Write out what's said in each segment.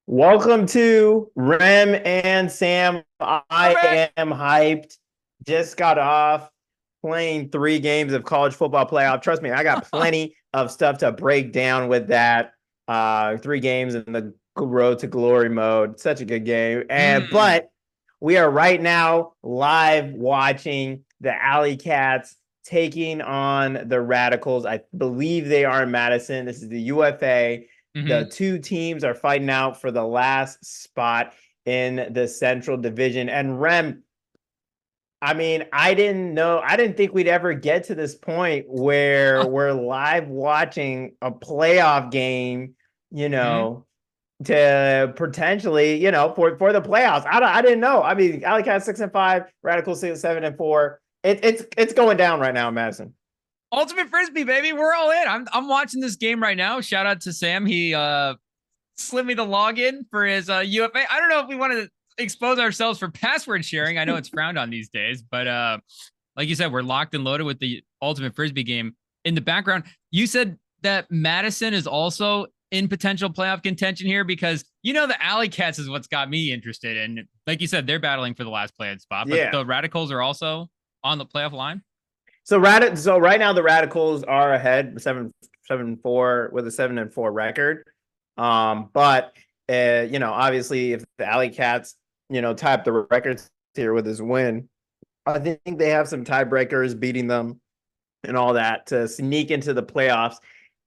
Welcome to Rem and Sam. I'm back. I am hyped. Just got off playing 3 games of college football playoff. Trust me, I got plenty of stuff to break down with that. 3 games in the road to glory mode. Such a good game. And Mm. but we are right now live watching the Alley Cats taking on the Radicals. I believe they are in Madison. This is the UFA. Hmm. The two teams are fighting out for the last spot in the Central Division. And Rem, I mean, I didn't think we'd ever get to this point where we're live watching a playoff game, you Hmm. know, to potentially, for the playoffs. I didn't know. I mean, Alley Cat 6-5, Radical 6 7-4. It's going down right now in Madison. Ultimate Frisbee, baby. We're all in. I'm watching this game right now. Shout out to Sam. He slid me the login for his UFA. I don't know if we want to expose ourselves for password sharing. I know it's frowned on these days, but like you said, we're locked and loaded with the Ultimate Frisbee game in the background. You said that Madison is also in potential playoff contention here because the Alley Cats is what's got me interested. And like you said, they're battling for the last playoff spot, but Yeah. the Radicals are also on the playoff line. So right now the Radicals are ahead 7-4 with a 7-4 record. But obviously if the Alley Cats, tie up the records here with this win, I think they have some tiebreakers beating them and all that to sneak into the playoffs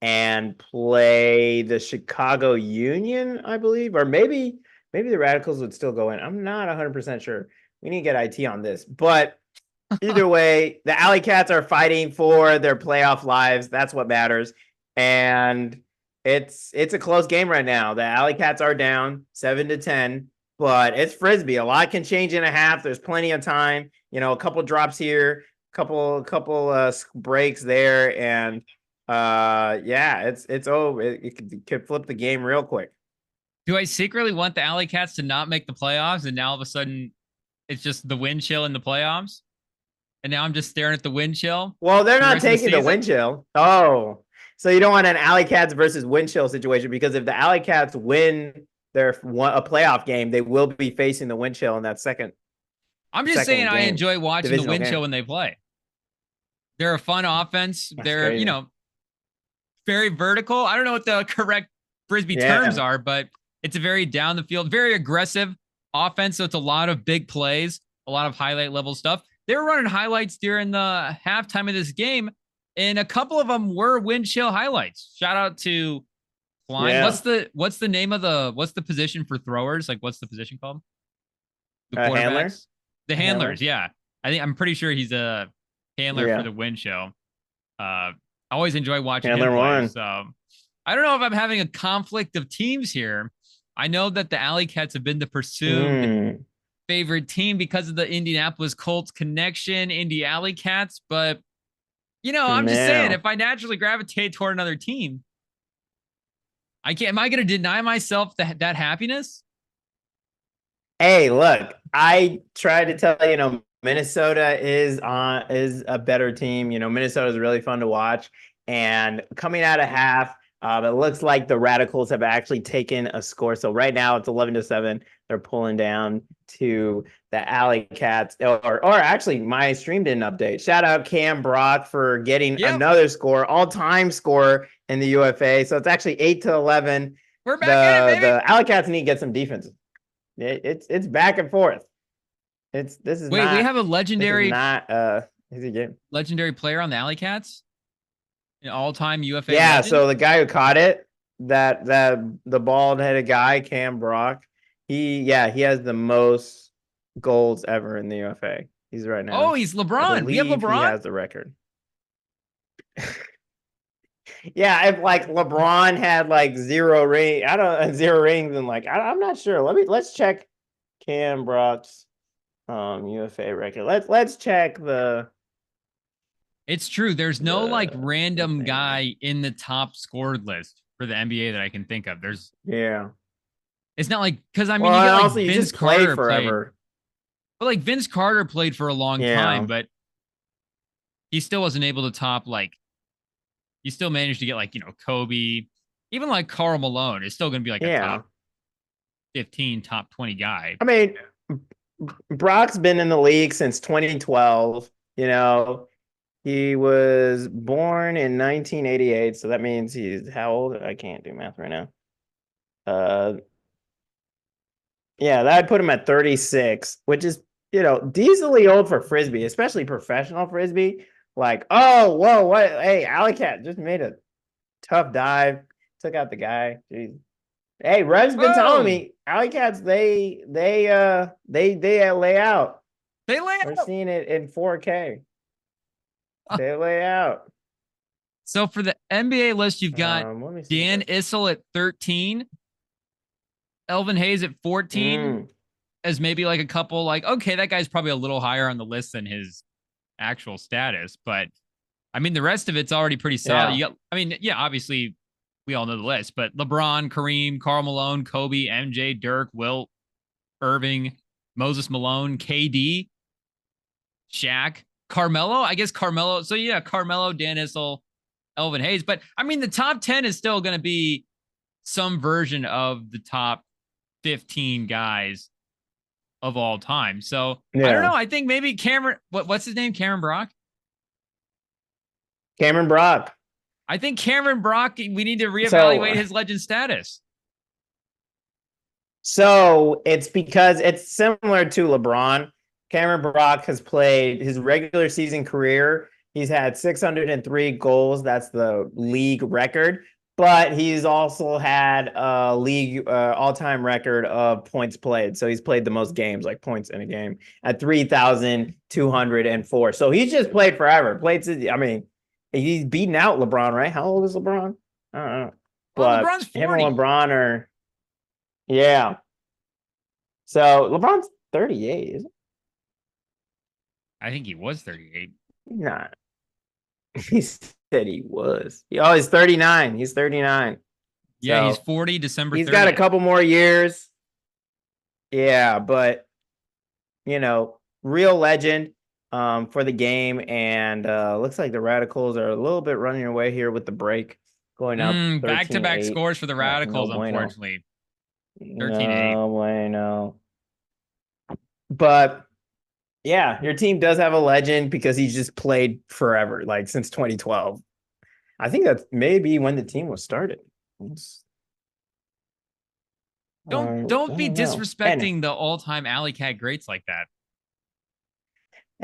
and play the Chicago Union, I believe, or maybe the Radicals would still go in. I'm not 100% sure. We need to get IT on this, but either way, the Alley Cats are fighting for their playoff lives. That's what matters. And it's a close game right now. The Alley Cats are down 7-10, but it's Frisbee. A lot can change in a half. There's plenty of time. A couple drops here, couple breaks there, and yeah, it's over. It could flip the game real quick. Do I secretly want the Alley Cats to not make the playoffs, and now all of a sudden it's just the wind chill in the playoffs? And now I'm just staring at the wind chill Well, they're for the not rest of the taking the wind season? chill. Oh, so you don't want an Alley Cats versus wind chill situation because if the Alley Cats win a playoff game, they will be facing the wind chill in that I'm just saying second I game, enjoy watching the divisional wind game. chill when they play. They're a fun offense. That's They're, crazy. very vertical. I don't know what the correct Frisbee terms Yeah, are, but it's a very down the field, very aggressive offense. So it's a lot of big plays, a lot of highlight level stuff. They were running highlights during the halftime of this game, and a couple of them were wind chill highlights. Shout out to Klein. yeah. What's the name of what's the position for throwers? Like what's the position called? The Handler, quarterbacks? The a handlers, handler. yeah. I'm pretty sure he's a handler for Yeah, the wind chill. I always enjoy watching him handler play. one. So I don't know if I'm having a conflict of teams here. I know that the Alley Cats have been the pursued Hmm. favorite team because of the Indianapolis Colts connection, Indy Alley Cats. But I'm just saying, Now, if I naturally gravitate toward another team, I can't. Am I going to deny myself that happiness? hey, look, I tried to tell Minnesota is a better team. Minnesota is really fun to watch, and coming out of half, it looks like the Radicals have actually taken a score. So right now it's 11-7. They're pulling down to the Alley Cats, or actually, my stream didn't update. Shout out Cam Brock for getting Yep, another score, all-time score in the UFA. So it's actually 8-11. we're back in it, The baby. Alley Cats need to get some defense. It's back and forth. Wait, we have a This is legendary not easy game. legendary player on the Alley Cats, an all-time UFA Yeah, legend. so the guy who caught it, that the bald headed guy, Cam Brock, he has the most goals ever in the UFA. He's right Oh, now. he's I LeBron. We have believe he LeBron. has the record. Yeah, if like LeBron had like zero rings and like I'm not sure. Let's check Cam Brock's UFA record. Let's check It's true. There's no like the random thing. guy in the top scored list for the NBA that I can think of. Yeah. It's not like, because I mean, Well, you get and like also you Vince just play Carter played, forever. but like Vince Carter played for a long time, Yeah. but he still wasn't able to top like, he still managed to get like, Kobe, even like Carl Malone is still going to be like a Yeah. top 15 top 20 guy. I mean, Brock's been in the league since 2012. You know, he was born in 1988, so that means he's how old? I can't do math right now. Uh, yeah, that'd put him at 36, which is, decently old for frisbee, especially professional frisbee. Like, oh, whoa, what? Hey, Alley Cat just made a tough dive, took out the guy. Jeez. Hey, Rev's been telling me Alley Cats they lay out. They lay We're out. seeing it in 4K. They lay out. So for the NBA list, you've got Dan Issel at 13, Elvin Hayes at 14, as maybe like a couple like, okay, that guy's probably a little higher on the list than his actual status. But I mean, the rest of it's already pretty solid. You got, obviously we all know the list, but LeBron, Kareem, Karl Malone, Kobe, MJ, Dirk, Wilt, Irving, Moses Malone, KD, Shaq, Carmelo. I guess Carmelo. So yeah, Carmelo, Dan Issel, Elvin Hayes. But I mean, the top 10 is still going to be some version of the top 15 guys of all time. So I don't know. I think maybe Cameron, what's his name? Cameron Brock? Cameron Brock. I think Cameron Brock, we need to reevaluate his legend status. So it's because it's similar to LeBron. Cameron Brock has played his regular season career. He's had 603 goals. That's the league record. But he's also had a league all-time record of points played. So he's played the most games, like points in a game, at 3,204. So he's just played forever. He's beaten out LeBron, right? How old is LeBron? I don't know. But LeBron's 40. Him and LeBron are, yeah. So LeBron's 38, isn't he? I think he was 38. Not. He said he was. He's 39. He's 39. Yeah, so he's 40 December 30th. He's got a couple more years. Yeah, but, real legend for the game. And looks like the Radicals are a little bit running away here with the break. Going up back-to-back scores for the Radicals, unfortunately. 13-8. No bueno. But yeah, your team does have a legend because he's just played forever, like since 2012. I think that's maybe when the team was started. Don't be disrespecting the all-time Alley Cat greats like that.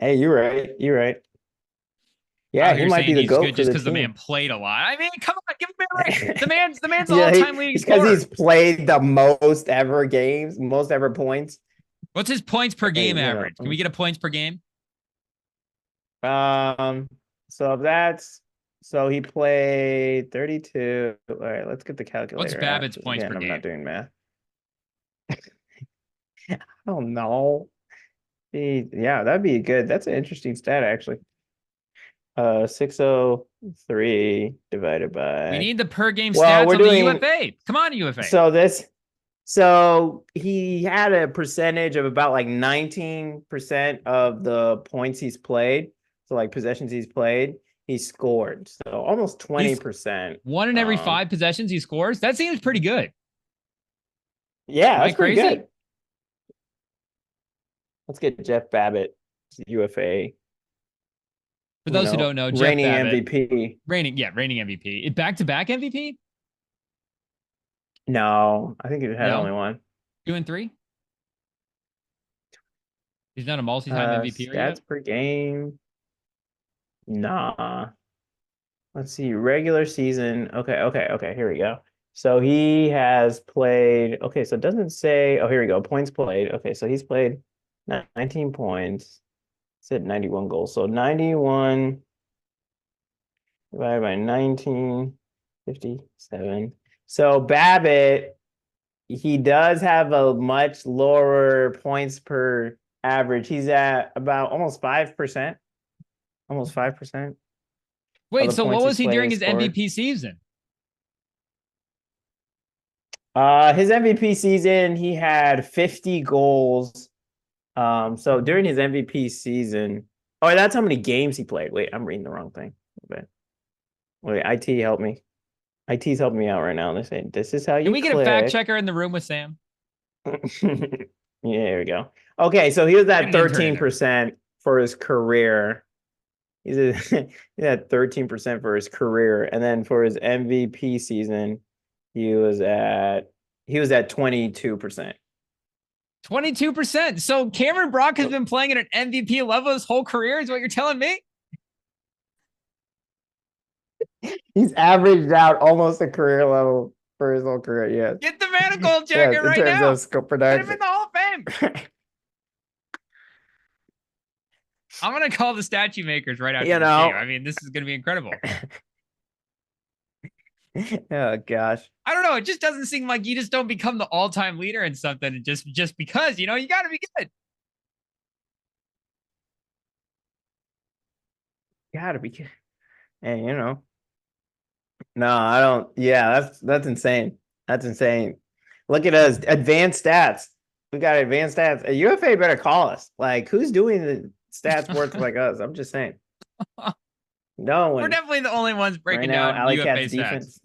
Hey, you're right. You're right. Yeah, he might be the GOAT just because the man played a lot. I mean, come on, give him a break. The man's all-time leading scorer. Because he's played the most ever games, most ever points. What's his points per game average? Can we get a points per game? So he played 32. All right, let's get the calculator. What's Babbitt's points per game? I'm not doing math. I don't know. Yeah, that'd be good. That's an interesting stat, actually. 603 divided by. We need the per game stats on the UFA. Come on, UFA. So he had a percentage of about like 19% of the points he's played. So like possessions he's played, he scored. So almost 20%. One in every 5 possessions he scores. That seems pretty good. Yeah, that's pretty good. Let's get Jeff Babbitt, UFA. For those who don't know, Jeff reigning Babbitt, MVP. Reigning MVP. Back-to-back MVP? No, I think he had only one. 2 and 3? He's not a multi-time MVP yet? Stats per game. Nah. Let's see. Regular season. Okay. Here we go. So he has played. Okay, so it doesn't say. Oh, here we go. Points played. Okay, so he's played 19 points. Said 91 goals. So 91 divided by 1957. So Babbitt, he does have a much lower points per average. He's at about almost 5%. Almost 5%. Wait, so what was he during his MVP season? His MVP season, he had 50 goals. So during his MVP season, that's how many games he played. Wait, I'm reading the wrong thing. Wait, IT help me. IT's helping me out right now. They're saying this is how you. Can we get a fact checker in the room with Sam? Yeah, here we go. Okay, so he was at Get it in, turn it in. 13% for his career. He's at 13% for his career, and then for his MVP season, he was at 22%. 22%. So Cameron Brock has been playing at an MVP level his whole career, is what you're telling me? He's averaged out almost a career level for his whole career. Yes. Get the man a gold Yes, jacket in right terms now. of skill Put him in production. the Hall of Fame. I'm gonna call the statue makers right after You this know. game. I mean, this is gonna be incredible. Oh gosh. I don't know. It just doesn't seem like you just don't become the all-time leader in something just because, you got to be good. Gotta be good. Hey, No, I don't. Yeah, that's insane. That's insane. Look at us, advanced stats. We got advanced stats. A UFA better call us. Like, who's doing the stats sports like us? I'm just saying. No one. We're definitely the only ones Right breaking now, down Alley UFA Cat's stats.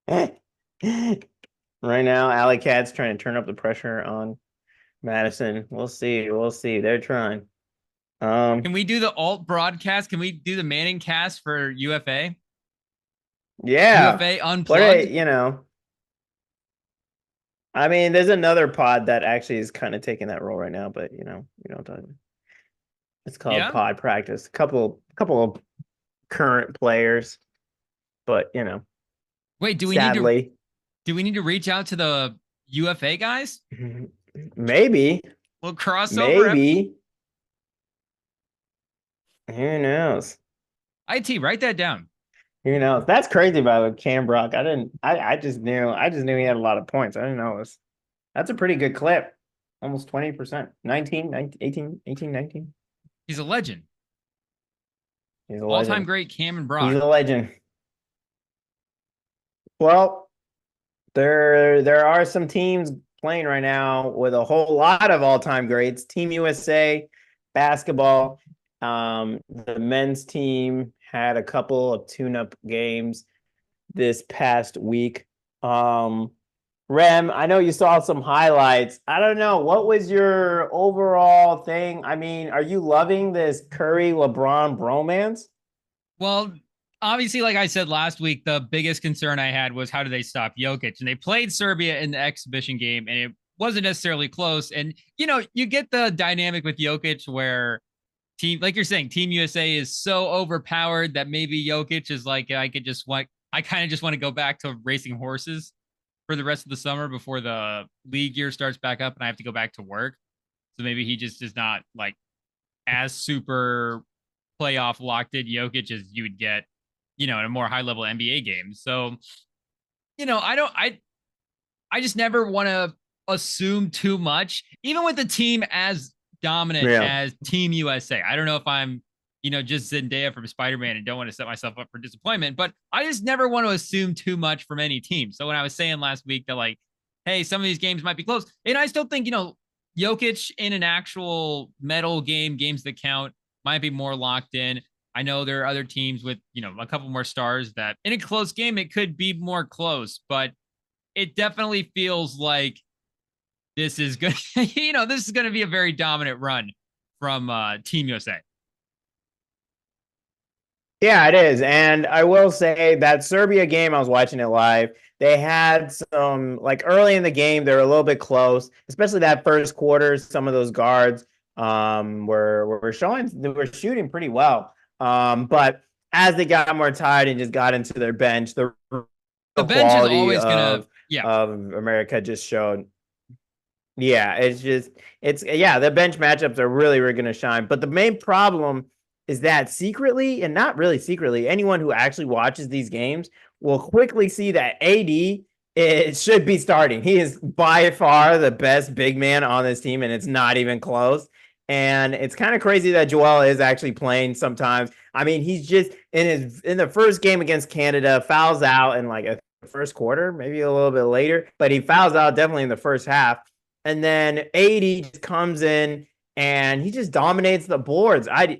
defense. Right now, Alley Cat's trying to turn up the pressure on Madison. We'll see. We'll see. They're trying. Can we do the alt broadcast? Can we do the Manning cast for UFA? Yeah. UFA What unplugged. I mean, there's another pod that actually is kind of taking that role right now, but we don't talk. It's called Pod Practice. Couple of current players, but Wait, do we need to reach out to the UFA guys? Maybe. Little crossover. Maybe. Who knows? IT, write that down. Who knows? That's crazy about Cam Brock. I just knew he had a lot of points. I didn't know that's a pretty good clip. Almost 20%. 19, 18, 19. He's a legend. He's a all-time legend. great Cameron Brock. He's a legend. Well, there are some teams playing right now with a whole lot of all-time greats. Team USA basketball. The men's team had a couple of tune-up games this past week. Rem, I know you saw some highlights. I don't know. What was your overall thing? I mean, are you loving this Curry-LeBron bromance? Well, obviously, like I said last week, the biggest concern I had was how do they stop Jokic? And they played Serbia in the exhibition game, and it wasn't necessarily close. And, you get the dynamic with Jokic where like you're saying, Team USA is so overpowered that maybe Jokic is like, I kind of just want to go back to racing horses for the rest of the summer before the league year starts back up and I have to go back to work. So maybe he just is not like as super playoff locked in Jokic as you would get, in a more high level NBA game. So, I just never want to assume too much, even with the team as dominant as Team USA. I don't know if I'm, just Zendaya from Spider-Man and don't want to set myself up for disappointment, but I just never want to assume too much from any team. So when I was saying last week that like, hey, some of these games might be close, and I still think, Jokic in an actual medal game, games that count, might be more locked in. I know there are other teams with, a couple more stars that in a close game, it could be more close, but it definitely feels like this is good. This is going to be a very dominant run from Team USA. Yeah, it is. And I will say that Serbia game, I was watching it live. They had some, like early in the game, they were a little bit close, especially that first quarter. Some of those guards were shooting pretty well. But as they got more tired and just got into their bench, the bench is always going to, of America just showed. Yeah, the bench matchups are really going to shine. But the main problem is that secretly, and not really secretly, anyone who actually watches these games will quickly see that AD it should be starting. He is by far the best big man on this team, and it's not even close. And it's kind of crazy that Joel is actually playing sometimes. I mean, he's just in the first game against Canada, fouls out in like a first quarter, maybe a little bit later, but he fouls out definitely in the first half. And then AD just comes in and he just dominates the boards. I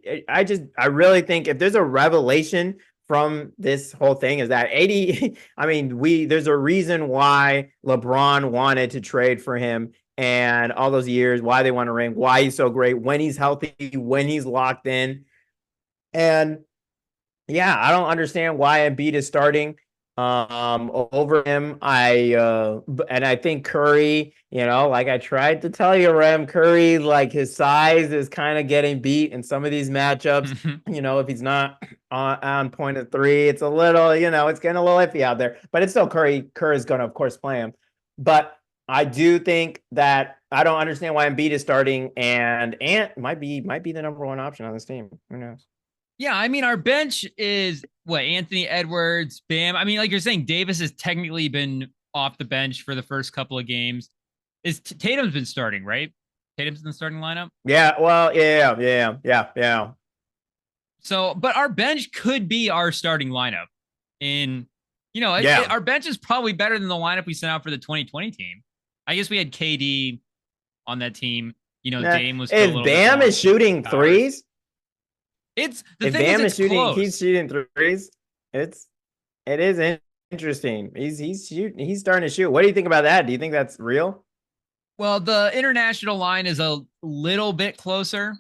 really think if there's a revelation from this whole thing is that 80, I mean, there's a reason why LeBron wanted to trade for him and all those years, why they want to ring, why he's so great, when he's healthy, when he's locked in. And yeah, I don't understand why Embiid is starting over him. And I think Curry, like I tried to tell you, Rem, Curry, like his size is kind of getting beat in some of these matchups. If he's not on point of three, it's a little, it's getting a little iffy out there. But it's still Curry. Curry's going to, of course, play him. But I do think that I don't understand why Embiid is starting, and Ant might be the number one option on this team. Who knows? Yeah, I mean, our bench is what? Anthony Edwards, Bam. I mean, like you're saying, Davis has technically been off the bench for the first couple of games. Tatum's been starting, right? Tatum's in the starting lineup. Yeah, well, yeah. So, but our bench could be our starting lineup. Our bench is probably better than the lineup we sent out for the 2020 team. I guess we had KD on that team. Dame was. If Bam is shooting threes. It's the thing Bam is shooting, he's shooting threes. It is interesting. He's starting to shoot. What do you think about that? Do you think that's real? Well, the international line is a little bit closer,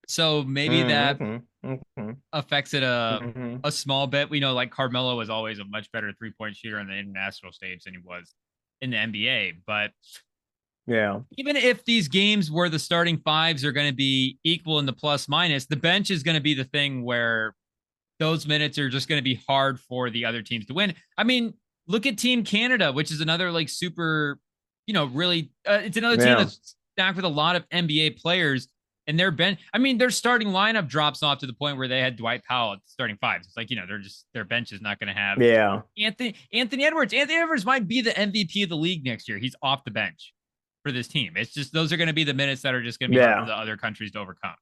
so maybe that affects it a small bit. We know like Carmelo was always a much better 3-point shooter on the international stage than he was in the NBA, but. Yeah. Even if these games where the starting fives are going to be equal in the plus minus, the bench is going to be the thing where those minutes are just going to be hard for the other teams to win. I mean, look at Team Canada, which is another like super, really, it's another team that's stacked with a lot of NBA players, and their bench. I mean, their starting lineup drops off to the point where they had Dwight Powell at starting fives. It's like, their bench is not going to have Anthony Edwards. Anthony Edwards might be the MVP of the league next year. He's off the bench for this team. It's just those are going to be the minutes that are just going to be hard for the other countries to overcome.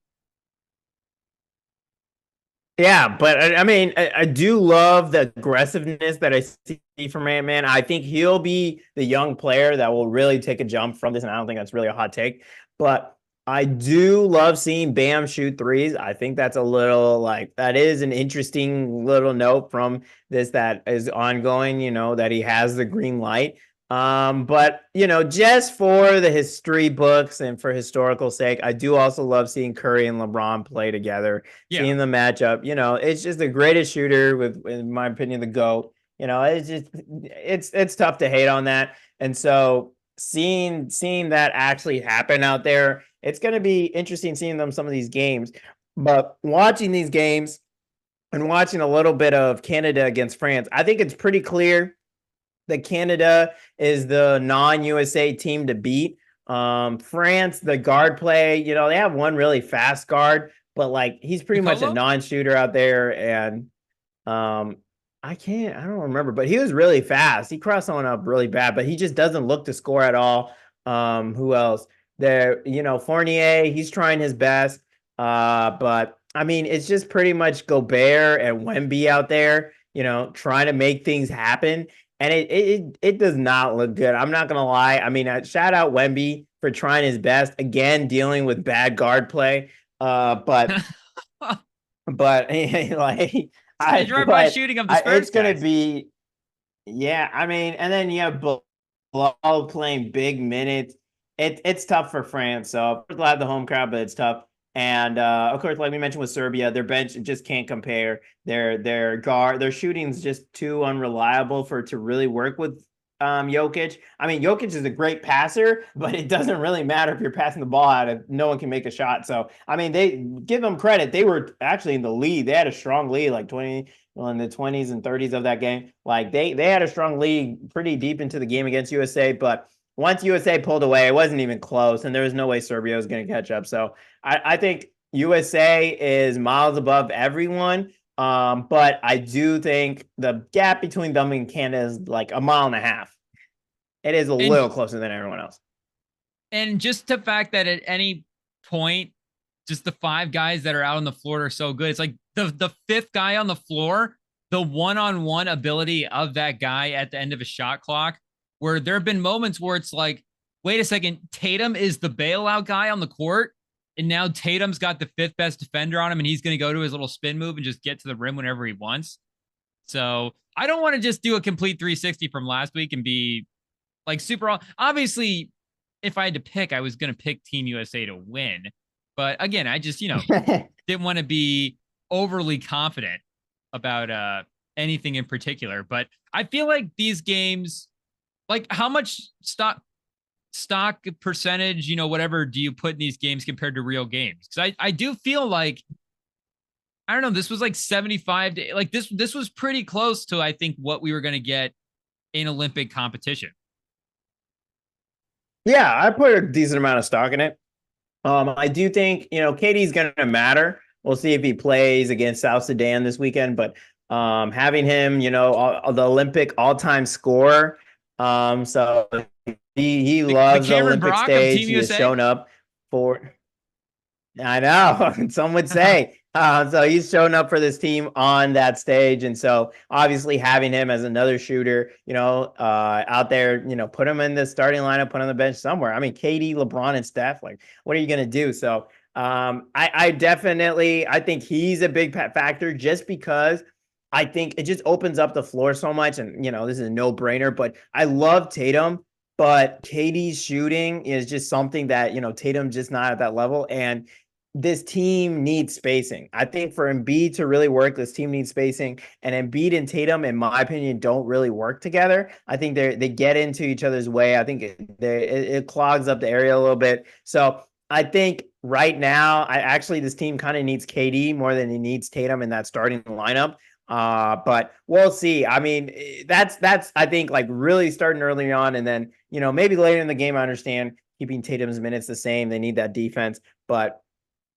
Yeah, but I mean, I do love the aggressiveness that I see from Man. I think he'll be the young player that will really take a jump from this, and I don't think that's really a hot take, but I do love seeing Bam shoot threes. I think that's a little that is an interesting little note from this that is ongoing, that he has the green light. But just for the history books and for historical sake, I do also love seeing Curry and LeBron play together, seeing the matchup. It's just the greatest shooter with, in my opinion, the GOAT. It's tough to hate on that. And so seeing that actually happen out there, it's going to be interesting seeing some of these games. But watching these games and watching a little bit of Canada against France, I think it's pretty clear that Canada is the non-USA team to beat. France, the guard play, they have one really fast guard, but he's pretty much a non-shooter out there. And I don't remember, but he was really fast. He crossed someone up really bad, but he just doesn't look to score at all. Who else? There, Fournier, he's trying his best. But I mean, it's just pretty much Gobert and Wemby out there, trying to make things happen. And it does not look good. I'm not going to lie. I mean, shout out Wemby for trying his best. Again, dealing with bad guard play. But shooting of the Spurs it's going to be, I mean, and then you have Bilal playing big minutes. It's tough for France. So they'll have the home crowd, but it's tough. And of course, like we mentioned with Serbia, their bench just can't compare. Their shooting's just too unreliable to really work with Jokic. I mean, Jokic is a great passer, but it doesn't really matter if you're passing the ball out if no one can make a shot. So I mean, they give them credit. They were actually in the lead. They had a strong lead, in the 20s and 30s of that game. They had a strong lead pretty deep into the game against USA, but once USA pulled away, it wasn't even close, and there was no way Serbia was going to catch up. So I think USA is miles above everyone, but I do think the gap between them and Canada is like a mile and a half. It is a little closer than everyone else. And just the fact that at any point, just the five guys that are out on the floor are so good. It's like the fifth guy on the floor, the one-on-one ability of that guy at the end of a shot clock, where there have been moments where it's like, wait a second, Tatum is the bailout guy on the court, and now Tatum's got the fifth best defender on him, and he's going to go to his little spin move and just get to the rim whenever he wants. So I don't want to just do a complete 360 from last week and be like super. Obviously, if I had to pick, I was going to pick Team USA to win. But again, I just, didn't want to be overly confident about anything in particular. But I feel like these games, like how much stock percentage, whatever do you put in these games compared to real games? Because I do feel like, I don't know, this was like 75 to like this was pretty close to, I think, what we were going to get in Olympic competition. Yeah, I put a decent amount of stock in it. I do think, KD's going to matter. We'll see if he plays against South Sudan this weekend, but having him, the Olympic all-time scorer. So he The loves the Cameron Olympic Brock of stage. Team He has USA. shown up for, I know, some would say. So he's shown up for this team on that stage. And so obviously having him as another shooter, out there, put him in the starting lineup, put on the bench somewhere. I mean, KD, LeBron, and Steph, like, what are you going to do? So I definitely, I think he's a big factor just because I think it just opens up the floor so much. And, this is a no brainer, but I love Tatum. But KD's shooting is just something that, Tatum's just not at that level. And this team needs spacing. I think for Embiid to really work, this team needs spacing. And Embiid and Tatum, in my opinion, don't really work together. I think they get into each other's way. I think it clogs up the area a little bit. So I think right now, this team kind of needs KD more than he needs Tatum in that starting lineup. But we'll see. I mean, that's I think like really starting early on, and then maybe later in the game. I understand keeping Tatum's minutes the same. They need that defense, but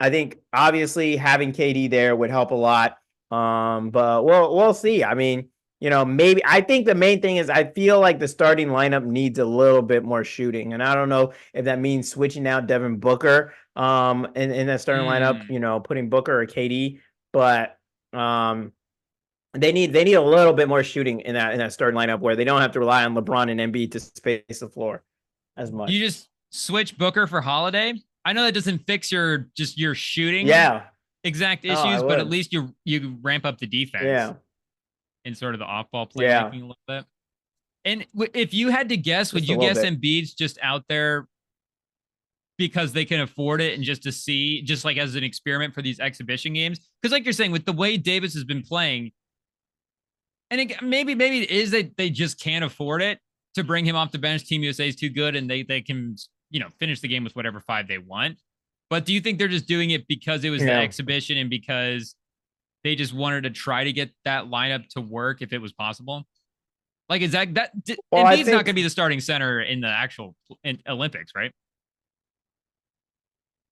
I think obviously having KD there would help a lot. But we'll see. I mean, maybe I think the main thing is I feel like the starting lineup needs a little bit more shooting. And I don't know if that means switching out Devin Booker in that starting lineup, putting Booker or KD, but they need a little bit more shooting in that starting lineup where they don't have to rely on LeBron and Embiid to space the floor as much. You just switch Booker for Holiday. I know that doesn't fix your shooting exact issues, but at least you ramp up the defense and sort of the off-ball playmaking a little bit. And if you had to guess, would you guess Embiid's just out there because they can afford it and just to see, just like as an experiment for these exhibition games? Because like you're saying, with the way Davis has been playing, and maybe it is that they just can't afford it to bring him off the bench. Team USA is too good, and they can finish the game with whatever 5 they want. But do you think they're just doing it because it was the exhibition and because they just wanted to try to get that lineup to work if it was possible? Like, is that Embiid's not going to be the starting center in the actual Olympics, right?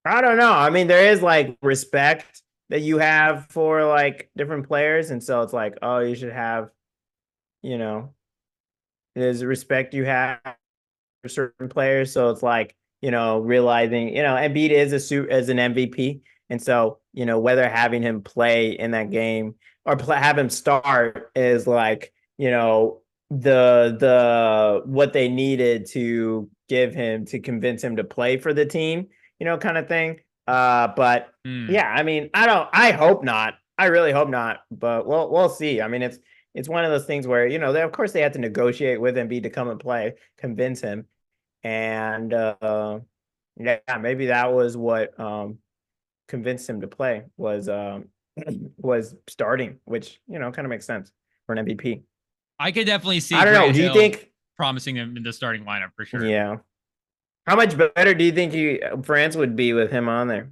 I don't know. I mean, there is like respect that you have for like different players. And so it's like, oh, you should have, there's respect you have for certain players. So it's like, realizing, Embiid is as an MVP. And so, whether having him play in that game or have him start is like, the what they needed to give him to convince him to play for the team, kind of thing. But yeah, I mean, I hope not. I really hope not, but we'll see. I mean, it's one of those things where, of course they had to negotiate with Embiid to come and play, convince him. And maybe that was what convinced him to play was starting, which, kind of makes sense for an MVP. I could definitely see. I don't know. Do you think promising him in the starting lineup for sure? Yeah. How much better do you think France would be with him on there?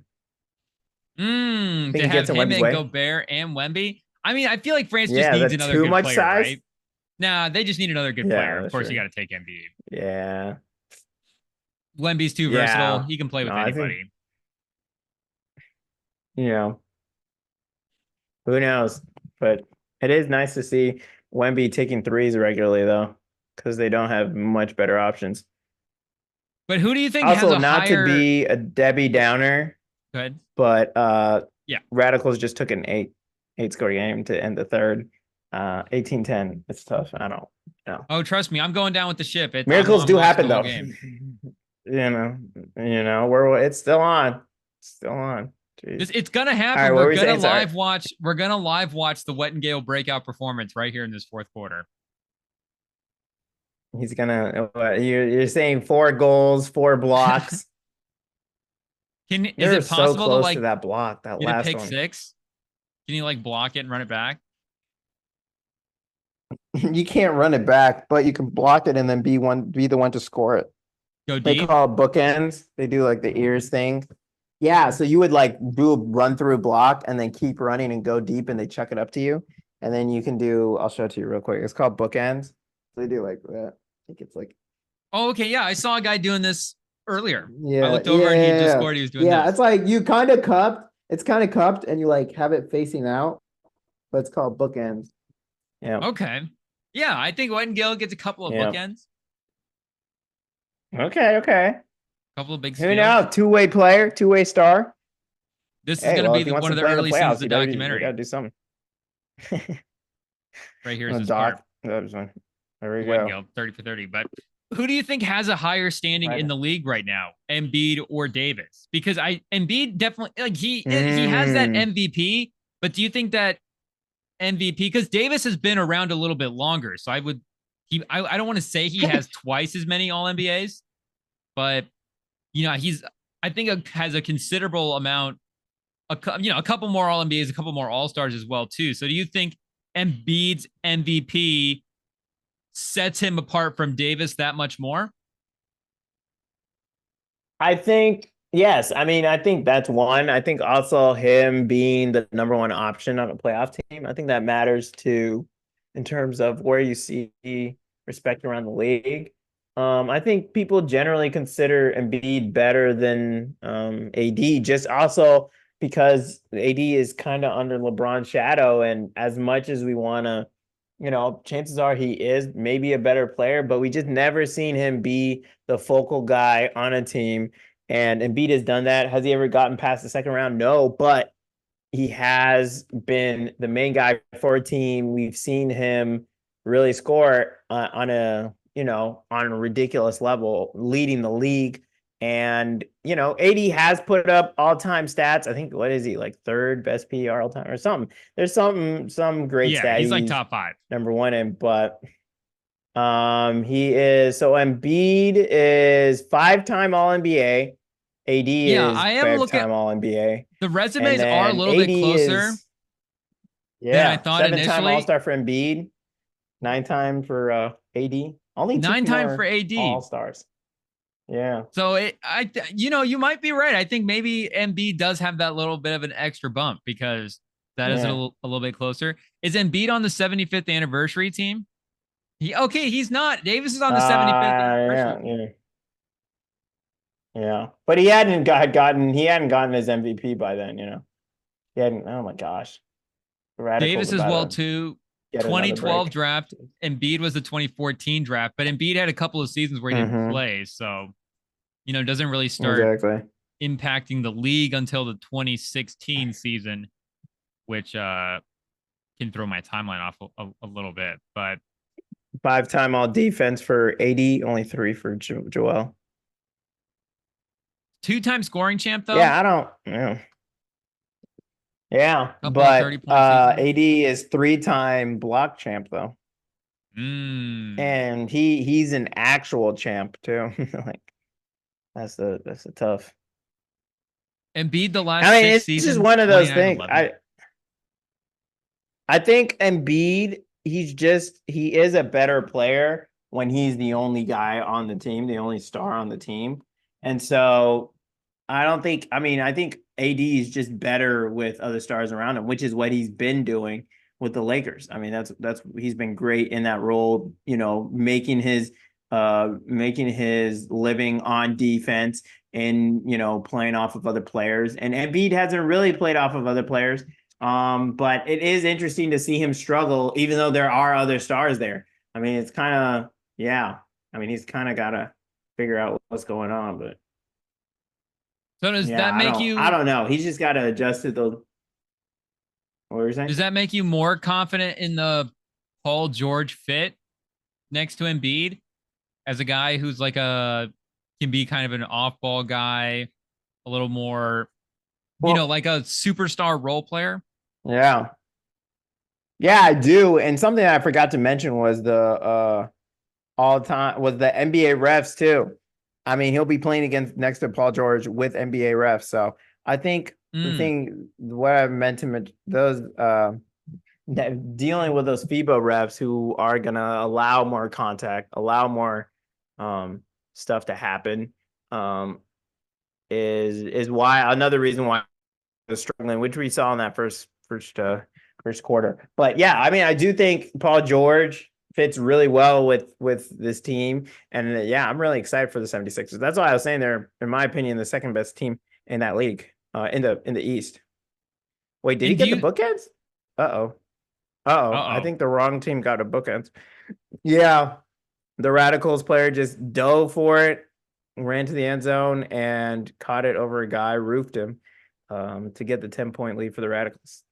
To have him and Gobert and Wemby. I mean, I feel like France just needs another too good much player, size? right? Nah, they just need another good player. Of course, you got to take Embiid. Yeah. Wemby's too versatile. He can play with anybody. Who knows? But it is nice to see Wemby taking threes regularly, though, because they don't have much better options. But who do you think also has a not higher... to be a Debbie Downer? Go ahead. But yeah, Radicals just took an eight score game to end the third. 18-10. It's tough. I don't know. Oh, trust me, I'm going down with the ship. Miracles do happen though. It's still on. It's still on. Jeez. It's gonna All happen. right, what We're were you gonna saying? Sorry. live watch. We're gonna live watch the Wet and Gale breakout performance right here in this fourth quarter. He's gonna. You're saying 4 goals, 4 blocks. Is You're it so possible to close like to that block, that get a last pick one. six? Can you like block it and run it back? You can't run it back, but you can block it and then be the one to score it. Go They deep. call it bookends. They do like the ears thing. Yeah, so you would like do a run through block and then keep running and go deep and they chuck it up to you. And then you can do, I'll show it to you real quick. It's called bookends. So they do like that. I think it's like, Oh, okay. Yeah, I saw a guy doing this earlier. I yeah, looked over and he just yeah. scored. He was doing Yeah, this. it's like you kind of cupped. It's kind of cupped and you like have it facing out, but it's called bookends. Yeah. Okay. Yeah, I think Wet and Gale gets a couple of Yeah. bookends, Okay, okay. a couple of big Who steals. knows? Two-way player, two-way star. This is Hey, going to well, be if he wants one to of the play in the early scenes of playoffs, the he documentary. got to do something. Right here is Oh, the Doc. score. That was one. There we Wet and go. Gale, 30 for 30. But who do you think has a higher standing in the league right now, Embiid or Davis? Because Embiid definitely like he has that MVP, but do you think that MVP, because Davis has been around a little bit longer, so I don't want to say he has twice as many All NBAs, but he's I think has a considerable amount, a couple more All NBAs, a couple more All Stars as well too. So do you think Embiid's MVP sets him apart from Davis that much more? I think, yes. I mean, I think that's one. I think also him being the number one option on a playoff team, I think that matters too in terms of where you see respect around the league. I think people generally consider Embiid better than AD, just also because AD is kind of under LeBron's shadow, and as much as we want to, chances are he is maybe a better player, but we just never seen him be the focal guy on a team. And Embiid has done that. Has he ever gotten past the second round? No, but he has been the main guy for a team. We've seen him really score on a ridiculous level, leading the league. And AD has put up all-time stats. I think, what is he, like third best PR all time or something? There's some great Yeah, stat. he's like top 5, number one in, but he is, so Embiid is 5-time All NBA. AD yeah. is I am looking. 5-time All NBA. The And resumes are a then little bit AD closer is, than I yeah, thought 7-time initially. All-Star for Embiid, 9-time for AD. Only two 9 time for more AD. All-Stars. Yeah. So you might be right. I think maybe Embiid does have that little bit of an extra bump because that is Yeah. a little bit closer. Is Embiid on the 75th anniversary team? He's not. Davis is on the 75th anniversary Yeah, team. yeah. Yeah. But he hadn't gotten his MVP by then, He hadn't, oh my gosh. Radical's Davis as well about to too. get another 2012 break. draft. Embiid was the 2014 draft, but Embiid had a couple of seasons where he didn't play, so doesn't really start Exactly. impacting the league until the 2016 season, which can throw my timeline off a little bit. But 5-time all defense for AD, only 3 for Joel. 2-time scoring champ though. Yeah, I don't. Yeah, Couple of but 30-point seasons. AD is 3-time block champ though, and he's an actual champ too. Like that's the tough. Embiid the last I mean, 6 it's seasons. just one of those things. 29-11. I think Embiid, he is a better player when he's the only guy on the team, the only star on the team. And so I think AD is just better with other stars around him, which is what he's been doing with the Lakers. I mean, that's he's been great in that role, making his living on defense and playing off of other players. And Embiid hasn't really played off of other players. But it is interesting to see him struggle, even though there are other stars there. I mean, it's kind of, yeah. I mean, he's kind of got to figure out what's going on, but So does yeah, that make you? I don't know. He's just got to adjust to the. What were you saying? Does that make you more confident in the Paul George fit next to Embiid as a guy who's like can be kind of an off-ball guy, a little more Well, like a superstar role player? yeah. Yeah, I do. And something I forgot to mention was the NBA refs too. I mean, he'll be playing against next to Paul George with NBA refs. So I think the Mm. thing what I meant to mention those dealing with those FIBA refs who are gonna allow more contact, allow more stuff to happen, is why another reason why was struggling, which we saw in that first quarter. But yeah, I mean, I do think Paul George fits really well with this team, and yeah, I'm really excited for the 76ers. That's why I was saying they're, in my opinion, the second best team in that league, in the East. Wait, did he And do get the you? bookends? Uh-oh. Uh-oh. I Uh-oh. think the wrong team got a bookends. Yeah, the Radicals player just dove for it, ran to the end zone, and caught it over a guy, roofed him, to get the 10-point lead for the Radicals.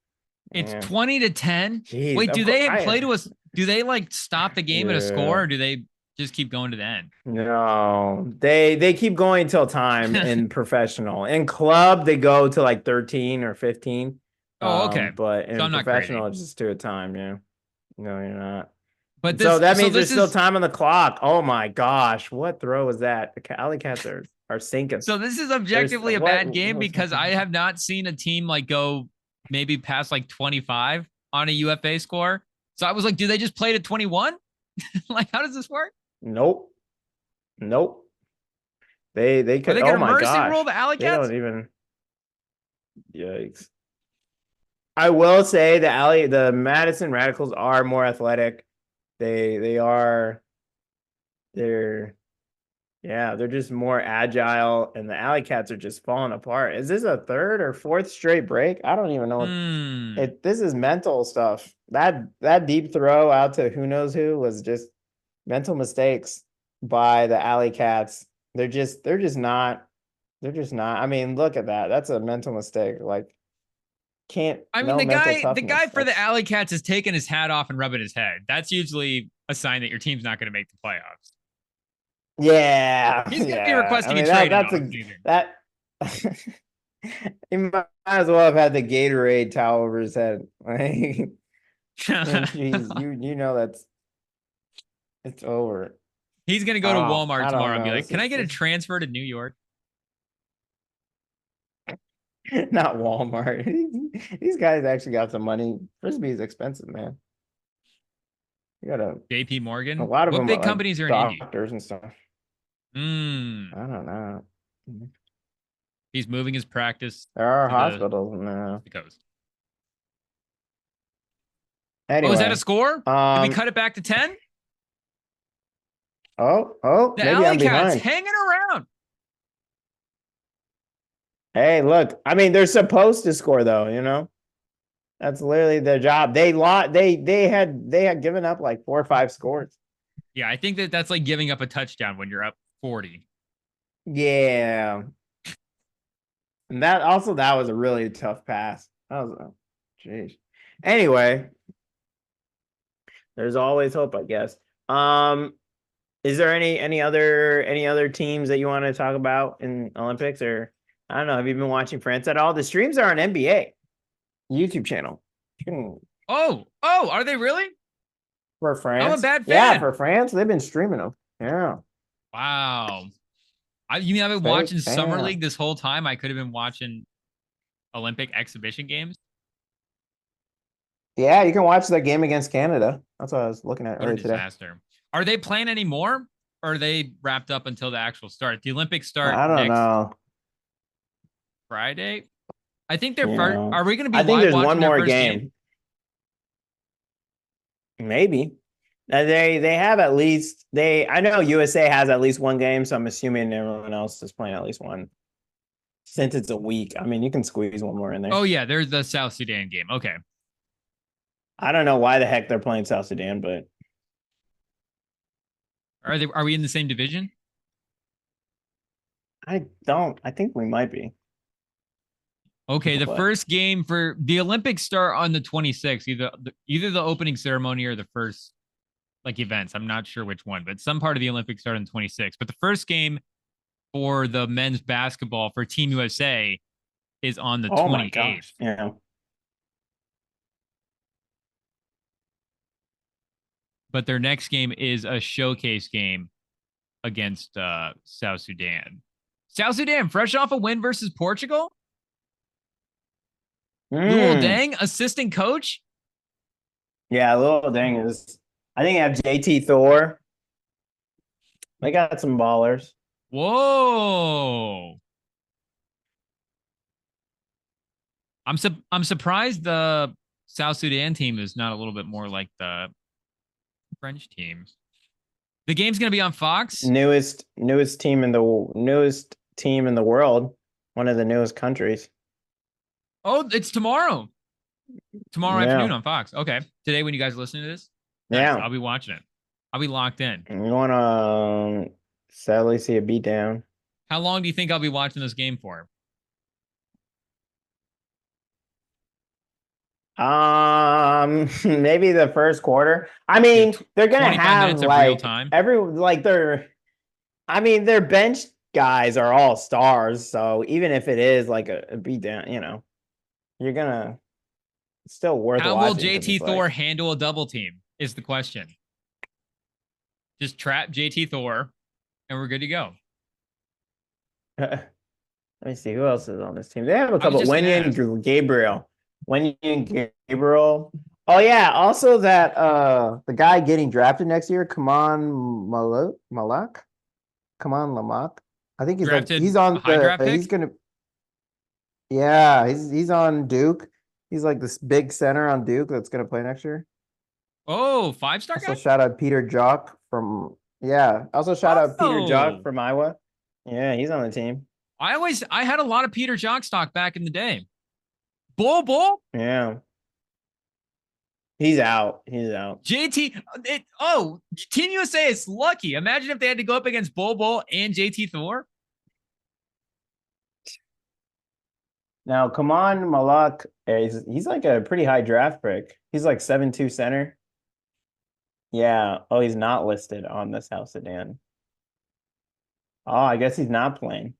It's Yeah. 20-10. Jeez, Wait, of do course, they play to us? Do they like stop the game at a score, yeah. or do they just keep going to the end? No, they keep going till time in professional. In club, they go to like 13 or 15. Oh, okay. But So in I'm not crazy. professional, it's just to a time, yeah. No, you're not. But So that so means there's this still is time on the clock. Oh my gosh, what throw was that? The Alley Cats are sinking. so this is There's objectively a what bad game was because I have not seen a team like go maybe past like 25 on a UFA score. So I was like, do they just play to 21? Like, how does this work? Nope. Nope. They Are could, they oh gonna my mercy rule gosh. the Alley They Cats? don't even, yikes. I will say the Madison Radicals are more athletic. They are they're yeah, they're just more agile, and the Alley Cats are just falling apart. Is this a third or fourth straight break? I don't even know what Hmm. this is mental stuff. That deep throw out to who knows who was just mental mistakes by the Alley Cats. They're just not. I mean, look at that. That's a mental mistake. Like can't I mean, no the mental guy toughness. for the That's Alley Cats is taking his hat off and rubbing his head. That's usually a sign that your team's not going to make the playoffs. yeah, He's going to be yeah. I requesting a mean trade in the that's a offseason. that he might as well have had the Gatorade towel over his head. Like, and geez, you know it's over. He's going to go to Oh, Walmart I don't tomorrow and be know. like, This "Can I is get a this transfer to New York?" not Walmart. These guys actually got some money. Frisbee is expensive, man. You gotta JP a Morgan. lot of What them big are like companies are in Indy? doctors and stuff. Hmm. I don't know. He's moving his practice There are to the hospitals now. coast. Oh, is that a Anyway, score? Did we um, cut it back to 10? The maybe Alley I'm Cats behind. hanging around. Hey, look, I mean, they're supposed to score though, That's literally their job. They had given up like 4 or 5 scores. Yeah, I think that's like giving up a touchdown when you're up 40. Yeah. And that was a really tough pass. That was jeez. Anyway, there's always hope, I guess. Is there any other teams that you want to talk about in Olympics, or I don't know, have you been watching France at all? The streams are on NBA YouTube channel. Are they really? For I'm a France. bad Yeah, fan. for France, they've been streaming them. Yeah. Wow. You mean I've been Fake watching Summer fan. League this whole time? I could have been watching Olympic exhibition games. Yeah, you can watch that game against Canada. That's what I was looking at What a earlier today. disaster. Are they playing anymore? Or are they wrapped up until the actual start? The Olympics start I don't next know. Friday. I think their first. Yeah. Are we going to be I think live there's one watching their more first game? game. Maybe. They have at least I know USA has at least one game, so I'm assuming everyone else is playing at least one. Since it's a week, I mean, you can squeeze one more in there. Oh yeah, there's the South Sudan game. Okay. I don't know why the heck they're playing South Sudan, but Are we in the same division? I don't. I think we might be. Okay, the But first game for the Olympics start on the 26th, either the opening ceremony or the first like events. I'm not sure which one, but some part of the Olympics start on the 26th. But the first game for the men's basketball for Team USA is on the Oh my 28th. gosh. Yeah. But their next game is a showcase game against South Sudan. South Sudan, fresh off a win versus Portugal. Luol Deng, assistant coach. Yeah, Luol Deng is. I think I have JT Thor. They got some ballers. Whoa. I'm surprised the South Sudan team is not a little bit more like the French team. The game's gonna be on Fox. Newest team in the world. One of the newest countries. Oh, it's tomorrow. Tomorrow Yeah. afternoon on Fox. Okay. Today when you guys are listening to this? Nice. Yeah. I'll be watching it. I'll be locked in. You wanna sadly see a beatdown. How long do you think I'll be watching this game for? Maybe the first quarter. I mean, they're gonna 25 have minutes of like real time. their bench guys are all stars. So even if it is like a beatdown, you're gonna it's still worth How watching. will JT Thor handle a double team? Is the question. Just trap JT Thor, and we're good to go. Let me see who else is on this team. They have a couple. Wenyan Gabriel. Wenyan Gabriel. Oh yeah. Also that the guy getting drafted next year, Kaman Malak. Kaman Lamak. I think he's on he's gonna. Yeah, he's on Duke. He's like this big center on Duke that's gonna play next year. Oh, 5-star guy. Also shout out Peter Jock from Also shout out Peter Jock from Iowa. Yeah, he's on the team. I had a lot of Peter Jock stock back in the day. Bull. Yeah. He's out. JT. Team USA is lucky. Imagine if they had to go up against Bull and JT Thor. Now, Kaman Malak, he's like a pretty high draft pick. He's like 7'2" center. Yeah. Oh, he's not listed on this South Sudan. Oh, I guess he's not playing.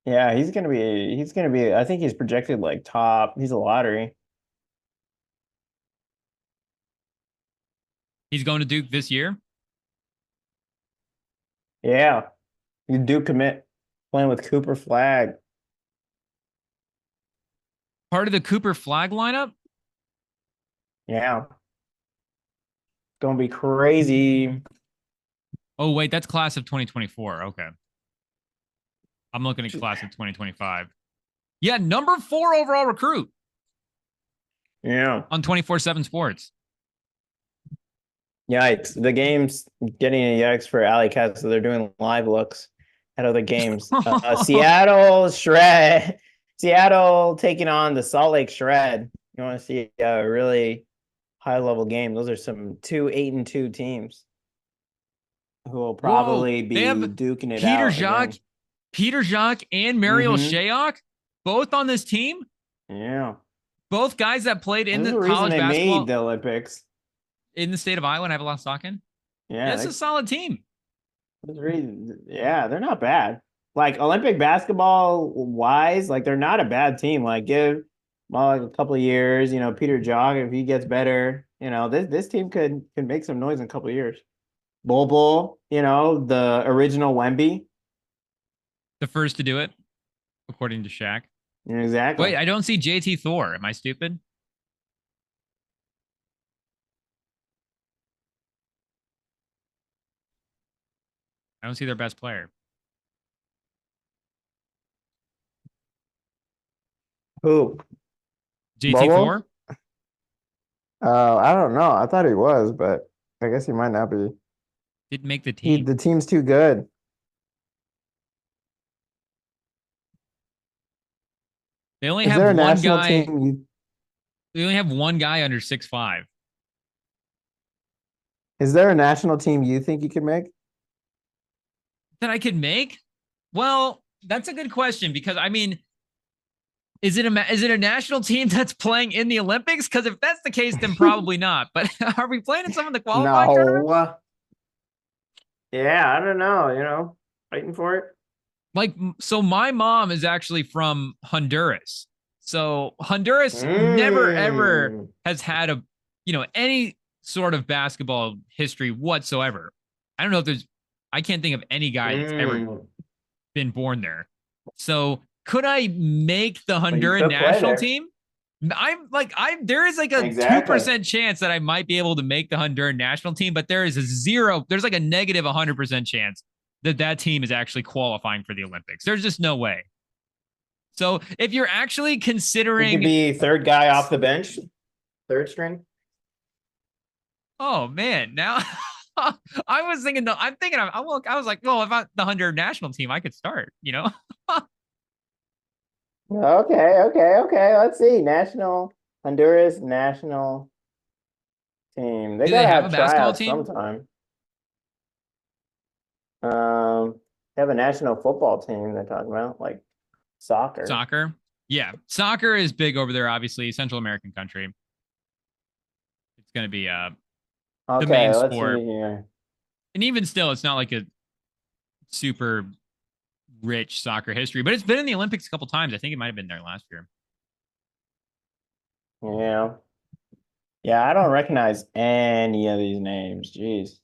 Yeah, he's gonna be, I think he's projected like top. He's a lottery. He's going to Duke this year. Yeah. You Duke commit playing with Cooper Flag. Part of the Cooper Flag lineup? Yeah. It's gonna be crazy. Oh, wait, that's class of 2024. Okay. I'm looking at class of 2025. Yeah, number 4 overall recruit. Yeah. On 24/7 Sports. Yikes. The game's getting a yikes for Alley Cat, so they're doing live looks at other games. Seattle taking on the Salt Lake Shred. You want to see a really high-level game. Those are some 2 8-2 teams who will probably be duking it out. Peter Jacques and Mariel Shayok, both on this team. Yeah. Both guys that played in the college basketball. They made the Olympics. In the state of Iowa, and I have a lot of stock in. Yeah, that's a solid team. Yeah, they're not bad. Like Olympic basketball wise, like they're not a bad team. Like give like a couple of years, Peter Jog, if he gets better, this team could make some noise in a couple of years. Bull, the original Wemby. The first to do it, according to Shaq. Exactly. Wait, I don't see JT Thor. Am I stupid? I don't see their best player. Who? JT Thor? I don't know. I thought he was, but I guess he might not be. Didn't make the team. The team's too good. They only have one guy. They only have one guy under 6'5". Is there a national team you think you could make? That I could make? Well, that's a good question because I mean, is it a national team that's playing in the Olympics? Because if that's the case, then probably not. But are we playing in some of the qualifying tournaments? Yeah, I don't know. Fighting for it. like, so my mom is actually from Honduras. So Honduras never ever Mm. has had a, any sort of basketball history whatsoever. I don't know if I can't think of any guy that's ever Mm. been born there. So could I make the Well, you Honduran could play national there. team? There is like a Exactly. 2% chance that I might be able to make the Honduran national team, but there's like a negative 100% chance that that team is actually qualifying for the Olympics. There's just no way. So if you're actually You could considering, be third guy off the bench, third string. oh man, now I was thinking, I was like, well, if I'm the Honduran national team, I could start, Okay, okay, okay. Let's see. Honduras national team. They Do they gotta have a have basketball tryouts team? sometime. They have a national football team they're talking about, like soccer. Soccer. Yeah. Soccer is big over there, obviously. Central American country. It's going to be the main Okay, let's sport. see here. And even still, it's not like a super rich soccer history, but it's been in the Olympics a couple times. I think it might have been there last year. Yeah. Yeah, I don't recognize any of these names. Jeez.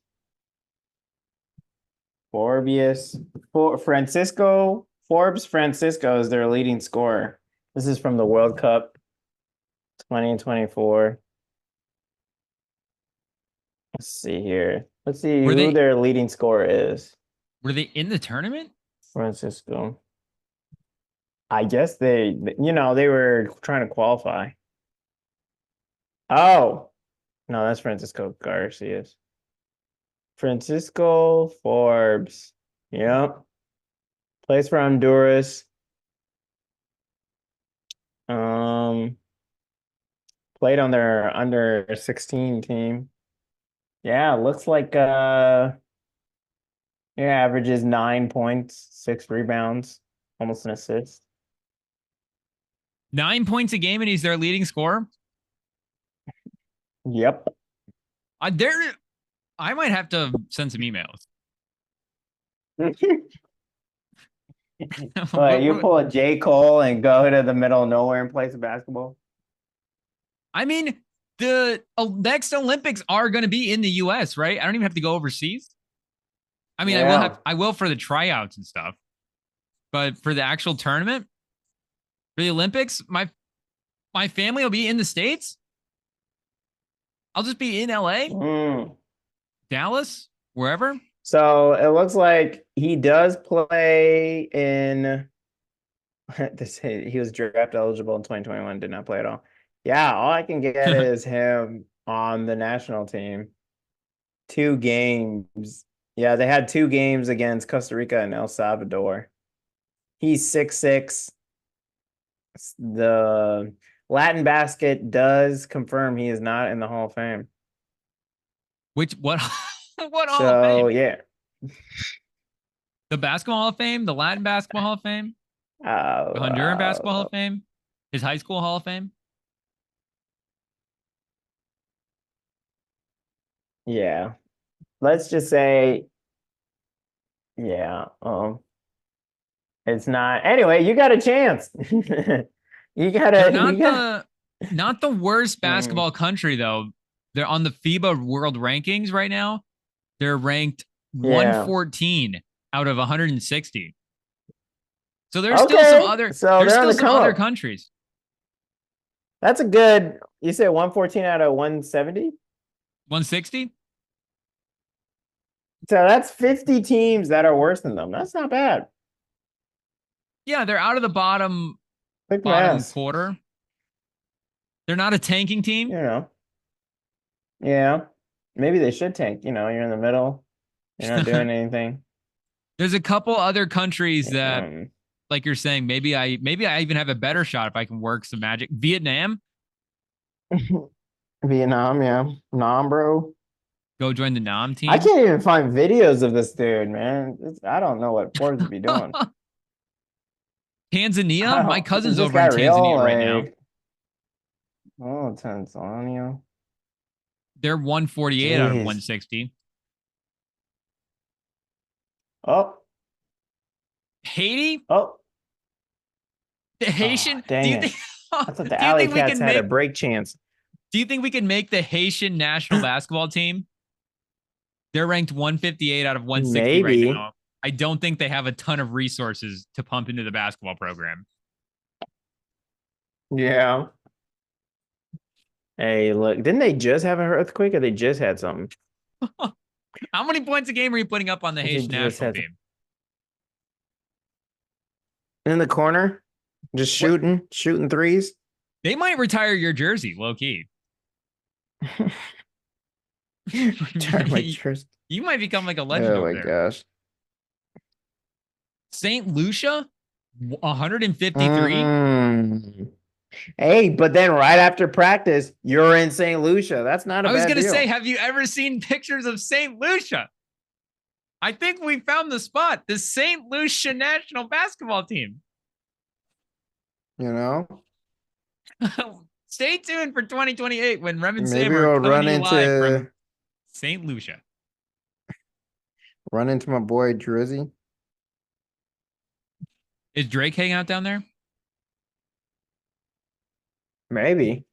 Forbius, Forbes Francisco is their leading scorer. This is from the World Cup 2024. Let's see here. Let's see Were who they their leading scorer is. were they in the tournament? Francisco. I guess they were trying to qualify. Oh, no, that's Francisco Garcia's. Francisco Forbes. Yep. Plays for Honduras. Um, Played on their under 16 team. Yeah, looks like yeah, averages 9 points, 6 rebounds, almost an assist. 9 points a game, and he's their leading scorer. Yep. I might have to send some emails. But you pull a J. Cole and go to the middle of nowhere and play some basketball. I mean, the next Olympics are going to be in the U.S., right? I don't even have to go overseas. I mean, Yeah. I will for the tryouts and stuff, but for the actual tournament, for the Olympics, my family will be in the States. I'll just be in LA, Dallas, wherever. So it looks like he does play in this. He was draft eligible in 2021, did not play at all. Yeah, all I can get is him on the national team. 2 games. Yeah, they had 2 games against Costa Rica and El Salvador. He's 6'6". The Latin basket does confirm he is not in the Hall of Fame. What what Hall of So Fame? yeah. The Basketball Hall of Fame, the Latin Basketball Hall of Fame, the Honduran Basketball Hall of Fame, his high school Hall of Fame. Yeah. Let's just say, yeah. It's not. Anyway, you got a chance. They're not the worst Hmm. basketball country though. They're on the FIBA World Rankings right now. They're ranked Yeah. 114 out of 160. So Okay. So there's they're on still the some come other up. countries. That's a good, you said 114 out of 170? 160? So that's 50 teams that are worse than them. That's not bad. Yeah, they're out of the Quick bottom math. quarter. They're not a tanking You team. know. Yeah. Maybe they should tank. You're in the middle. You're not doing anything. There's a couple other countries that, Um, like you're saying, maybe I even have a better shot if I can work some magic. Vietnam, Vietnam, yeah. Nam, bro. go join the Nam I team. can't even find videos of this dude, man. I don't know what Forbes would be doing. Tanzania, my Is cousin's this over guy in real? Tanzania right now. Like, oh, Tanzania. They're 148 out of Jeez. 160. Oh, Haiti, Oh, the Haitian. Do dang you it. think? I thought the Do you Alley think we Cats can had a make? break chance. Do you think we can make the Haitian national basketball team? They're ranked 158 out of 160 right Maybe. now. I don't think they have a ton of resources to pump into the basketball program. Yeah. Hey, look, didn't they just have an earthquake or they just had something? How many points a game are you putting up on the They Haitian just national had team? in the corner, just What? shooting threes. They might retire your jersey, low key. Turn my chest. You might become like a legend Oh over my there. gosh. St. Lucia, 153. Mm. Hey, but then right after practice, you're in St. Lucia. That's not a I was bad going to say, deal. have you ever seen pictures of St. Lucia? I think we found the spot, the St. Lucia national basketball team. You know, Stay tuned for 2028 when Rem and Sam maybe are we'll coming to you live from St. Lucia. run into my boy Drizzy. Is Drake hanging out down there? Maybe.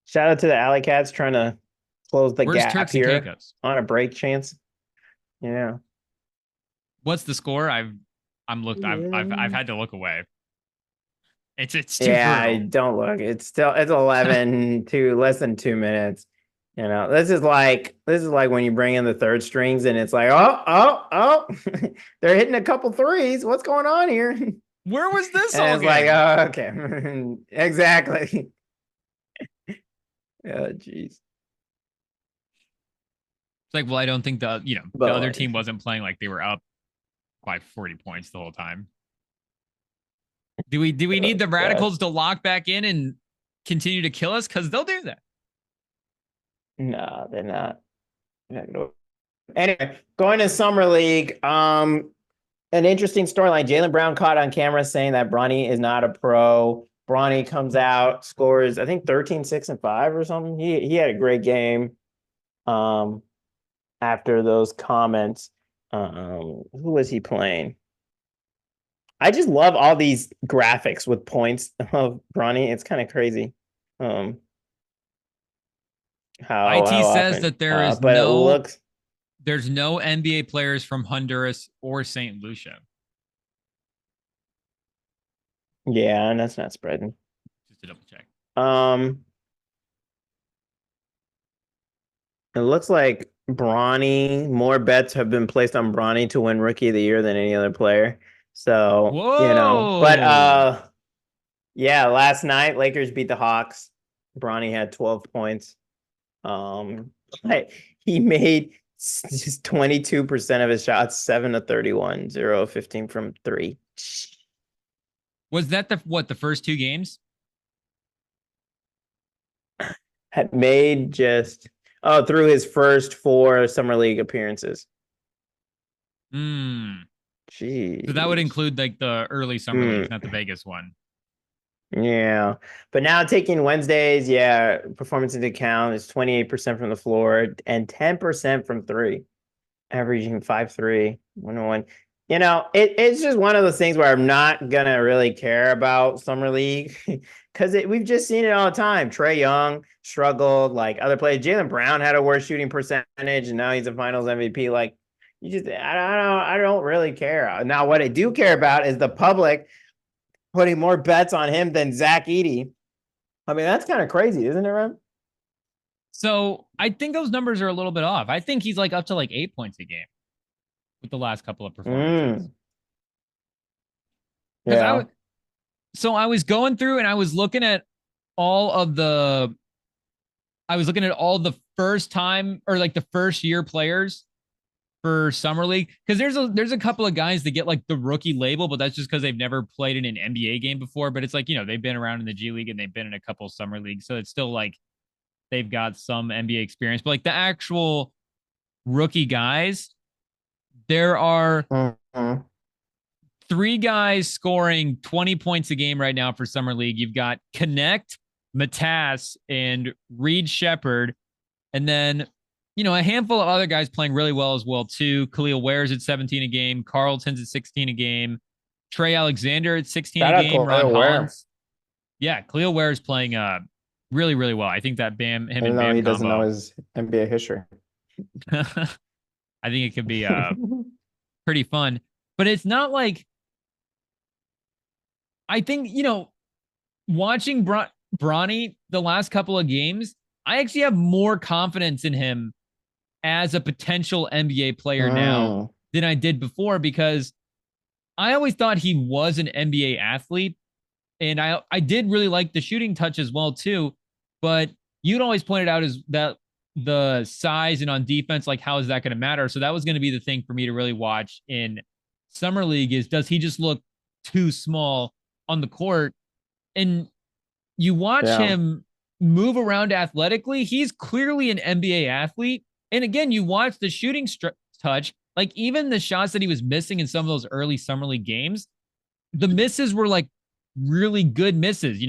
Shout out to the Alley Cats trying to close the Where's gap Turks and here Caicos? on a break chance. Yeah. What's the score? I've had to look away. It's too Yeah, brutal. don't look. It's 11 to less than 2 minutes. You know, this is like when you bring in the third strings and it's like, oh, they're hitting a couple threes. What's going on here? Where was this And all it's game? like, oh, okay. Exactly. Oh, jeez. It's like, well, I don't think the other team wasn't playing like they were up by 40 points the whole time. Do we need the Radicals to lock back in and continue to kill us? Because they'll do that. No, they're not. Anyway, going to Summer League. An interesting storyline. Jaylen Brown caught on camera saying that Bronny is not a pro. Bronny comes out, scores, I think 13, 6, and 5 or something. He had a great game. After those comments. Who was he playing? I just love all these graphics with points of Bronny. It's kind of crazy. How IT says often. that there is but it looks there's no NBA players from Honduras or St. Lucia. Yeah, and that's not spreading. Just to double check. It looks like Bronny, more bets have been placed on Bronny to win Rookie of the Year than any other player. So, whoa. But yeah, last night Lakers beat the Hawks. Bronny had 12 points. He made just 22% of his shots, 7 of 31, 0 of 15 from 3. Was that the first two games? Had made just through his first 4 Summer League appearances. Jeez. So that would include like the early Summer Leagues, not the Vegas one. Yeah. But now taking Wednesdays, performance into account is 28% from the floor and 10% from 3, averaging 5-3, 101. It's just one of those things where I'm not gonna really care about Summer League because we've just seen it all the time. Trae Young struggled, like other players. Jaylen Brown had a worse shooting percentage, and now he's a Finals MVP. Like, I don't really care. Now, what I do care about is the public putting more bets on him than Zach Edey. I mean, that's kind of crazy, isn't it, Rem? So I think those numbers are a little bit off. I think he's like up to like 8 points a game with the last couple of performances. Yeah. So I was going through and I was looking at all the first time or like the first year players for Summer League, because there's a couple of guys that get like the rookie label, but that's just because they've never played in an NBA game before. But it's like, they've been around in the G League and they've been in a couple of Summer Leagues, so it's still like they've got some NBA experience. But like the actual rookie guys, there are 3 guys scoring 20 points a game right now for Summer League. You've got Connect, Matas, and Reed Shepherd, and then a handful of other guys playing really well as well too. Khalil Ware's at 17 a game. Carlton's at 16 a game. Trey Alexander at 16 Shout a out game. Ron Khalil Ware, Hollins. Yeah, Khalil Ware is playing really, really well. I think that him even and though Bam he doesn't know combo. his NBA history. I think it could be pretty fun. But it's not like I think, watching Bronny the last couple of games, I actually have more confidence in him as a potential NBA player now Mm, than I did before because I always thought he was an NBA athlete. And I did really like the shooting touch as well, too. But you'd always pointed out is that the size and on defense, like, how is that going to matter? So that was going to be the thing for me to really watch in Summer League is does he just look too small on the court? And you watch yeah. him move around athletically. He's clearly an NBA athlete. And again, you watch the shooting touch, like even the shots that he was missing in some of those early Summer League games, the misses were like really good misses,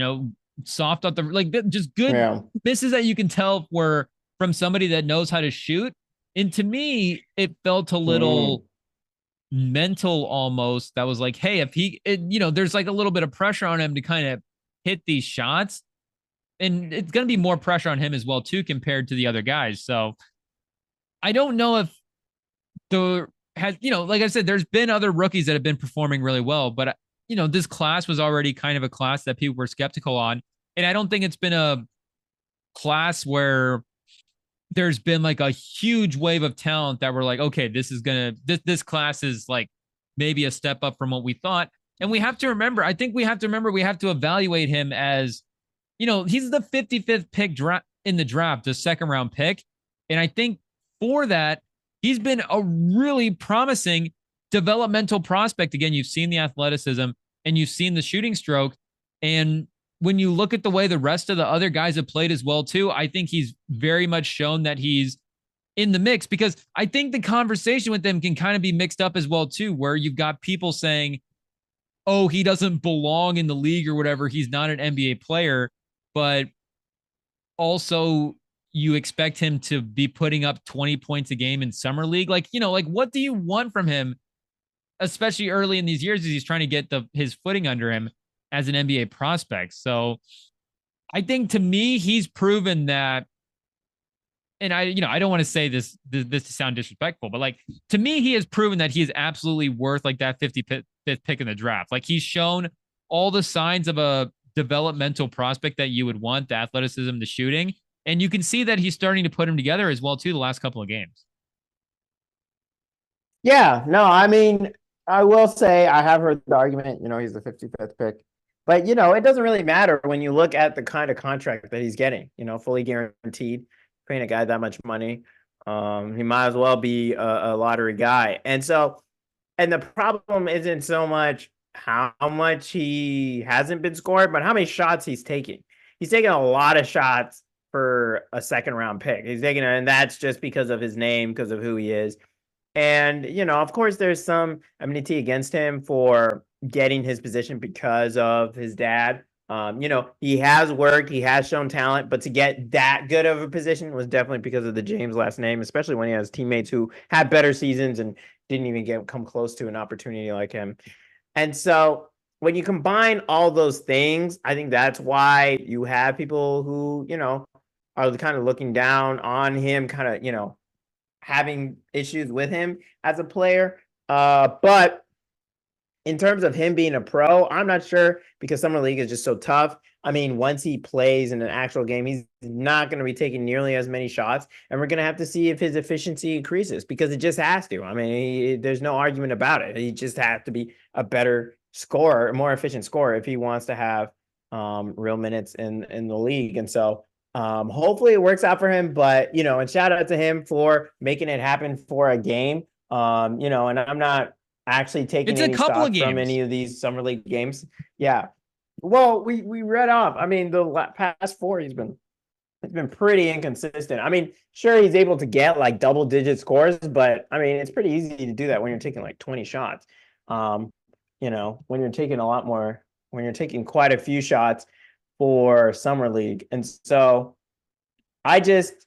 soft off the, like just good Yeah. misses that you can tell were from somebody that knows how to shoot. And to me, it felt a Mm, little mental almost. That was like, hey, if there's like a little bit of pressure on him to kind of hit these shots. And it's going to be more pressure on him as well, too, compared to the other guys. So I don't know if like I said, there's been other rookies that have been performing really well, but this class was already kind of a class that people were skeptical on. And I don't think it's been a class where there's been like a huge wave of talent that we're like, okay, this class is like maybe a step up from what we thought. And we have to remember, I think we have to evaluate him as, he's the 55th pick in the draft, the second round pick. And I think for that, he's been a really promising developmental prospect. Again, you've seen the athleticism and you've seen the shooting stroke. And when you look at the way the rest of the other guys have played as well, too, I think he's very much shown that he's in the mix because I think the conversation with them can kind of be mixed up as well, too, where you've got people saying, oh, he doesn't belong in the league or whatever. He's not an NBA player, but also you expect him to be putting up 20 points a game in summer league. Like, like what do you want from him, especially early in these years as he's trying to get his footing under him as an NBA prospect. So I think to me, he's proven that, and I don't want to say this to sound disrespectful, but like to me, he has proven that he is absolutely worth like that 55th pick in the draft. Like he's shown all the signs of a developmental prospect that you would want, the athleticism, the shooting. And you can see that he's starting to put him together as well, too, the last couple of games. Yeah, no, I mean, I will say I have heard the argument, he's the 55th pick. But, it doesn't really matter when you look at the kind of contract that he's getting, fully guaranteed, paying a guy that much money. He might as well be a lottery guy. And the problem isn't so much how much he hasn't been scored, but how many shots he's taking. He's taking a lot of shots for a second round pick. And that's just because of his name, because of who he is. And, of course, there's some enmity against him for getting his position because of his dad. He has worked, he has shown talent, but to get that good of a position was definitely because of the James last name, especially when he has teammates who had better seasons and didn't even come close to an opportunity like him. And so when you combine all those things, I think that's why you have people who, are kind of looking down on him, kind of, having issues with him as a player. But in terms of him being a pro, I'm not sure because Summer League is just so tough. I mean, once he plays in an actual game, he's not going to be taking nearly as many shots. And we're going to have to see if his efficiency increases because it just has to. I mean, there's no argument about it. He just has to be a better scorer, a more efficient scorer if he wants to have real minutes in the league. And so hopefully it works out for him. But, and shout out to him for making it happen for a game. And I'm not actually taking It's a any couple of stock from games. any of these summer league games. Yeah. Well, we read off. I mean, the past four, he's been pretty inconsistent. I mean, sure, he's able to get like double-digit scores, but I mean, it's pretty easy to do that when you're taking like 20 shots. When you're taking a lot more, when you're taking quite a few shots for summer league, and so I just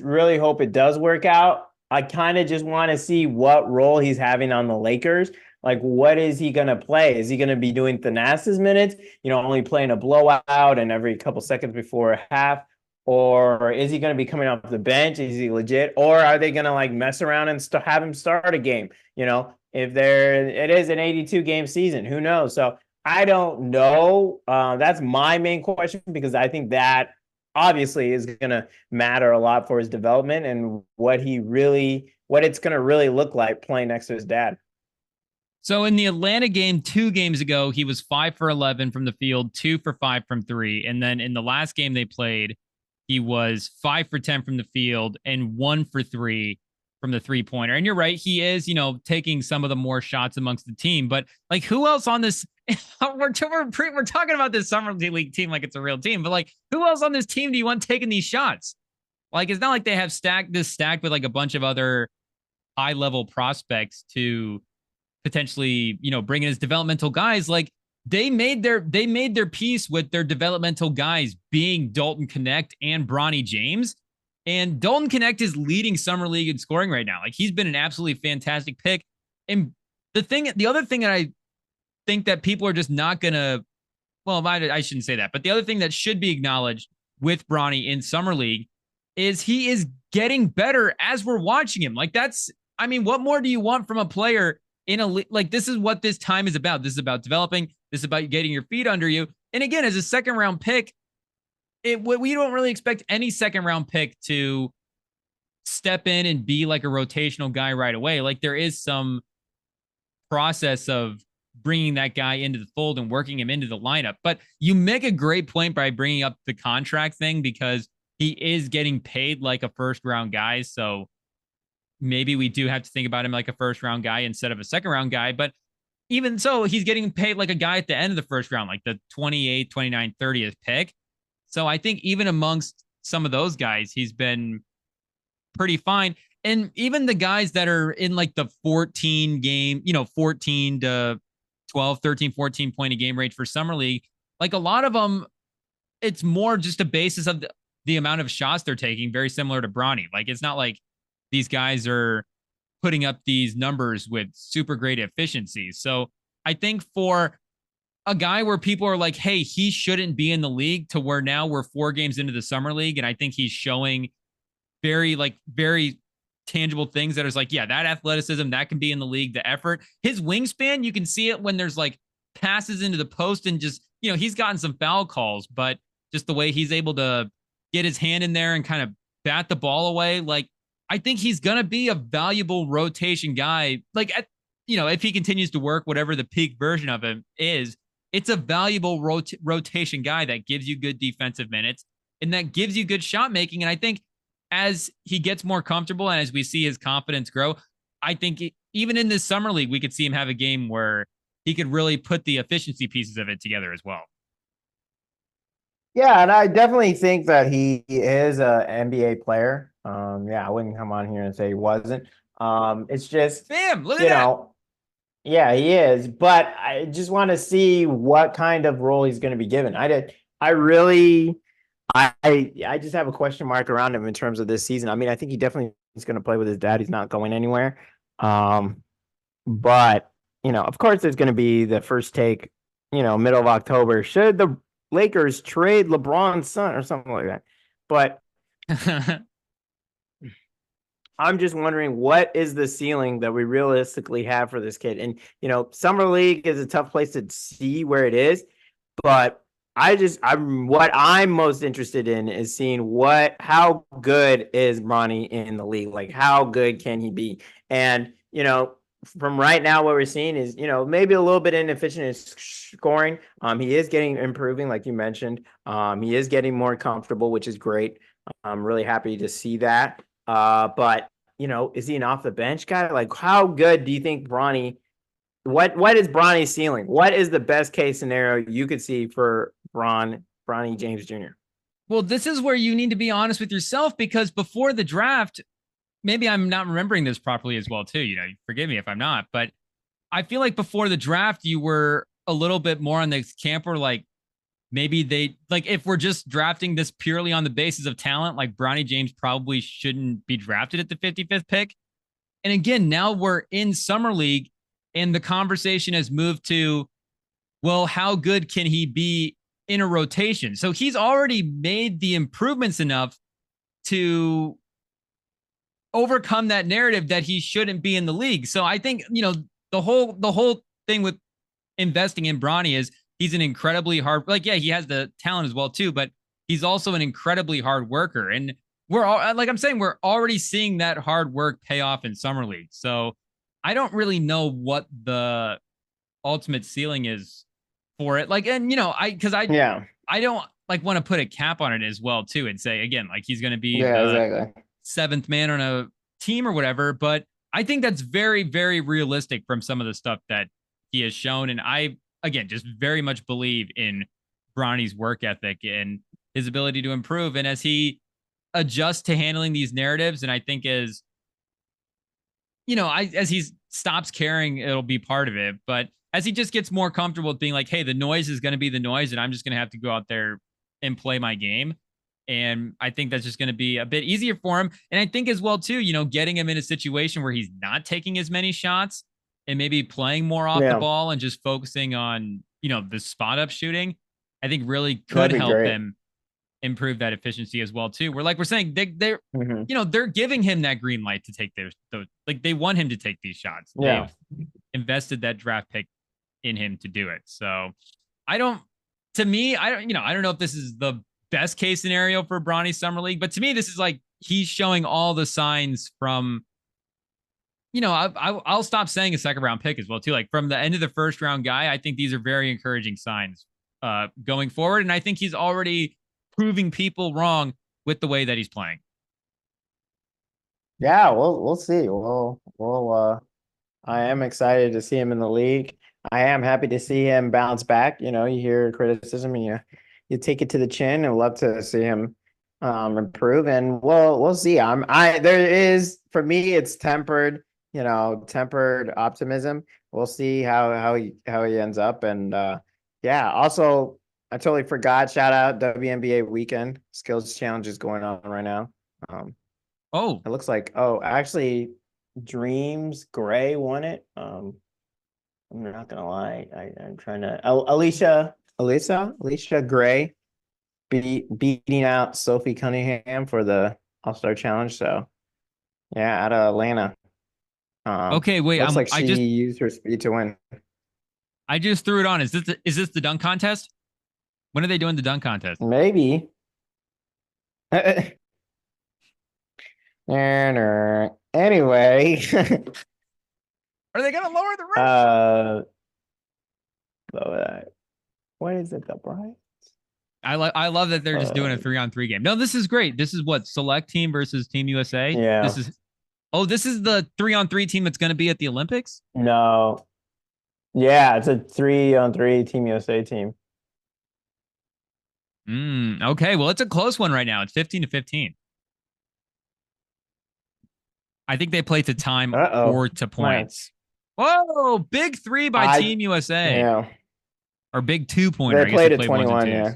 really hope it does work out. I kind of just want to see what role he's having on the Lakers. Like, what is he going to play? Is he going to be doing Thanasis minutes, only playing a blowout and every couple seconds before a half? Or is he going to be coming off the bench? Is he legit? Or are they going to like mess around and have him start a game? If it is an 82 game season, who knows? So I don't know. That's my main question, because I think that obviously is going to matter a lot for his development and what it's going to really look like playing next to his dad. So in the Atlanta game 2 games ago, he was 5 for 11 from the field, 2 for 5 from 3. And then in the last game they played, he was 5 for 10 from the field and 1 for 3 from the 3-pointer. And you're right, he is, taking some of the more shots amongst the team. But like, who else on this? we're talking about this summer league team like it's a real team, but like, who else on this team do you want taking these shots? Like, it's not like they have stacked with like a bunch of other high level prospects to potentially, bring in as developmental guys. Like, they made their peace with their developmental guys being Dalton Knecht and Bronny James. And Dalton Knecht is leading summer league in scoring right now. Like, he's been an absolutely fantastic pick. And the other thing that I think that people are just not gonna, well, I shouldn't say that, but the other thing that should be acknowledged with Bronny in summer league is he is getting better as we're watching him. Like, what more do you want from a player in a like? This is what this time is about. This is about developing. This is about getting your feet under you. And again, as a second round pick, we don't really expect any second round pick to step in and be like a rotational guy right away. Like, there is some process of bringing that guy into the fold and working him into the lineup. But you make a great point by bringing up the contract thing, because he is getting paid like a first round guy. So maybe we do have to think about him like a first round guy instead of a second round guy. But even so, he's getting paid like a guy at the end of the first round, like the 28th, 29th, 30th pick. So I think even amongst some of those guys, he's been pretty fine. And even the guys that are in like the 14 game, 14 to 12, 13, 14 point a game range for summer league, like a lot of them, it's more just a basis of the amount of shots they're taking, very similar to Bronny. Like, it's not like these guys are putting up these numbers with super great efficiency. So I think for a guy where people are like, hey, he shouldn't be in the league, to where now we're 4 games into the summer league, and I think he's showing very tangible things that is like, yeah, that athleticism, that can be in the league, the effort, his wingspan, you can see it when there's like passes into the post, and just, he's gotten some foul calls, but just the way he's able to get his hand in there and kind of bat the ball away. Like, I think he's going to be a valuable rotation guy. Like, if he continues to work, whatever the peak version of him is, it's a valuable rotation guy that gives you good defensive minutes and that gives you good shot making. And I think as he gets more comfortable and as we see his confidence grow, I think even in this summer league, we could see him have a game where he could really put the efficiency pieces of it together as well. Yeah, and I definitely think that he is a NBA player. I wouldn't come on here and say he wasn't. It's just, Bam, look at that. Yeah, he is. But I just want to see what kind of role he's going to be given. I just have a question mark around him in terms of this season. I mean, I think he definitely is going to play with his dad. He's not going anywhere. But of course, there's going to be the first take, middle of October. Should the Lakers trade LeBron's son or something like that? But I'm just wondering, what is the ceiling that we realistically have for this kid? And, summer league is a tough place to see where it is, but what I'm most interested in is seeing how good is Bronny in the league? Like, how good can he be? And, from right now, what we're seeing is, maybe a little bit inefficient in scoring. He is improving, like you mentioned. He is getting more comfortable, which is great. I'm really happy to see that. But is he an off the bench guy? Like, how good do you think Bronny? What is Bronny's ceiling? What is the best case scenario you could see for Bronny James Jr.? Well, this is where you need to be honest with yourself, because before the draft, maybe I'm not remembering this properly as well too. Forgive me if I'm not, but I feel like before the draft, you were a little bit more on the camp where like maybe if we're just drafting this purely on the basis of talent, like Bronny James probably shouldn't be drafted at the 55th pick. And again, now we're in summer league. And the conversation has moved to, well, how good can he be in a rotation? So he's already made the improvements enough to overcome that narrative that he shouldn't be in the league. So I think, the whole thing with investing in Bronny is he's an incredibly hard, like, yeah, he has the talent as well too, but he's also an incredibly hard worker. And we're all, like I'm saying, we're already seeing that hard work pay off in summer league. So I don't really know what the ultimate ceiling is for it. Like, and I don't like want to put a cap on it as well too, and say again, like he's going to be the exactly seventh man on a team or whatever. But I think that's very, very realistic from some of the stuff that he has shown. And I, again, just very much believe in Bronny's work ethic and his ability to improve. And as he adjusts to handling these narratives, and I think as he stops caring, it'll be part of it. But as he just gets more comfortable with being like, hey, the noise is going to be the noise, and I'm just going to have to go out there and play my game. And I think that's just going to be a bit easier for him. And I think as well, too, getting him in a situation where he's not taking as many shots and maybe playing more off the ball and just focusing on, the spot up shooting, I think really could help him improve that efficiency as well, too. We're saying they're they're giving him that green light to take those, like they want him to take these shots. Yeah. They've invested that draft pick in him to do it. So I don't know if this is the best case scenario for Bronny Summer League, but to me, this is like he's showing all the signs from, I'll stop saying a second round pick as well too. Like from the end of the first round guy, I think these are very encouraging signs going forward. And I think he's already proving people wrong with the way that he's playing. Yeah, we'll see. I am excited to see him in the league. I am happy to see him bounce back. You hear criticism and you take it to the chin, and love to see him improve. And we'll see. There is, for me, it's tempered optimism. We'll see how he ends up. And also I totally forgot, shout out WNBA weekend skills challenge is going on right now. It looks like, actually Dreams Gray won it. I'm not gonna lie, I'm trying to Alicia Gray beating out Sophie Cunningham for the All-Star Challenge. So yeah, out of Atlanta. Okay, wait. Looks like she used her speed to win. I just threw it on. Is this the dunk contest? When are they doing the dunk contest? Maybe. Anyway. Are they gonna lower the rim? What is it, the Bryant? I love that they're just doing a 3-on-3 game. No, this is great. This is what, select team versus Team USA. Yeah. This is the 3-on-3 team that's going to be at the Olympics. No. Yeah, it's a 3-on-3 Team USA team. Okay, well, it's a close one right now. It's 15-15. I think they play to time or to points. Whoa, big 3 by Team USA. Yeah. Or big 2-pointer. They played at 21, yeah.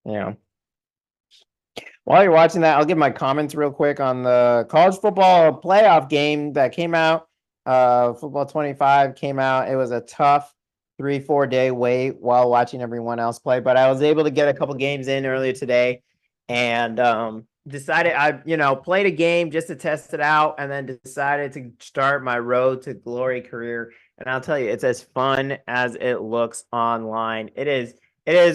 Yeah. While you're watching that, I'll give my comments real quick on the college football playoff game that came out. Football 25 came out. It was a tough 3-4 day wait while watching everyone else play, but I was able to get a couple games in earlier today, and decided I played a game just to test it out, and then decided to start my road to glory career. And I'll tell you, it's as fun as it looks online. It is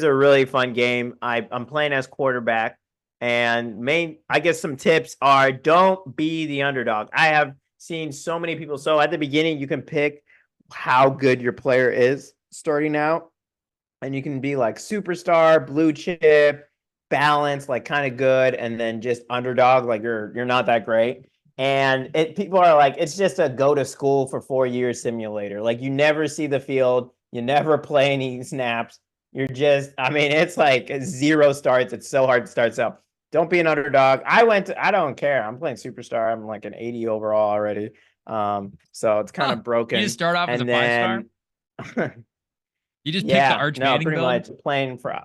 a really fun game. I'm playing as quarterback, and I guess some tips are, don't be the underdog. I have seen so many people. So at the beginning, you can pick how good your player is starting out, and you can be like superstar, blue chip, balanced, like kind of good, and then just underdog, like you're not that great. And people are like, it's just a go to school for 4 years simulator. Like, you never see the field, you never play any snaps. You're just, it's like 0 starts. It's so hard to start. So don't be an underdog. I don't care. I'm playing superstar. I'm like an 80 overall already. So it's kind of broken. You just start off as a 5-star? You just pick the Arch Manning pretty build? much playing for.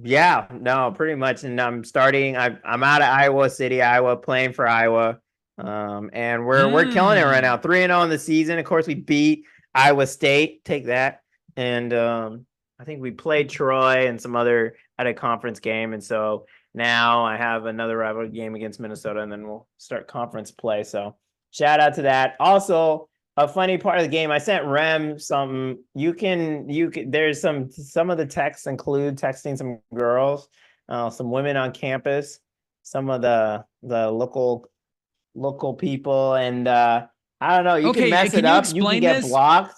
Yeah, no, pretty much. And I'm out of Iowa City, Iowa, playing for Iowa. And we're killing it right now. 3-0 in the season. Of course, we beat Iowa State. Take that. And I think we played Troy and some other at a conference game. And so now I have another rivalry game against Minnesota, and then we'll start conference play. So shout out to that. Also, a funny part of the game, I sent Rem some. You can. There's some of the texts include texting some girls, some women on campus, some of the local people, and I don't know. You can mess it up. You can get blocked.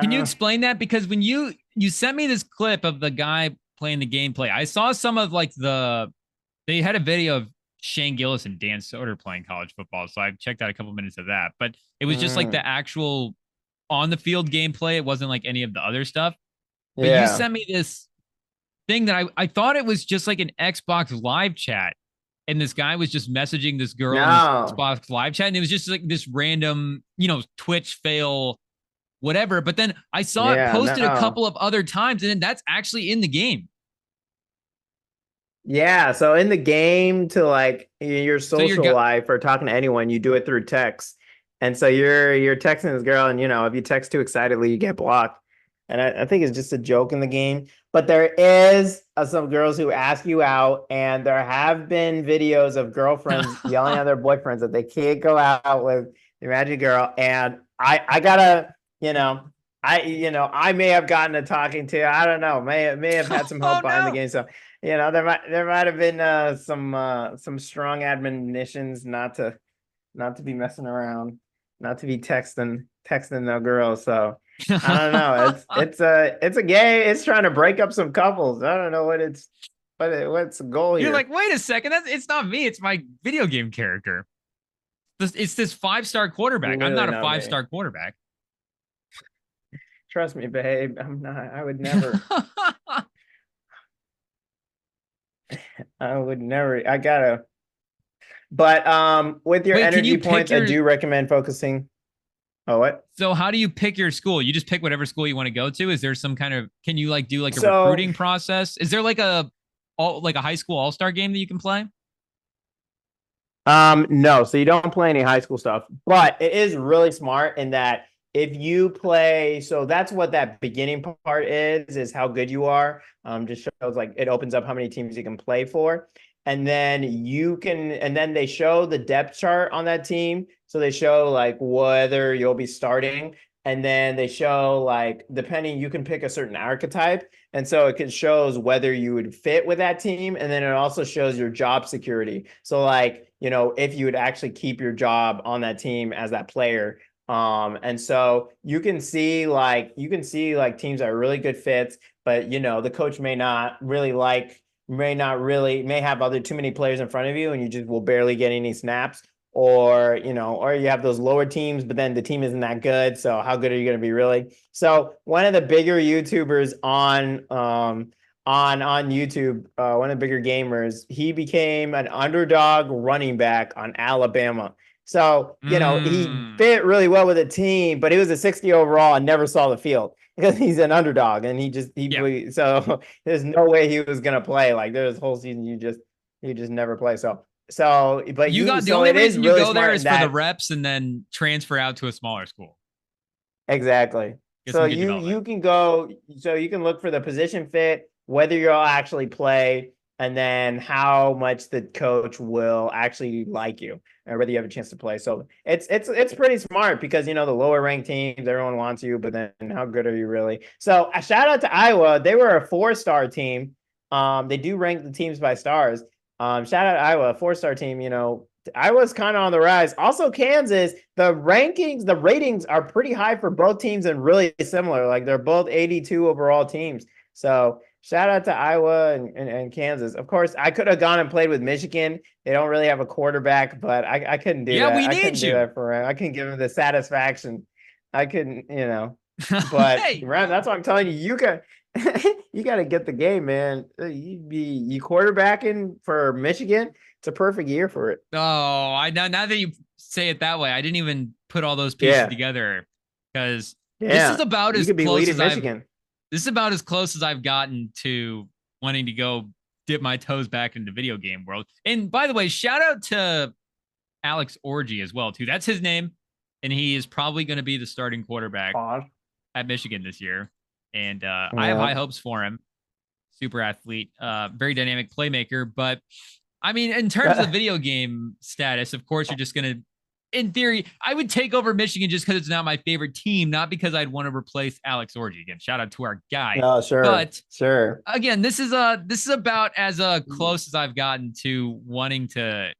Can you explain that? Because when you sent me this clip of the guy playing the gameplay, I saw some of like they had a video of Shane Gillis and Dan Soder playing college football. So I checked out a couple minutes of that, but it was just like the actual on the field gameplay. It wasn't like any of the other stuff. But you sent me this thing that I thought it was just like an Xbox live chat. And this guy was just messaging this girl in Xbox live chat. And it was just like this random, Twitch fail, whatever. But then I saw it posted a couple of other times, and then that's actually in the game. Yeah, so in the game, to like your social life or talking to anyone, you do it through text. And so you're texting this girl, and if you text too excitedly, you get blocked. And I think it's just a joke in the game. But there is some girls who ask you out, and there have been videos of girlfriends yelling at their boyfriends that they can't go out with the magic girl. And I gotta, I may have gotten a talking to. I don't know. May have had some help behind the game. So there might have been some strong admonitions not to be messing around, not to be texting no girls. So I don't know. It's a game. It's trying to break up some couples. I don't know what's the goal here. You're like, wait a second. It's not me. It's my video game character. It's this 5-star quarterback. I'm not a 5-star quarterback. Trust me, babe. I'm not. I would never. I would never. I gotta. But with your energy points, I do recommend focusing. Oh, what? So how do you pick your school? You just pick whatever school you want to go to? Is there some kind of, can you like do like a recruiting process? Is there like a high school all-star game that you can play? No, so you don't play any high school stuff, but it is really smart in that if you play, so that's what that beginning part is how good you are. Just shows like it opens up how many teams you can play for. And then they show the depth chart on that team. So they show like whether you'll be starting, and then they show like, depending, you can pick a certain archetype. And so it shows whether you would fit with that team. And then it also shows your job security. So like, if you would actually keep your job on that team as that player. And so you can see like teams that are really good fits, but the coach may have too many players in front of you, and you just will barely get any snaps, or you have those lower teams, but then the team isn't that good. So how good are you going to be really? So one of the bigger YouTubers on YouTube, one of the bigger gamers, he became an underdog running back on Alabama. So, he fit really well with the team, but he was a 60 overall and never saw the field because he's an underdog, and so there's no way he was going to play. Like there's whole season, you just never play. But the only reason you go there is for the reps and then transfer out to a smaller school. Exactly. So you can go, so you can look for the position fit, whether you'll actually play, and then how much the coach will actually like you, or whether you have a chance to play. So it's pretty smart because, the lower ranked teams, everyone wants you, but then how good are you really? So a shout out to Iowa. They were a 4-star team. They do rank the teams by stars. Shout out to Iowa, a 4-star team. Iowa's kind of on the rise. Also, Kansas, the ratings are pretty high for both teams and really similar. Like they're both 82 overall teams. So shout out to Iowa and Kansas. Of course, I could have gone and played with Michigan. They don't really have a quarterback, but I couldn't do that. Yeah, we need do that for him. I couldn't give him the satisfaction. I couldn't, But hey, that's what I'm telling you. You got to get the game, man. You quarterbacking for Michigan. It's a perfect year for it. Oh, now that you say it that way, I didn't even put all those pieces together, because this is about as close as Michigan. This is about as close as I've gotten to wanting to go dip my toes back into video game world. And by the way, shout out to Alex Orji as well, too. That's his name, and he is probably going to be the starting quarterback at Michigan this year. And I have high hopes for him. Super athlete, very dynamic playmaker. But I mean, in terms of the video game status, of course, you're just going to, in theory, I would take over Michigan just because it's not my favorite team, not because I'd want to replace Alex Orji. Again, shout out to our guy. Oh, sure. But sure. Again, this is about as close as I've gotten to wanting to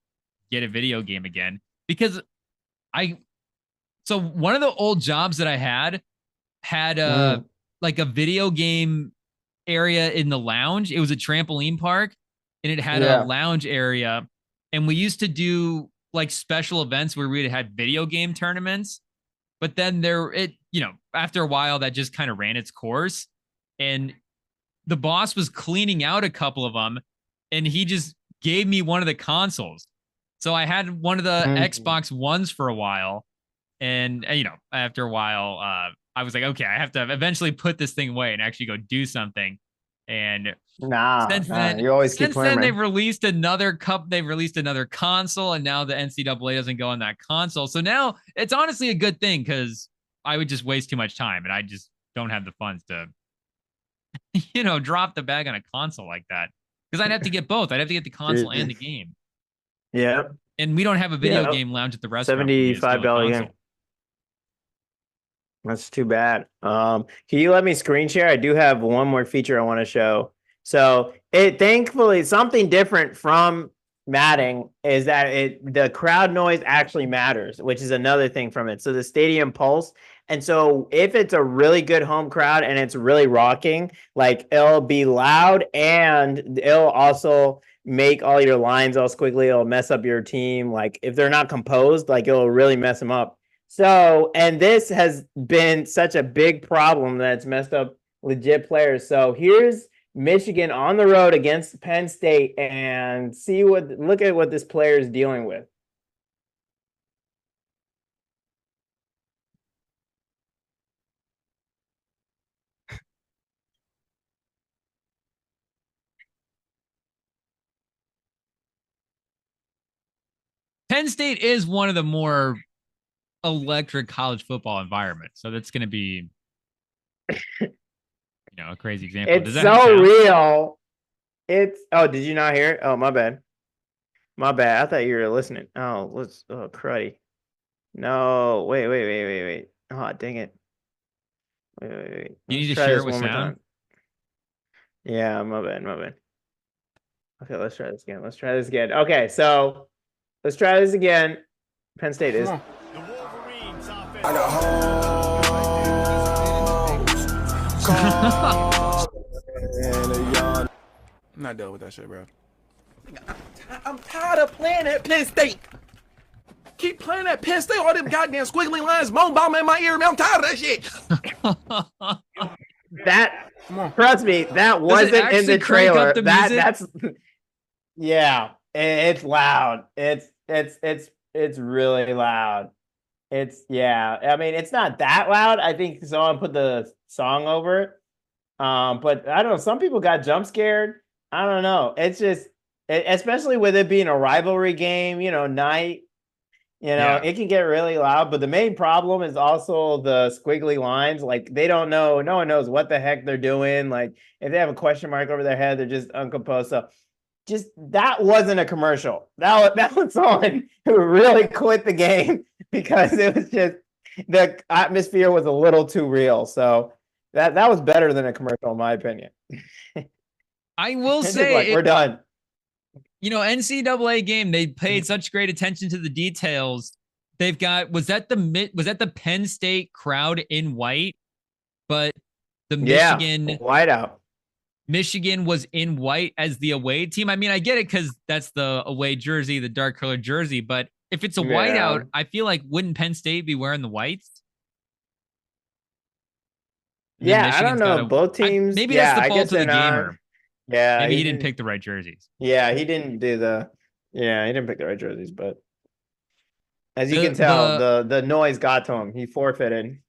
get a video game again, because so one of the old jobs that I had like a video game area in the lounge. It was a trampoline park, and it had a lounge area, and we used to do like special events where we had video game tournaments. But then after a while, that just kind of ran its course, and the boss was cleaning out a couple of them, and he just gave me one of the consoles. So I had one of the Xbox Ones for a while, and after a while, I was like, okay, I have to eventually put this thing away and actually go do something. And since then, you always keep playing, they've released another they've released another console, and now the NCAA doesn't go on that console. So now it's honestly a good thing, because I would just waste too much time, and I just don't have the funds to, drop the bag on a console like that, because I'd have to get both. I'd have to get the console and the game. Yeah. And we don't have a video game lounge at the restaurant. $75 game. That's too bad. Can you let me screen share? I do have one more feature I want to show. So thankfully, something different from matting is that the crowd noise actually matters, which is another thing from it. So the stadium pulse. And so if it's a really good home crowd and it's really rocking, like it'll be loud, and it'll also make all your lines all squiggly. It'll mess up your team. Like if they're not composed, like it'll really mess them up. So, and this has been such a big problem that it's messed up legit players. So here's Michigan on the road against Penn State, and look at what this player is dealing with. Penn State is one of the more electric college football environments, so that's going to be a crazy example. It's so real. Did you not hear it? Oh, my bad. I thought you were listening. Cruddy. No, wait. Oh, dang it. Wait. You need to share it with sound. Yeah, my bad. Okay, let's try this again. Okay, so let's try this again. Penn State is. I got hoes. I'm not done with that shit, bro. I'm tired of playing at Penn State. Keep playing at Penn State. All them goddamn squiggly lines, bone bomb in my ear, man. I'm tired of that shit. Trust me, that wasn't in the trailer. That's yeah. It's loud. It's really loud. I mean, it's not that loud. I think someone put the song over it. But I don't know. Some people got jump scared. I don't know. It's just, especially with it being a rivalry game, night, it can get really loud. But the main problem is also the squiggly lines. Like they don't know. No one knows what the heck they're doing. Like if they have a question mark over their head, they're just uncomposed. So just that wasn't a commercial. That was someone who really quit the game because it was just the atmosphere was a little too real. So that was better than a commercial, in my opinion. I will say we're done. NCAA game, they paid such great attention to the details. They've got was that the Penn State crowd in white, but the Michigan whiteout. Michigan was in white as the away team. I mean, I get it because that's the away jersey, the dark colored jersey. But if it's a whiteout, I feel like wouldn't Penn State be wearing the whites? Yeah, I don't know. Both teams. Maybe that's the fault of the gamer. Yeah, maybe he didn't pick the right jerseys. Yeah, he didn't pick the right jerseys. But as you can tell, the noise got to him. He forfeited.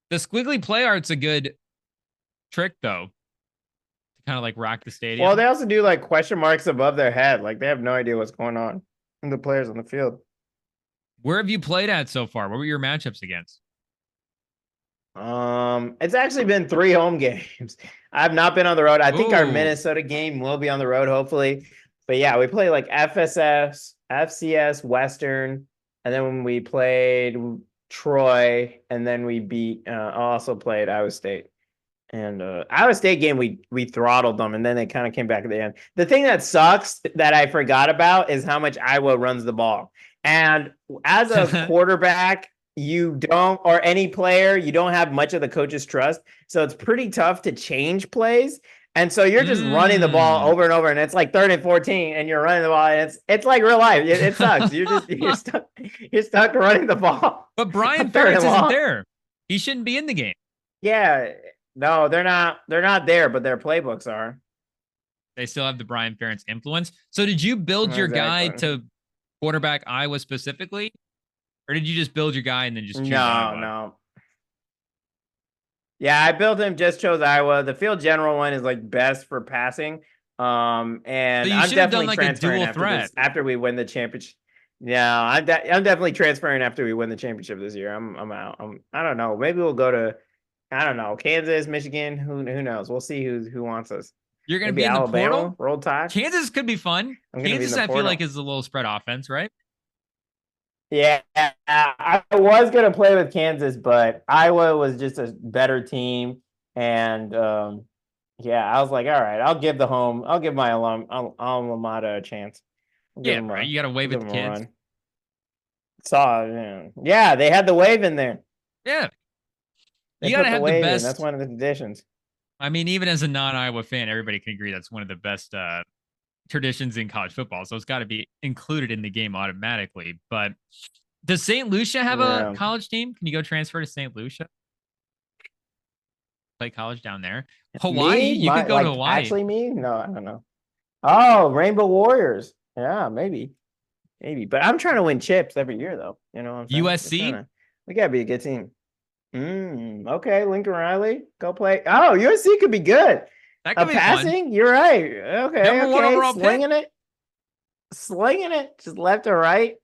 The squiggly play art's a good trick, though. Kind of like rock the stadium. Well, they also do like question marks above their head. Like they have no idea what's going on. And the players on the field. Where have you played at so far? What were your matchups against? It's actually been 3 home games. I've not been on the road. I think our Ooh. Minnesota game will be on the road, hopefully. But yeah, we play like FSS, FCS, Western, and then when we played Troy, and then we beat also played Iowa State. And Iowa State game, we throttled them, and then they kind of came back at the end. The thing that sucks that I forgot about is how much Iowa runs the ball. And as a quarterback, you don't, or any player, you don't have much of the coach's trust. So it's pretty tough to change plays. And so you're just running the ball over and over, and it's like 3rd and 14, and you're running the ball, and it's like real life. It sucks. You're stuck running the ball. But Brian Ferentz isn't there. He shouldn't be in the game. Yeah. No, they're not there, but their playbooks are. They still have the Brian Ferentz influence. So did you build your guy to quarterback Iowa specifically? Or did you just build your guy and then just choose Iowa? No. Yeah, I built him, just chose Iowa. The field general one is like best for passing. And so I'm definitely like transferring after we win the championship. Yeah, I'm definitely transferring after we win the championship this year. I'm out. I don't know. Maybe we'll go to, I don't know, Kansas, Michigan. Who knows? We'll see who wants us. You're gonna be in the portal. Roll Tide. Kansas could be fun. Kansas, I feel like, is a little spread offense, right? Yeah, I was gonna play with Kansas, but Iowa was just a better team, and yeah, I was like, all right, I'll give my alma mater a chance. Yeah, right. You got to wave at the kids. Yeah, they had the wave in there. Yeah, you got to have the best. That's one of the traditions. I mean, even as a non-Iowa fan, everybody can agree that's one of the best traditions in college football. So it's got to be included in the game automatically. But does St. Lucia have a college team? Can you go transfer to St. Lucia? Play college down there. Hawaii? You could go to Hawaii. Actually, me? No, I don't know. Oh, Rainbow Warriors. Yeah, maybe. But I'm trying to win chips every year, though. You know what I'm saying? USC? We got to be a good team. Okay, Lincoln Riley, go play. Oh, USC could be good. That could be passing. Fun. You're right. Okay, Number one overall slinging it, just left or right.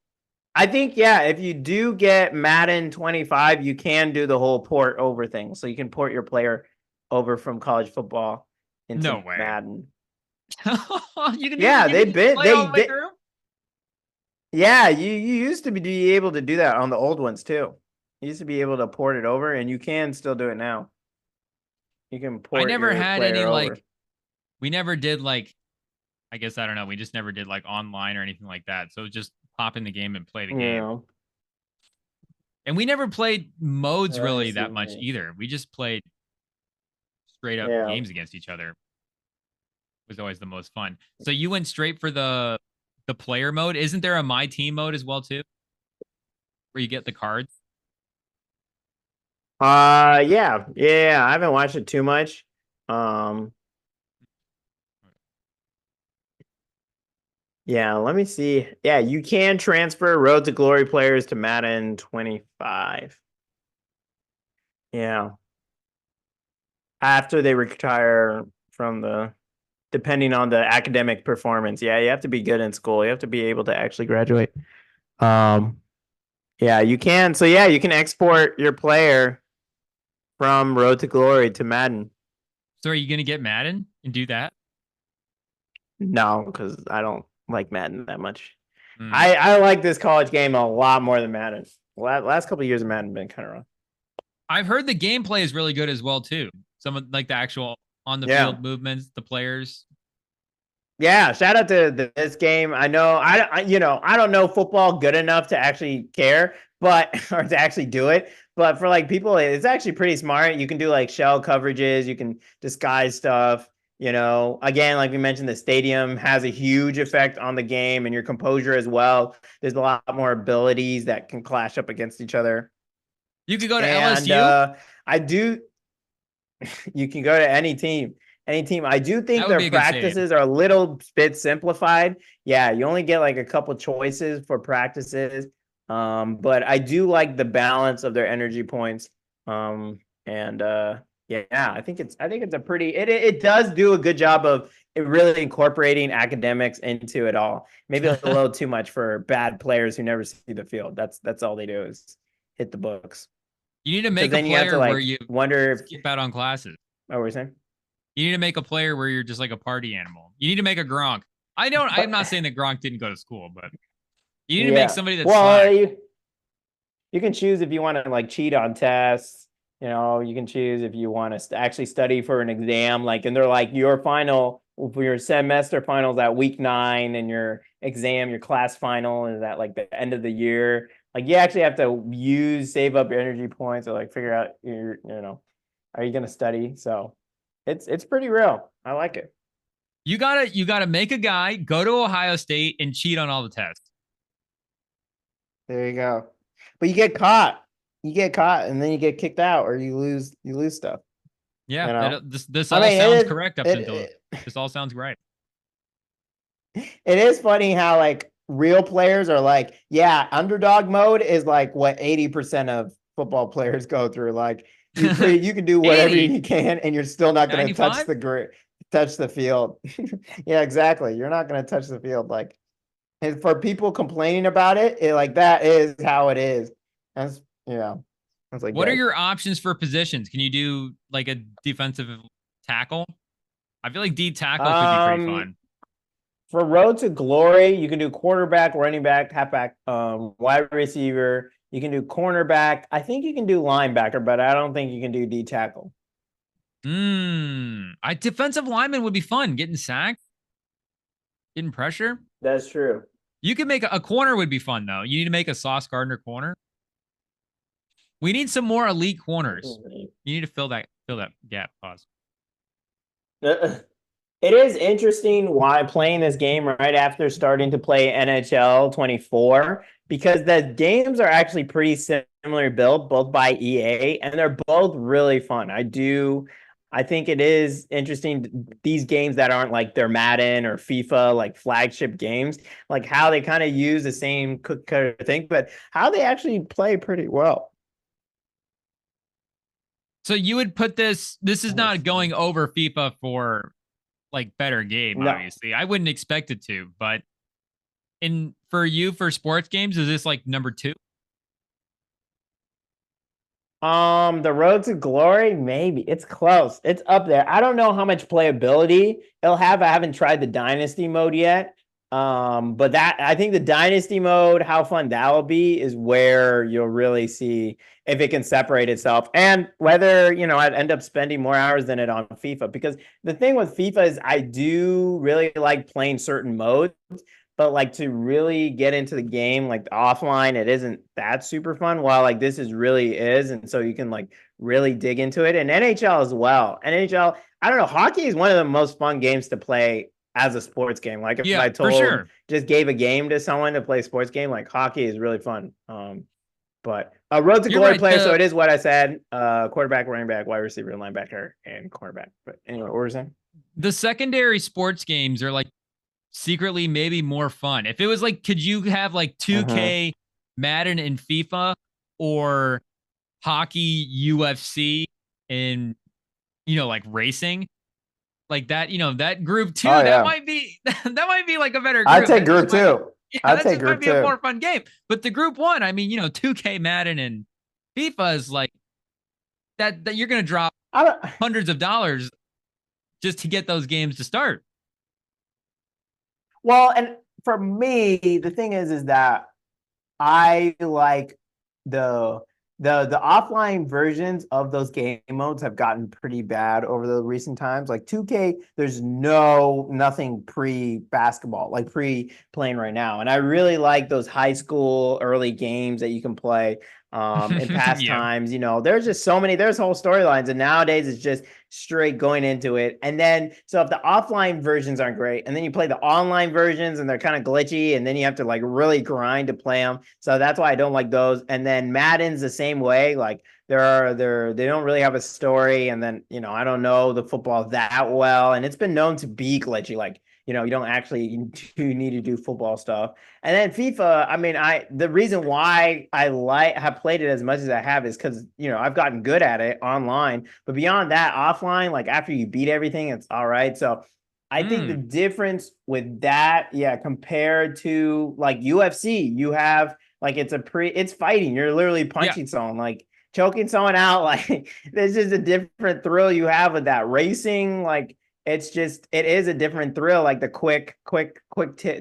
I think if you do get Madden 25, you can do the whole port over thing, so you can port your player over from college football into Madden. You can they did. Yeah, you used to be able to do that on the old ones too. You used to be able to port it over, and you can still do it now. You can port. I never had any over. We never did I guess I don't know. We just never did online or anything like that. So just pop in the game and play the game. And we never played modes really that much either. We just played straight up games against each other. It was always the most fun. So you went straight for the player mode. Isn't there a My Team mode as well too? Where you get the cards? Yeah. I haven't watched it too much. Yeah, let me see. Yeah, you can transfer Road to Glory players to Madden 25. Yeah. After they retire from depending on the academic performance. Yeah, you have to be good in school. You have to be able to actually graduate. Yeah, you can. So yeah, you can export your player from Road to Glory to Madden. So are you going to get Madden and do that? No, because I don't like Madden that much. I like this college game a lot more than Madden. Last couple of years of Madden have been kind of rough. I've heard the gameplay is really good as well too. Some of the actual on the field movements, the players. Yeah, shout out to this game. I know I don't know football good enough to actually care, or to actually do it. But for people, it's actually pretty smart. You can do shell coverages, you can disguise stuff. Again, like we mentioned, the stadium has a huge effect on the game and your composure as well. There's a lot more abilities that can clash up against each other. You could go to LSU. You can go to any team. I do think their practices are a little bit simplified. Yeah, you only get a couple choices for practices. But I do like the balance of their energy points. Yeah, I think it's a pretty it does do a good job of really incorporating academics into it all. Maybe a little too much for bad players who never see the field. That's all they do is hit the books. You need to Because make a then you have to player where like you wonder if skip out on classes. what were you saying? You need to make a player where you're just like a party animal. You need to make a Gronk. I'm not saying that Gronk didn't go to school, but you need to make somebody that's slack. You can choose if you want to like cheat on tests. You know, you can choose if you want to actually study for an exam. Like, and they're like your final for your semester finals at week 9, and your exam, your class final is at like the end of the year. Like, you actually have to save up your energy points or like figure out are you going to study? So it's pretty real. I like it. You gotta make a guy go to Ohio State and cheat on all the tests. There you go. But you get caught, and then you get kicked out, or you lose stuff. Yeah, you know? this all sounds correct up until this all sounds right. It is funny how like real players are like, yeah, underdog mode is like what 80% of football players go through. Like you can do whatever you can, and you're still not going to touch the field. Yeah, exactly. You're not going to touch the field. Like, and for people complaining about it, like that is how it is. That's It's like, what are your options for positions? Can you do like a defensive tackle? I feel like D tackle could be pretty fun. For Road to Glory, you can do quarterback, running back, halfback, wide receiver. You can do cornerback. I think you can do linebacker, but I don't think you can do D tackle. Defensive lineman would be fun. Getting sacked, getting pressure. That's true. You could make a corner would be fun though. You need to make a Sauce Gardner corner. We need some more elite corners. You need to fill that gap. Pause. It is interesting why playing this game right after starting to play NHL 24, because the games are actually pretty similar built, both by EA, and they're both really fun. I think it is interesting, these games that aren't like their Madden or FIFA, like flagship games, like how they kind of use the same cookie thing, but how they actually play pretty well. So you would put this is not going over FIFA for like better game, obviously. I wouldn't expect it to, but for sports games, is this like number 2? The Road to Glory, maybe. It's close. It's up there. I don't know how much playability it'll have. I haven't tried the Dynasty mode yet. But I think the Dynasty mode, how fun that will be, is where you'll really see if it can separate itself, and whether, I'd end up spending more hours than it on FIFA. Because the thing with FIFA is I do really like playing certain modes, but like to really get into the game, like offline, it isn't that super fun, while like this really is. And so you can like really dig into it. And NHL as well. NHL, I don't know, hockey is one of the most fun games to play as a sports game. Like if I just gave a game to someone to play a sports game, like hockey is really fun. But a Road to Glory player, so it is what I said, quarterback, running back, wide receiver, linebacker, and cornerback. But anyway, what were you saying? The secondary sports games are like secretly maybe more fun. If it was like, could you have like 2K, Madden, and FIFA, or hockey, UFC, and like racing, like that, that group 2, that might be like a better group. I'd take group 2. I'd take group 2. Might be a more fun game. But the group 1, I mean, 2K, Madden, and FIFA is like that you're gonna drop hundreds of dollars just to get those games to start. Well, and for me, the thing is that I like the offline versions of those game modes have gotten pretty bad over the recent times. Like 2K, there's nothing pre-basketball, like pre-playing right now. And I really like those high school early games that you can play in past times. There's just so many, there's whole storylines, and nowadays it's just straight going into it. And then so if the offline versions aren't great, and then you play the online versions and they're kind of glitchy, and then you have to like really grind to play them. So that's why I don't like those. And then Madden's the same way. Like they don't really have a story. And then, I don't know the football that well, and it's been known to be glitchy. Like, you know, you don't actually need to do football stuff. And then FIFA, I mean, the reason why I have played it as much as I have is because, you know, I've gotten good at it online. But beyond that, offline, like after you beat everything, it's all right. So I think the difference with that, yeah, compared to like UFC, you have like it's fighting. You're literally punching someone, like choking someone out. Like there's just a different thrill you have with that. Racing, like it is a different thrill, like the quick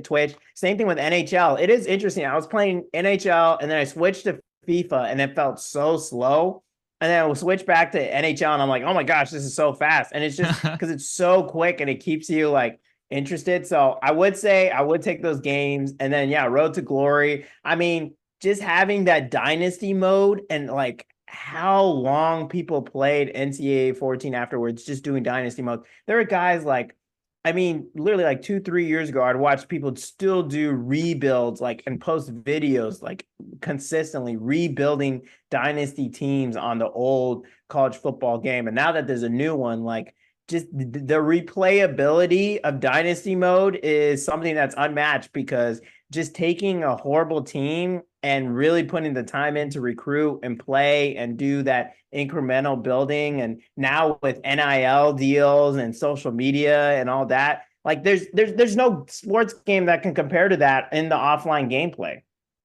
twitch. Same thing with NHL. It is interesting. I was playing NHL and then I switched to FIFA and it felt so slow. And then I will switch back to NHL and I'm like, oh my gosh, this is so fast. And it's just because it's so quick and it keeps you like interested. So I would say I would take those games. And then, yeah, Road to Glory. I mean, just having that dynasty mode and like how long people played NCAA 14 afterwards, just doing dynasty mode. There are guys like, I mean, literally like 2-3 years ago, I'd watch people still do rebuilds, like, and post videos, like consistently rebuilding dynasty teams on the old college football game. And now that there's a new one, like just the replayability of dynasty mode is something that's unmatched because just taking a horrible team and really putting the time in to recruit and play and do that incremental building. And now with NIL deals and social media and all that, like there's no sports game that can compare to that in the offline gameplay.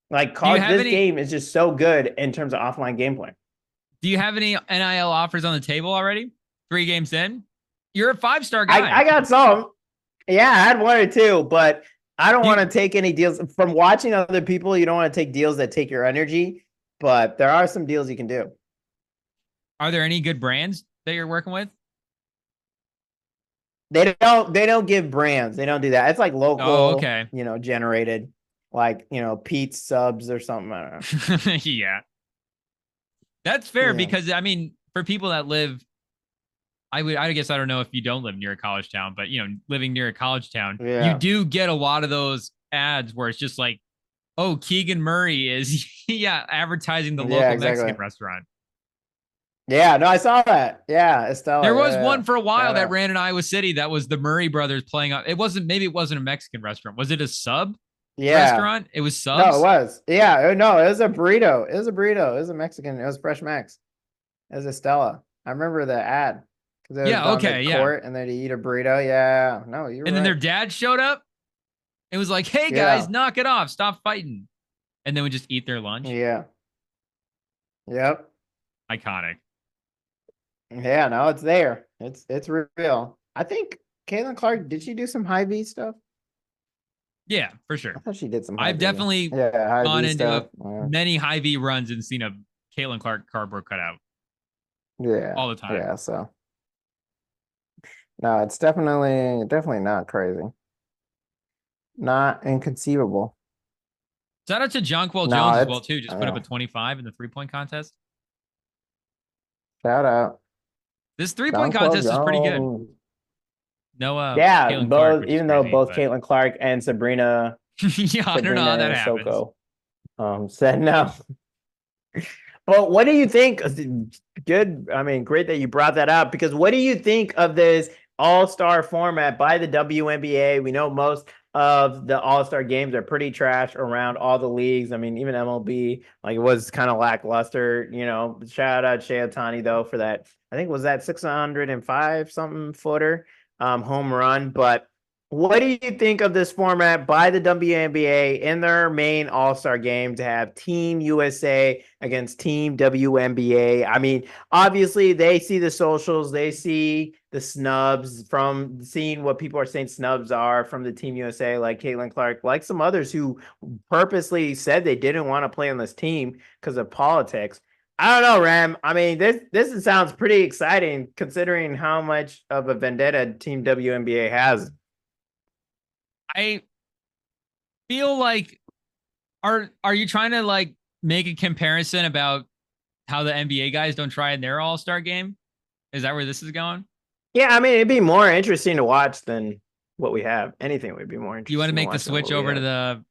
Like this game is just so good in terms of offline gameplay. Do you have any NIL offers on the table already? 3 games in? You're a 5-star guy. I got some. Yeah, I had 1 or 2, but I don't want to take any deals from watching other people. You don't want to take deals that take your energy, but there are some deals you can do. Are there any good brands that you're working with? They don't give brands. They don't do that. It's like local, you know, generated, like, you know, Pete's Subs or something. I don't know. Yeah. That's fair because I mean, for people that live, I guess I don't know if you don't live near a college town, but you know, living near a college town, you do get a lot of those ads where it's just like, oh, Keegan Murray is advertising the local Mexican restaurant. Yeah, no, I saw that. Yeah, Estella. There was one for a while that ran in Iowa City that was the Murray brothers playing up. Maybe it wasn't a Mexican restaurant. Was it a sub restaurant? It was subs? No, it was. Yeah, no, it was a burrito. It was a Mexican. It was Fresh Max. It was Estella. I remember the ad. Court, and then you eat a burrito. Yeah, no, you're right. And then their dad showed up. It was like, hey guys, knock it off, stop fighting, and then we just eat their lunch. Yeah. Yep. Iconic. Yeah, no, it's there. It's real. I think Caitlin Clark, did she do some high V stuff? Yeah, for sure. I thought she did some. I've definitely gone into many high V runs and seen a Caitlin Clark cardboard cutout. Yeah, all the time. Yeah, so. No, it's definitely not crazy. Not inconceivable. Shout out to Jonquil Jones as well, too. Just put up a 25 in the 3-point contest. Shout out. This 3-point contest is pretty good. No, Caitlin Clark, even though both Caitlin Clark and Sabrina I don't know how that happens. Said no. But what do you think? Good. I mean, great that you brought that up because what do you think of this all-star format by the WNBA? We know most of the all-star games are pretty trash around all the leagues. I mean, even MLB, like it was kind of lackluster, you know. Shout out Shea Otani though for that. I think was that 605 something footer home run. But what do you think of this format by the WNBA in their main all-star game to have Team USA against Team WNBA? I mean, obviously they see the socials, they see the snubs from seeing what people are saying snubs are from the Team USA, like Caitlin Clark, like some others who purposely said they didn't want to play on this team because of politics. I don't know, Rem. I mean, this sounds pretty exciting considering how much of a vendetta Team WNBA has. I feel like are you trying to like make a comparison about how the NBA guys don't try in their all-star game? Is that where this is going? Yeah, I mean, it'd be more interesting to watch than what we have. Anything would be more interesting. You want to make the switch over to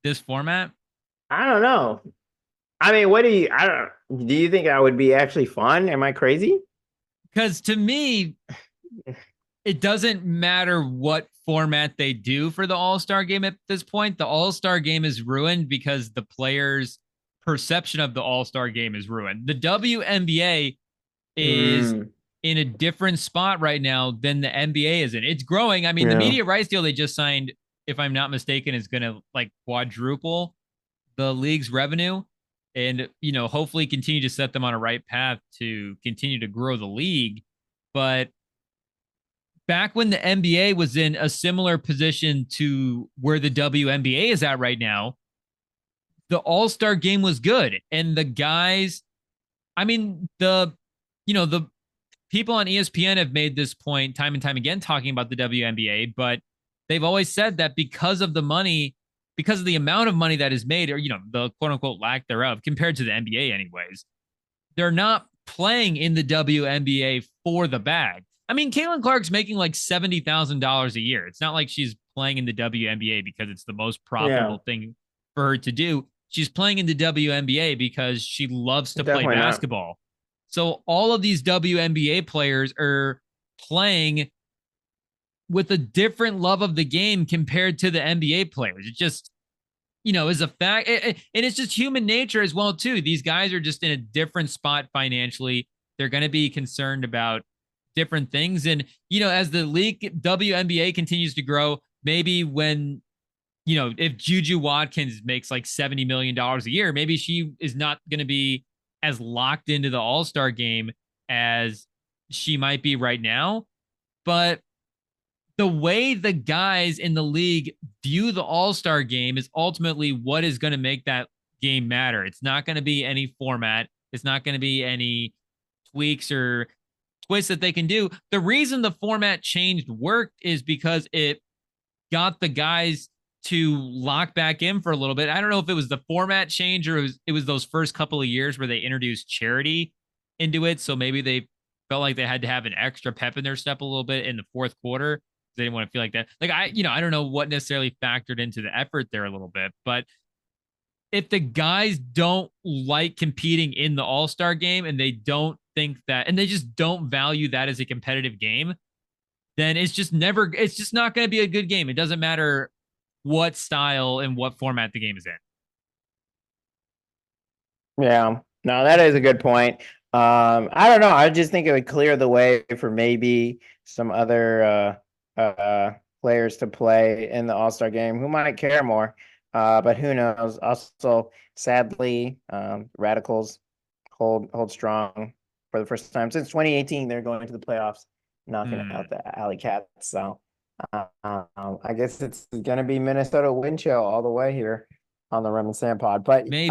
this format? I don't know. I mean, do you think that would be actually fun? Am I crazy? Because to me, it doesn't matter what format they do for the All-Star game at this point. The All-Star game is ruined because the players' perception of the All-Star game is ruined. The WNBA is in a different spot right now than the NBA is in. It's growing. I mean, the media rights deal they just signed, if I'm not mistaken, is going to like quadruple the league's revenue and, you know, hopefully continue to set them on a right path to continue to grow the league. But back when the NBA was in a similar position to where the WNBA is at right now, the All-Star game was good. And the guys, I mean, the people on ESPN have made this point time and time again talking about the WNBA, but they've always said that because of the money, because of the amount of money that is made, or, you know, the quote unquote lack thereof compared to the NBA anyways, they're not playing in the WNBA for the bag. I mean, Caitlin Clark's making like $70,000 a year. It's not like she's playing in the WNBA because it's the most profitable thing for her to do. She's playing in the WNBA because she loves to play basketball. So all of these WNBA players are playing with a different love of the game compared to the NBA players. It just, you know, is a fact. And it's just human nature as well, too. These guys are just in a different spot financially. They're going to be concerned about different things. And, you know, as the league WNBA continues to grow, maybe when, you know, if Juju Watkins makes like $70 million a year, maybe she is not going to be as locked into the All-Star game as she might be right now. But the way the guys in the league view the All-Star game is ultimately what is going to make that game matter. It's not going to be any format. It's not going to be any tweaks or twists that they can do. The reason the format changed worked is because it got the guys to lock back in for a little bit. I don't know if it was the format change or it was those first couple of years where they introduced charity into it. So maybe they felt like they had to have an extra pep in their step a little bit in the fourth quarter. They didn't want to feel like that. Like I don't know what necessarily factored into the effort there a little bit, but if the guys don't like competing in the All-Star game and they don't think that, and they just don't value that as a competitive game, then it's just not going to be a good game. It doesn't matter what style and what format the game is in. Yeah, no, that is a good point. I don't know. I just think it would clear the way for maybe some other players to play in the All-Star game who might care more. But who knows? Also, sadly, Radicals hold strong for the first time since 2018. They're going to the playoffs, knocking out the Alley Cats. So I guess it's gonna be Minnesota wind chill all the way here on the Rem and Sam pod. But maybe,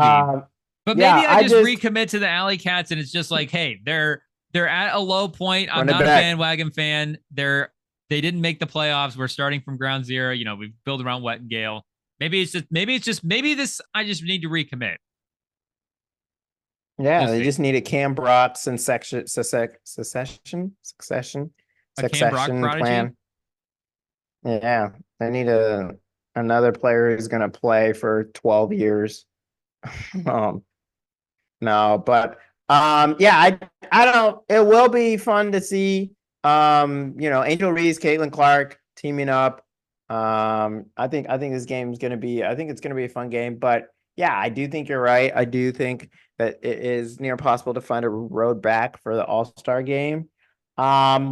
maybe I just recommit to the Alley Cats, and it's just like, hey, they're at a low point. I'm not a bandwagon fan. They didn't make the playoffs. We're starting from ground zero. You know, we've built around Wet and Gale. Maybe this. I just need to recommit. Yeah, they just need a Cam Brock succession plan. Yeah, they need another player who's going to play for 12 years. No, but yeah, I don't. It will be fun to see. Angel Reese, Caitlin Clark teaming up. I think this game is going to be. I think it's going to be a fun game. But yeah, I do think you're right. I do think that it is near impossible to find a road back for the All-Star game.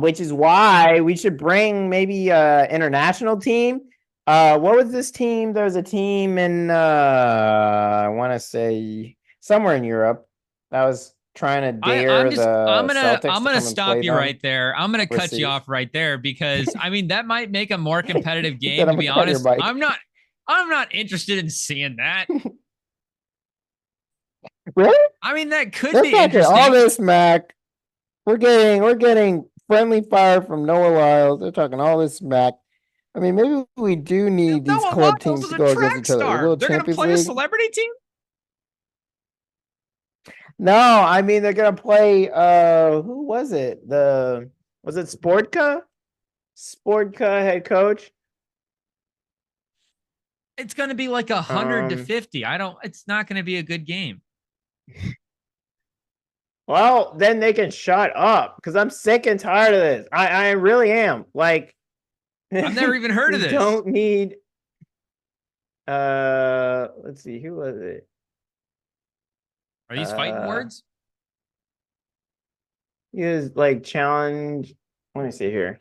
Which is why we should bring maybe international team. What was this team? There was a team in I want to say somewhere in Europe that was trying to dare I'm gonna stop you right there. I'm gonna cut you off right there because I mean that might make a more competitive game. To be honest, I'm not interested in seeing that. Really? I mean that could be interesting. All this, Mac. We're getting friendly fire from Noah Lyles. They're talking all this smack. I mean, maybe we do need these club teams to go against each other. They're going to play a celebrity team? No, I mean they're going to play. Who was it? Was it Sportka? Sportka head coach. It's going to be like 100 to 50. It's not going to be a good game. Well, then they can shut up because I'm sick and tired of this. I really am. Like, I've never even heard of we this. don't need. Let's see, who was it? Are these fighting words? He was like challenge. Let me see here.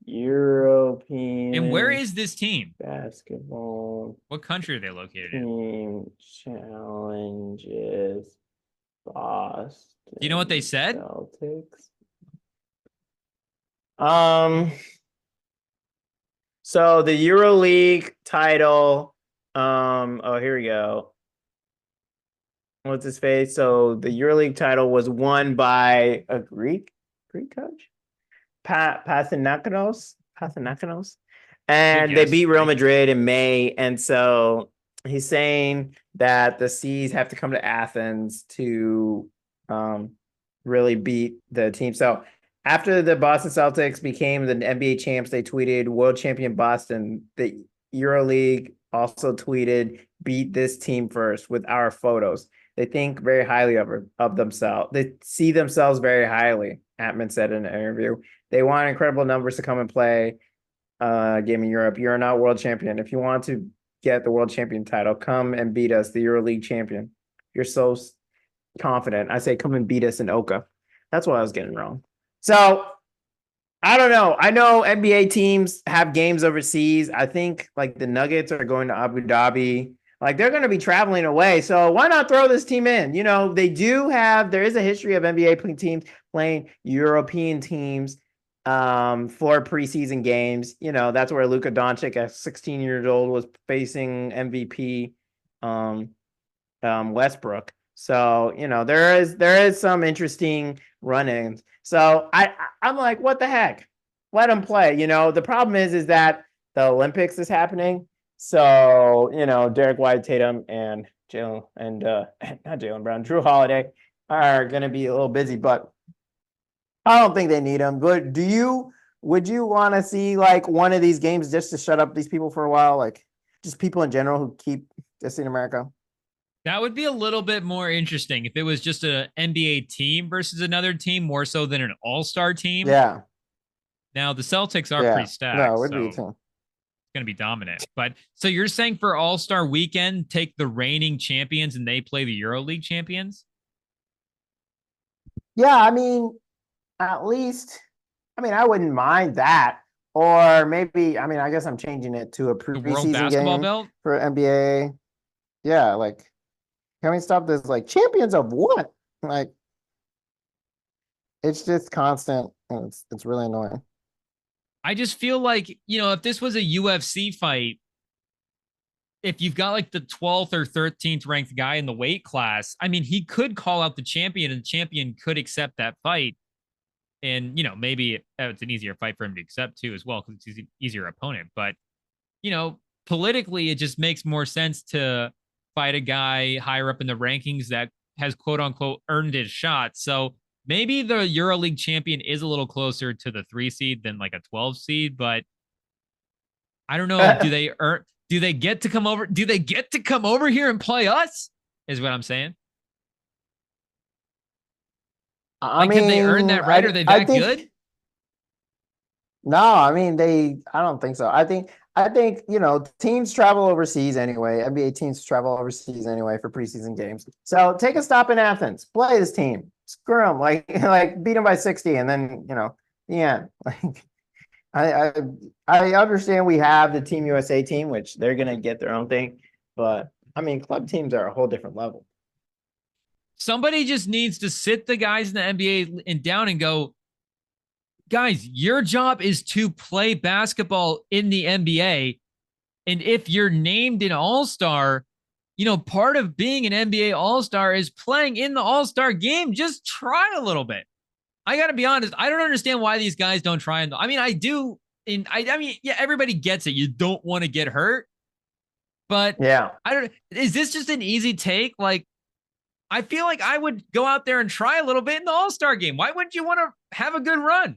European. And where is this team? Basketball. What country are they located in? Team challenges Boston. Do you know what they said? Celtics. So the EuroLeague title. Oh, here we go. What's his face? So the EuroLeague title was won by a Greek coach, Panathinaikos, and they beat Real Madrid in May. And so he's saying that the C's have to come to Athens to really beat the team. So after the Boston Celtics became the NBA champs, they tweeted "World Champion Boston." The EuroLeague also tweeted "Beat this team first" with our photos. They think very highly of themselves. They see themselves very highly, Atman said in an interview. They want incredible numbers to come and play game in Europe. You're not world champion. If you want to get the world champion title, come and beat us, the EuroLeague champion. You're so confident. I say come and beat us in Oka. That's what I was getting wrong. So I don't know. I know NBA teams have games overseas. I think like the Nuggets are going to Abu Dhabi. Like they're going to be traveling away. So why not throw this team in? You know, there is a history of NBA teams playing European teams for preseason games. You know, that's where Luka Doncic at 16 years old was facing MVP Westbrook. So, you know, there is some interesting run-ins. So I'm like, what the heck? Let them play. You know, the problem is that the Olympics is happening. So, you know, Derek White, Tatum, and Jalen and not Jalen Brown, Drew Holiday are going to be a little busy, but I don't think they need them. But would you want to see like one of these games just to shut up these people for a while? Like just people in general who keep dissing America? That would be a little bit more interesting if it was just an NBA team versus another team, more so than an all-star team. Yeah. Now the Celtics are pretty stacked. No, it would be a team. Going to be dominant. But so you're saying for All-Star weekend, take the reigning champions and they play the EuroLeague champions? Yeah, I mean, at least, I mean, I wouldn't mind that. Or maybe, I mean, I guess I'm changing it to a preseason game belt for NBA. Yeah, like, can we stop this? Like, champions of what? Like, it's just constant, and it's really annoying. I just feel like, you know, if this was a UFC fight, if you've got like the 12th or 13th ranked guy in the weight class, I mean, he could call out the champion and the champion could accept that fight. And, you know, maybe it's an easier fight for him to accept too, as well, because it's an easier opponent. But, you know, politically, it just makes more sense to fight a guy higher up in the rankings that has quote unquote earned his shot. So maybe the EuroLeague champion is a little closer to the 3 seed than like a 12 seed, but I don't know. Do they get to come over? Do they get to come over here and play us? Is what I'm saying. Can they earn that right? Are they that good? No, I mean, I don't think so. I think, you know, teams travel overseas anyway. NBA teams travel overseas anyway for preseason games. So take a stop in Athens, play this team, screw them, like beat them by 60. And then, you know, yeah, like I understand we have the Team USA team, which they're going to get their own thing. But I mean, club teams are a whole different level. Somebody just needs to sit the guys in the NBA and down and go, guys, your job is to play basketball in the NBA. And if you're named an all-star, you know, part of being an NBA all-star is playing in the all-star game. Just try a little bit. I got to be honest. I don't understand why these guys don't try. I mean, I do. I mean, yeah, everybody gets it. You don't want to get hurt. But yeah, is this just an easy take? Like, I feel like I would go out there and try a little bit in the all-star game. Why wouldn't you want to have a good run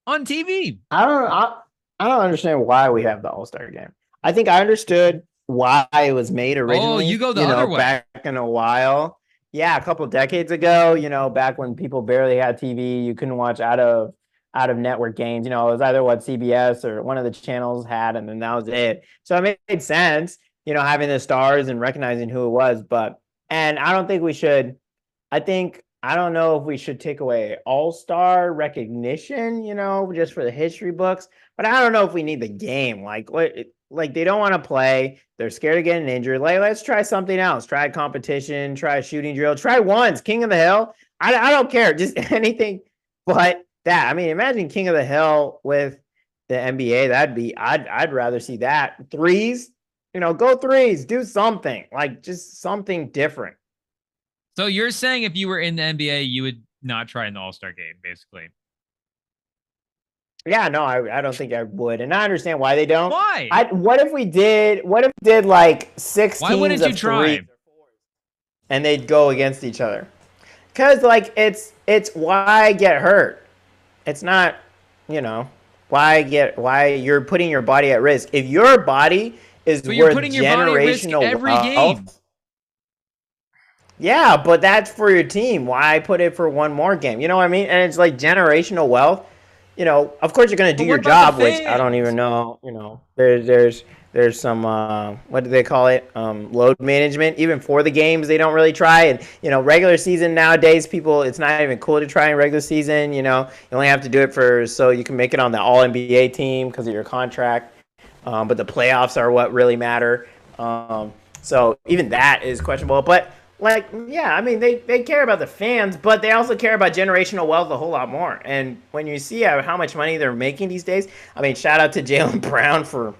on TV? I don't understand why we have the all-star game. I think I understood why it was made originally. Oh, you go the other way. Back in a while. Yeah, a couple decades ago, back when people barely had TV, you couldn't watch out of network games. It was either what CBS or one of the channels had, and then that was it. So it made sense, having the stars and recognizing who it was. And I don't think we should. I don't know if we should take away all-star recognition, just for the history books. But I don't know if we need the game. Like they don't want to play. They're scared of getting injured. Like, let's try something else. Try competition. Try a shooting drill. Try ones. King of the Hill. I don't care. Just anything but that. I mean, imagine King of the Hill with the NBA. I'd rather see that. Threes. Go threes. Do something. Like just something different. So you're saying if you were in the NBA, you would not try in the All-Star game, basically? Yeah, no, I don't think I would, and I understand why they don't. Why? What if we did like 6 Why teams wouldn't you of try? 3, and they'd go against each other? Because like it's why get hurt? It's not, why you're putting your body at risk. If your body is But you're worth putting your body at risk generational every wealth, game. yeah, but that's for your team. Why put it for one more game? You know what I mean? And it's like generational wealth. Of course you're gonna do But your what about job, the which I don't fans? even know. There's some what do they call it? Load management. Even for the games, they don't really try. And regular season nowadays, people, it's not even cool to try in regular season. You only have to do it so you can make it on the All NBA team because of your contract. But the playoffs are what really matter. So even that is questionable. But like, yeah, I mean, they care about the fans, but they also care about generational wealth a whole lot more. And when you see how much money they're making these days, I mean, shout out to Jaylen Brown for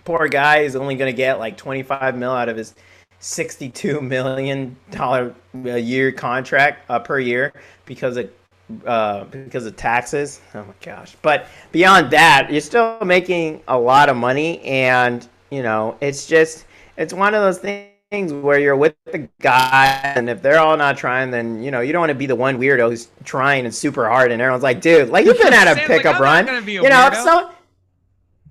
poor guy is only going to get like 25 mil out of his $62 million a year contract per year because of taxes. Oh my gosh. But beyond that, you're still making a lot of money. And, it's one of those things where you're with the guy, and if they're all not trying, then you don't want to be the one weirdo who's trying and super hard, and everyone's like, dude, like you've been at a Sam's pickup like, I'm run. not gonna be a weirdo.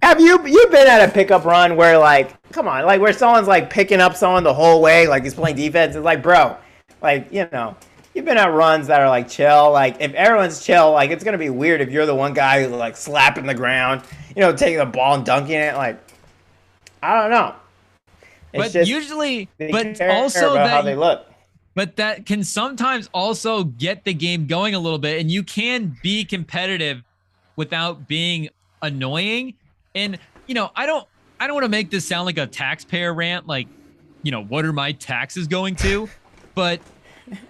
Have you been at a pickup run where like, come on, like where someone's like picking up someone the whole way, like he's playing defense? It's like, bro, like you've been at runs that are like chill. Like if everyone's chill, like it's gonna be weird if you're the one guy who's like slapping the ground, taking the ball and dunking it. Like, I don't know. But usually, but also about how that, they look. but that can sometimes also get the game going a little bit, and you can be competitive without being annoying. And I don't want to make this sound like a taxpayer rant, like, what are my taxes going to? But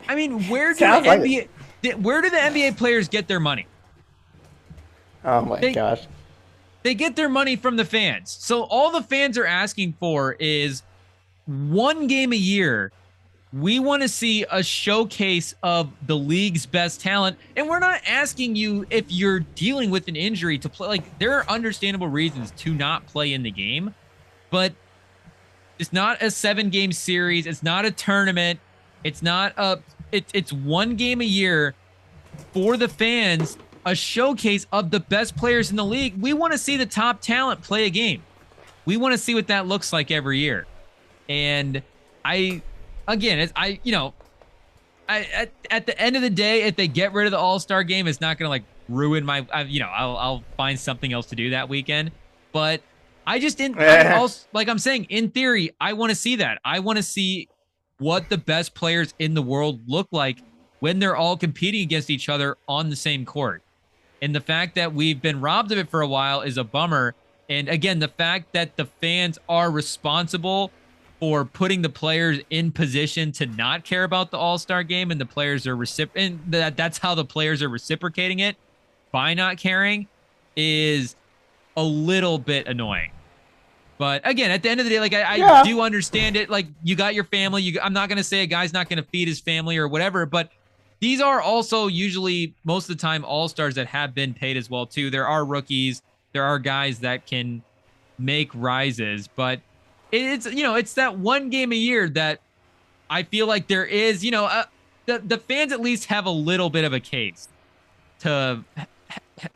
I mean, where do the NBA players get their money? Oh my gosh. They get their money from the fans. So all the fans are asking for is one game a year. We want to see a showcase of the league's best talent. And we're not asking you if you're dealing with an injury to play. Like, there are understandable reasons to not play in the game, but it's not a 7-game series. It's not a tournament. It's not it's one game a year for the fans, a showcase of the best players in the league. We want to see the top talent play a game. We want to see what that looks like every year. And at the end of the day, if they get rid of the All-Star game, it's not going to like ruin my, I'll find something else to do that weekend. But like I'm saying, in theory, I want to see that. I want to see what the best players in the world look like when they're all competing against each other on the same court. And the fact that we've been robbed of it for a while is a bummer. And again, the fact that the fans are responsible for putting the players in position to not care about the All-Star game, and the players are that's how the players are reciprocating it by not caring, is a little bit annoying. But again, at the end of the day, like I do understand it. Like, you got your family. I'm not going to say a guy's not going to feed his family or whatever, but these are also usually most of the time All-Stars that have been paid as well too. There are rookies. There are guys that can make rises, but it's that one game a year that I feel like there is, the fans at least have a little bit of a case to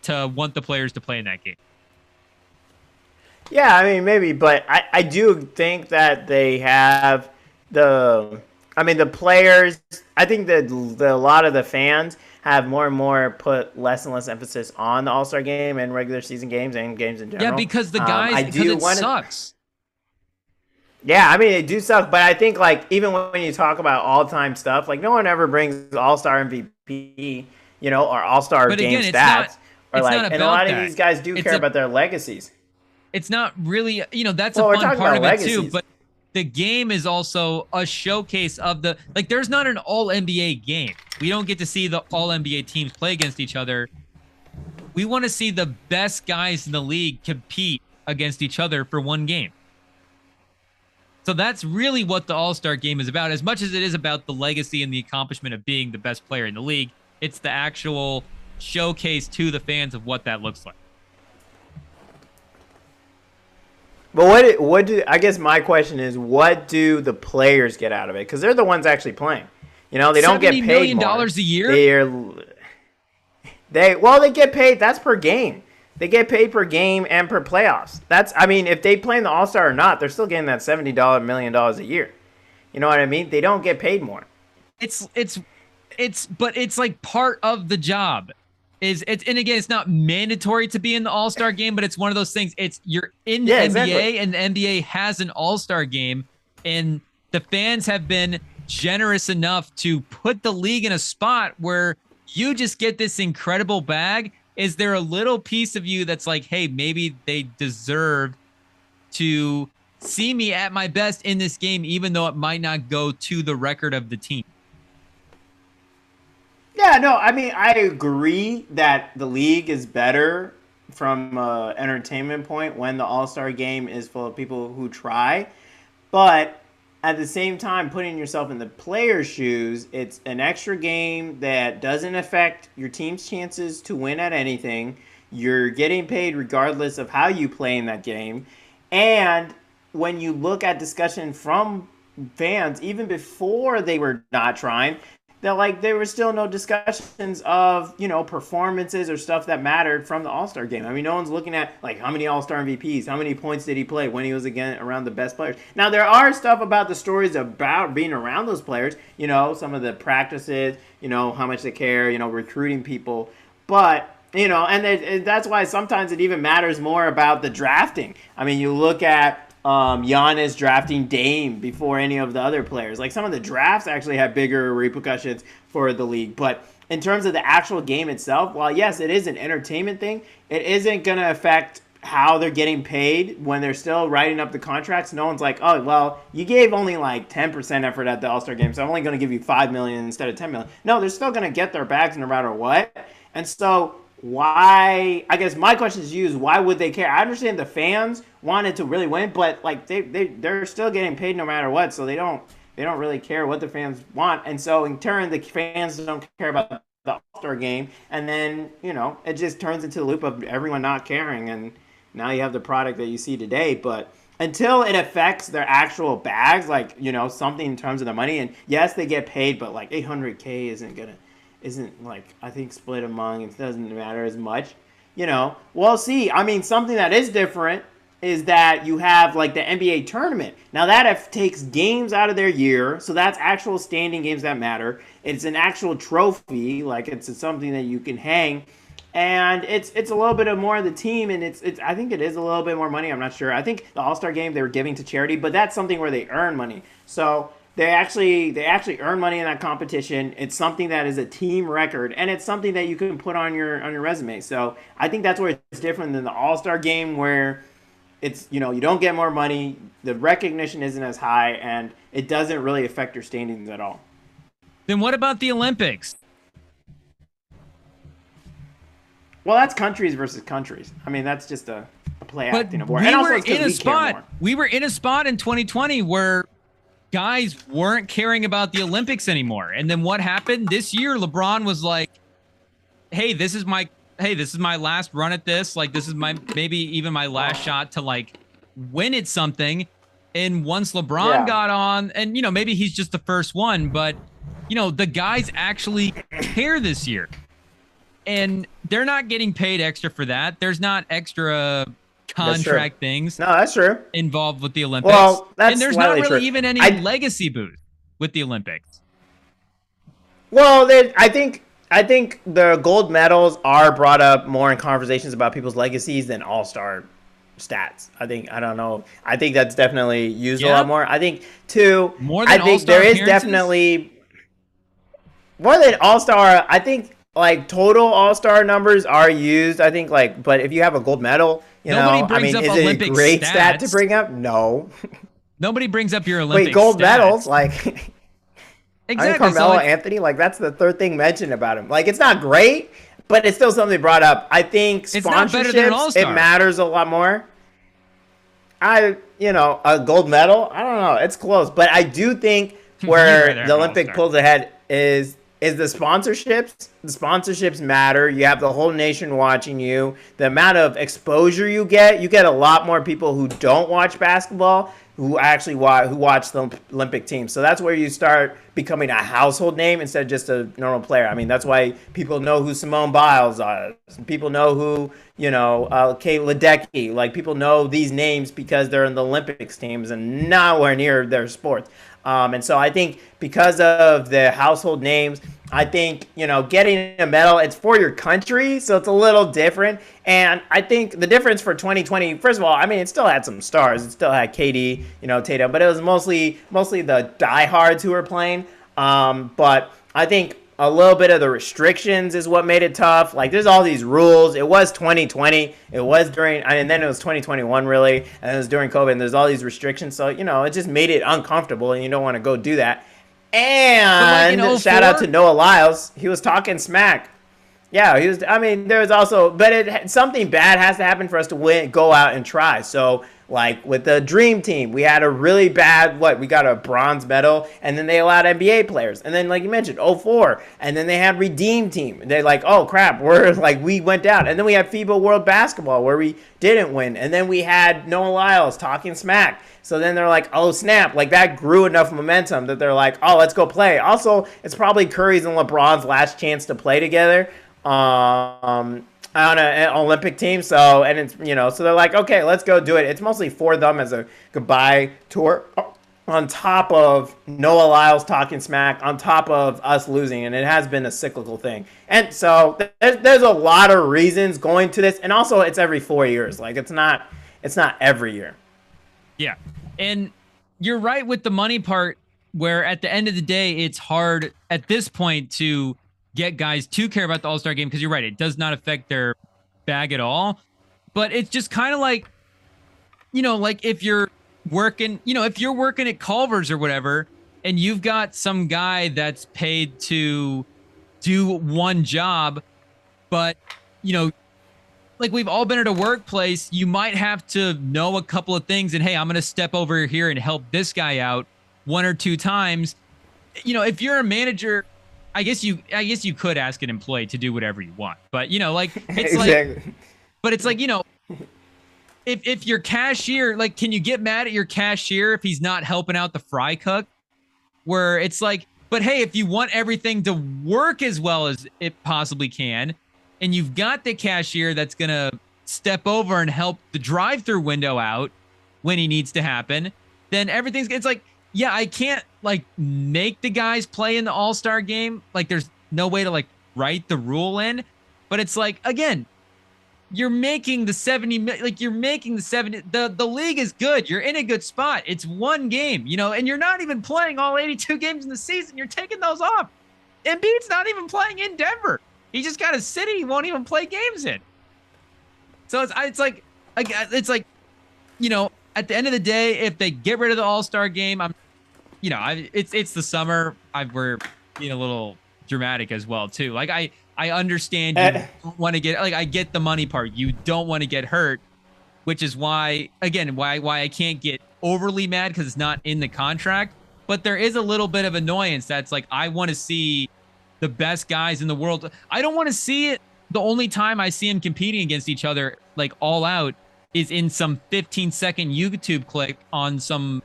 want the players to play in that game. Yeah, I mean, maybe, but I do think that they have I mean, the players, I think that a lot of the fans have more and more put less and less emphasis on the All-Star game and regular season games and games in general. Yeah, because the guys, because it sucks. Yeah, I mean, they do suck, but I think, like, even when you talk about all-time stuff, like, no one ever brings All-Star MVP, you know, or All-Star game stats. Or like, and a lot of these guys do care about their legacies. It's not really, you know, that's a fun part of it too, but the game is also a showcase of the, like, there's not an all-NBA game. We don't get to see the all-NBA teams play against each other. We want to see the best guys in the league compete against each other for one game. So that's really what the All-Star game is about. As much as it is about the legacy and the accomplishment of being the best player in the league, it's the actual showcase to the fans of what that looks like. But what do, I guess my question is, what do the players get out of it? Because they're the ones actually playing. You know, they don't get paid more. $70 million a year? They get paid. That's per game. They get paid per game and per playoffs. That's, I mean, if they play in the All-Star or not, they're still getting that $70 million a year. You know what I mean? They don't get paid more. But it's like part of the job. And again, it's not mandatory to be in the All-Star game, but it's one of those things. You're in the NBA, exactly. And the NBA has an All-Star game, and the fans have been generous enough to put the league in a spot where you just get this incredible bag. Is there a little piece of you that's like, hey, maybe they deserve to see me at my best in this game, even though it might not go to the record of the team? Yeah, no, I mean, I agree that the league is better from an entertainment point when the All-Star game is full of people who try. But at the same time, putting yourself in the player's shoes, it's an extra game that doesn't affect your team's chances to win at anything. You're getting paid regardless of how you play in that game. And when you look at discussion from fans, even before they were not trying, that like there were still no discussions of, you know, performances or stuff that mattered from the All-Star game. I mean, no one's looking at like how many All-Star MVPs, how many points did he play when he was again around the best players. Now there are stuff about the stories about being around those players, you know, some of the practices, you know, how much they care, you know, recruiting people, but you know, and that's why sometimes it even matters more about the drafting. I mean, you look at Giannis drafting Dame before any of the other players. Like some of the drafts actually have bigger repercussions for the league. But in terms of the actual game itself, while yes, it is an entertainment thing, it isn't going to affect how they're getting paid when they're still writing up the contracts. No one's like, oh, well, you gave only like 10% effort at the All-Star game, so I'm only going to give you $5 million instead of $10 million. No, they're still going to get their bags no matter what. And so why, I guess my question to you is, why would they care? I understand the fans wanted to really win, but like they're still getting paid no matter what, so they don't really care what the fans want. And so in turn, the fans don't care about the All-Star game, and then, you know, it just turns into the loop of everyone not caring, and now you have the product that you see today. But until it affects their actual bags, like, you know, something in terms of the money, and yes, they get paid, but like $800K isn't like, I think, split among, it doesn't matter as much, you know. Well, see, I mean, something that is different is that you have like the NBA tournament. Now that takes games out of their year, so that's actual standing games that matter. It's an actual trophy, like it's something that you can hang, and it's a little bit of more of the team, and it's I think it is a little bit more money. I'm not sure. I think the All-Star game they were giving to charity, but that's something where they earn money. So they actually earn money in that competition. It's something that is a team record, and it's something that you can put on your resume. So I think that's where it's different than the All-Star game, where it's, you know, you don't get more money, the recognition isn't as high, and it doesn't really affect your standings at all. Then what about the Olympics? Well, that's countries versus countries. I mean, that's just a play acting award. We were in a spot. We were in a spot in 2020 where guys weren't caring about the Olympics anymore. And then what happened this year? LeBron was like, hey, this is my last run at this. Like, this is maybe even my last shot to like win at something. And once LeBron got on, and, you know, maybe he's just the first one, but, you know, the guys actually care this year, and they're not getting paid extra for that. There's not extra contract things. No, that's true. Involved with the Olympics. Well, that's and there's not really even any legacy boost. with the Olympics? Well, I think the gold medals are brought up more in conversations about people's legacies than all-star stats. I don't know. I think that's definitely used a lot more. I think too. More than I think there is definitely more than all-star. I think like total all-star numbers are used. I think like, but if you have a gold medal, I mean, is it a great stat to bring up? No. Nobody brings up your Olympic gold stats. Medals, like exactly. Carmelo Anthony, like that's the third thing mentioned about him. Like it's not great, but it's still something brought up. I think sponsorships, it matters a lot more. A gold medal, I don't know, it's close, but I do think where the Olympic pulls ahead is the sponsorships. The sponsorships matter. You have the whole nation watching you. The amount of exposure you get a lot more people who don't watch basketball who actually watch the Olympic team. So that's where you start becoming a household name instead of just a normal player. I mean, that's why people know who Simone Biles is. People know who, Kate Ledecky. Like, people know these names because they're in the Olympics teams and nowhere near their sports. And so I think because of the household names, I think, getting a medal, it's for your country, so it's a little different. And I think the difference for 2020, first of all, I mean, it still had some stars. It still had KD, Tatum, but it was mostly the diehards who were playing. But I think a little bit of the restrictions is what made it tough. Like, there's all these rules. It was 2020. It was and then it was 2021, really. And it was during COVID, and there's all these restrictions. So, it just made it uncomfortable, and you don't want to go do that. And shout out to Noah Lyles. He was talking smack. Yeah, he was. I mean, there was also, but something bad has to happen for us to go out and try. So, like with the Dream Team, we had a really bad, we got a bronze medal, and then they allowed NBA players. And then, like you mentioned, 04, and then they had Redeem Team. They're like, oh crap, we went down. And then we had FIBA World Basketball where we didn't win. And then we had Noah Lyles talking smack. So then they're like, oh, snap. Like, that grew enough momentum that they're like, oh, let's go play. Also, it's probably Curry's and LeBron's last chance to play together on an Olympic team. So, and it's, so they're like, okay, let's go do it. It's mostly for them as a goodbye tour on top of Noah Lyles talking smack, on top of us losing. And it has been a cyclical thing. And so there's a lot of reasons going to this. And also, it's every 4 years. Like, it's not every year. Yeah. And you're right with the money part, where at the end of the day, it's hard at this point to get guys to care about the All-Star game, because you're right, it does not affect their bag at all. But it's just kind of like, like if you're working, if you're working at Culver's or whatever, and you've got some guy that's paid to do one job, but, like we've all been at a workplace, you might have to know a couple of things, and hey, I'm going to step over here and help this guy out one or two times. If you're a manager, I guess you could ask an employee to do whatever you want, but it's exactly. But it's like, if your cashier, like, can you get mad at your cashier if he's not helping out the fry cook? Where it's like, but hey, if you want everything to work as well as it possibly can, and you've got the cashier that's going to step over and help the drive-through window out when he needs to happen, then it's like, yeah, I can't make the guys play in the All-Star game. Like, there's no way to write the rule in, but it's like, again, you're making the 70, the league is good. You're in a good spot. It's one game, and you're not even playing all 82 games in the season. You're taking those off. Embiid's not even playing in Denver. He just got a city he won't even play games in. So it's like, at the end of the day, if they get rid of the All-Star game, it's the summer. We're being a little dramatic as well too. Like I understand you don't want to get, I get the money part. You don't want to get hurt, which is why I can't get overly mad because it's not in the contract. But there is a little bit of annoyance that's like, I want to see the best guys in the world. I don't want to see it. The only time I see them competing against each other, all out, is in some 15-second YouTube clip on some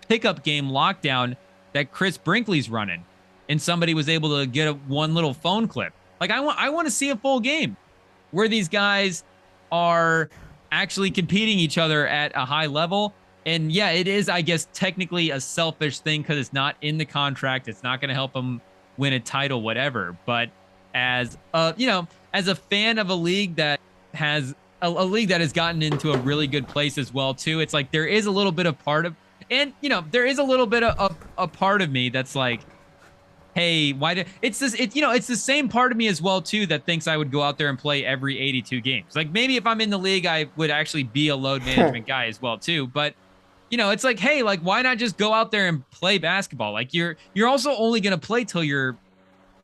pickup game lockdown that Chris Brinkley's running, and somebody was able to get one little phone clip. I want to see a full game where these guys are actually competing each other at a high level. And yeah, it is, I guess, technically a selfish thing because it's not in the contract. It's not going to help him win a title, whatever. But as as a fan of a league that has a league that has gotten into a really good place as well, too, it's like there is a little bit of part of, and there is a little bit of a part of me that's like, hey, why did it's this? It's the same part of me as well too that thinks I would go out there and play every 82 games. Like maybe if I'm in the league, I would actually be a load management guy as well too. But it's like, hey, like why not just go out there and play basketball? Like you're also only gonna play till you're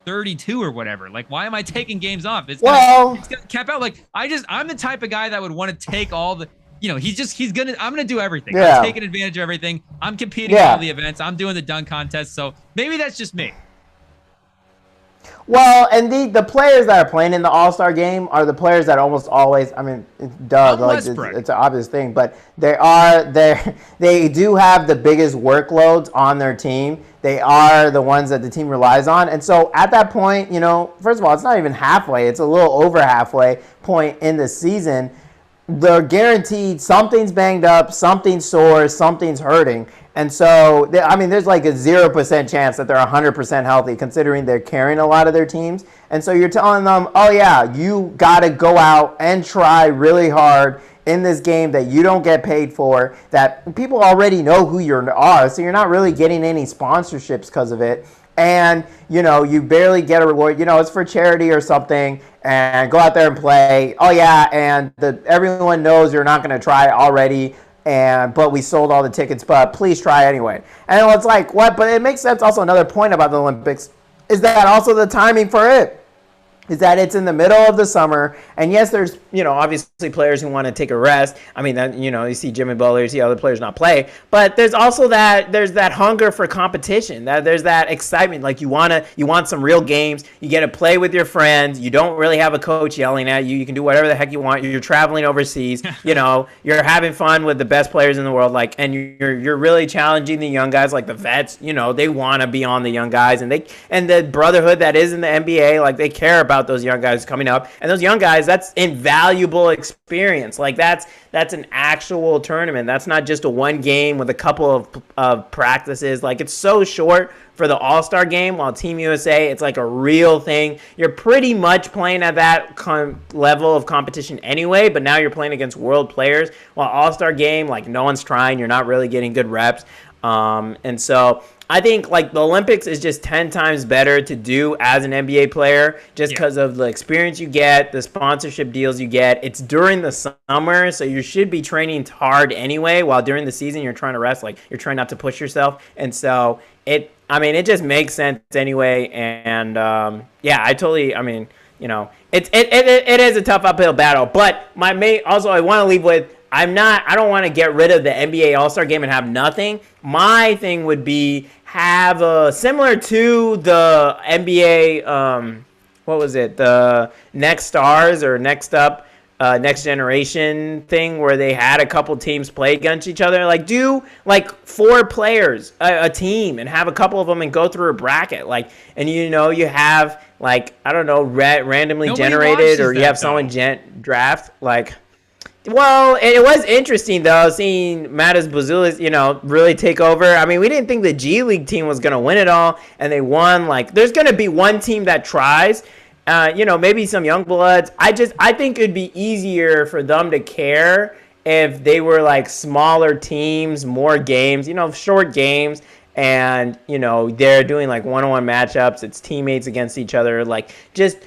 32 or whatever. Like why am I taking games off? It's gonna cap out. Like I'm the type of guy that would want to take all the. I'm gonna do everything. Yeah. I'm taking advantage of everything. I'm competing in all the events. I'm doing the dunk contest. So maybe that's just me. Well, and the players that are playing in the All-Star game are the players that almost always, I mean, it's an obvious thing, but they do have the biggest workloads on their team. They are the ones that the team relies on. And so at that point, first of all, it's not even halfway. It's a little over halfway point in the season. They're guaranteed something's banged up, something's sore, something's hurting. And so, there's like a 0% chance that they're 100% healthy considering they're carrying a lot of their teams. And so you're telling them, oh yeah, you got to go out and try really hard in this game that you don't get paid for, that people already know who you are, so you're not really getting any sponsorships because of it. And, you barely get a reward, it's for charity or something, and go out there and play. Oh yeah, and everyone knows you're not going to try already, but we sold all the tickets, but please try anyway. And it's like, what? But it makes sense. Also, another point about the Olympics is that also the timing for it is that it's in the middle of the summer. And yes, there's, obviously players who want to take a rest. I mean, you see Jimmy Butler, you see other players not play. But there's also there's that hunger for competition. There's that excitement. Like you want some real games. You get to play with your friends. You don't really have a coach yelling at you. You can do whatever the heck you want. You're traveling overseas. You're having fun with the best players in the world. And you're really challenging the young guys, like the vets. They want to be on the young guys, and the brotherhood that is in the NBA. Like they care about those young guys coming up, and those young guys, that's invaluable experience. Like that's an actual tournament. That's not just a one game with a couple of practices. Like it's so short for the All-Star game, while Team USA, it's like a real thing. You're pretty much playing at that level of competition anyway, but now you're playing against world players, while All-Star game, like no one's trying. You're not really getting good reps. And so I think like the Olympics is just 10 times better to do as an NBA player just because of the experience you get, the sponsorship deals you get. It's during the summer, so you should be training hard anyway, while during the season you're trying to rest, like you're trying not to push yourself. And so it just makes sense anyway. And I totally, it is a tough uphill battle. But I want to leave with, I don't want to get rid of the NBA All-Star game and have nothing. My thing would be have similar to the NBA, the Next Stars or Next Up, Next Generation thing where they had a couple teams play against each other. Like do like 4 players a team and have a couple of them and go through a bracket. Like, and you have like, I don't know, randomly generated, or you have someone draft like. Well, it was interesting, though, seeing Matas Buzelis, really take over. I mean, we didn't think the G League team was going to win it all, and they won. Like, there's going to be one team that tries, maybe some young bloods. I think it'd be easier for them to care if they were, like, smaller teams, more games, short games, and, they're doing, like, one-on-one matchups. It's teammates against each other, like, just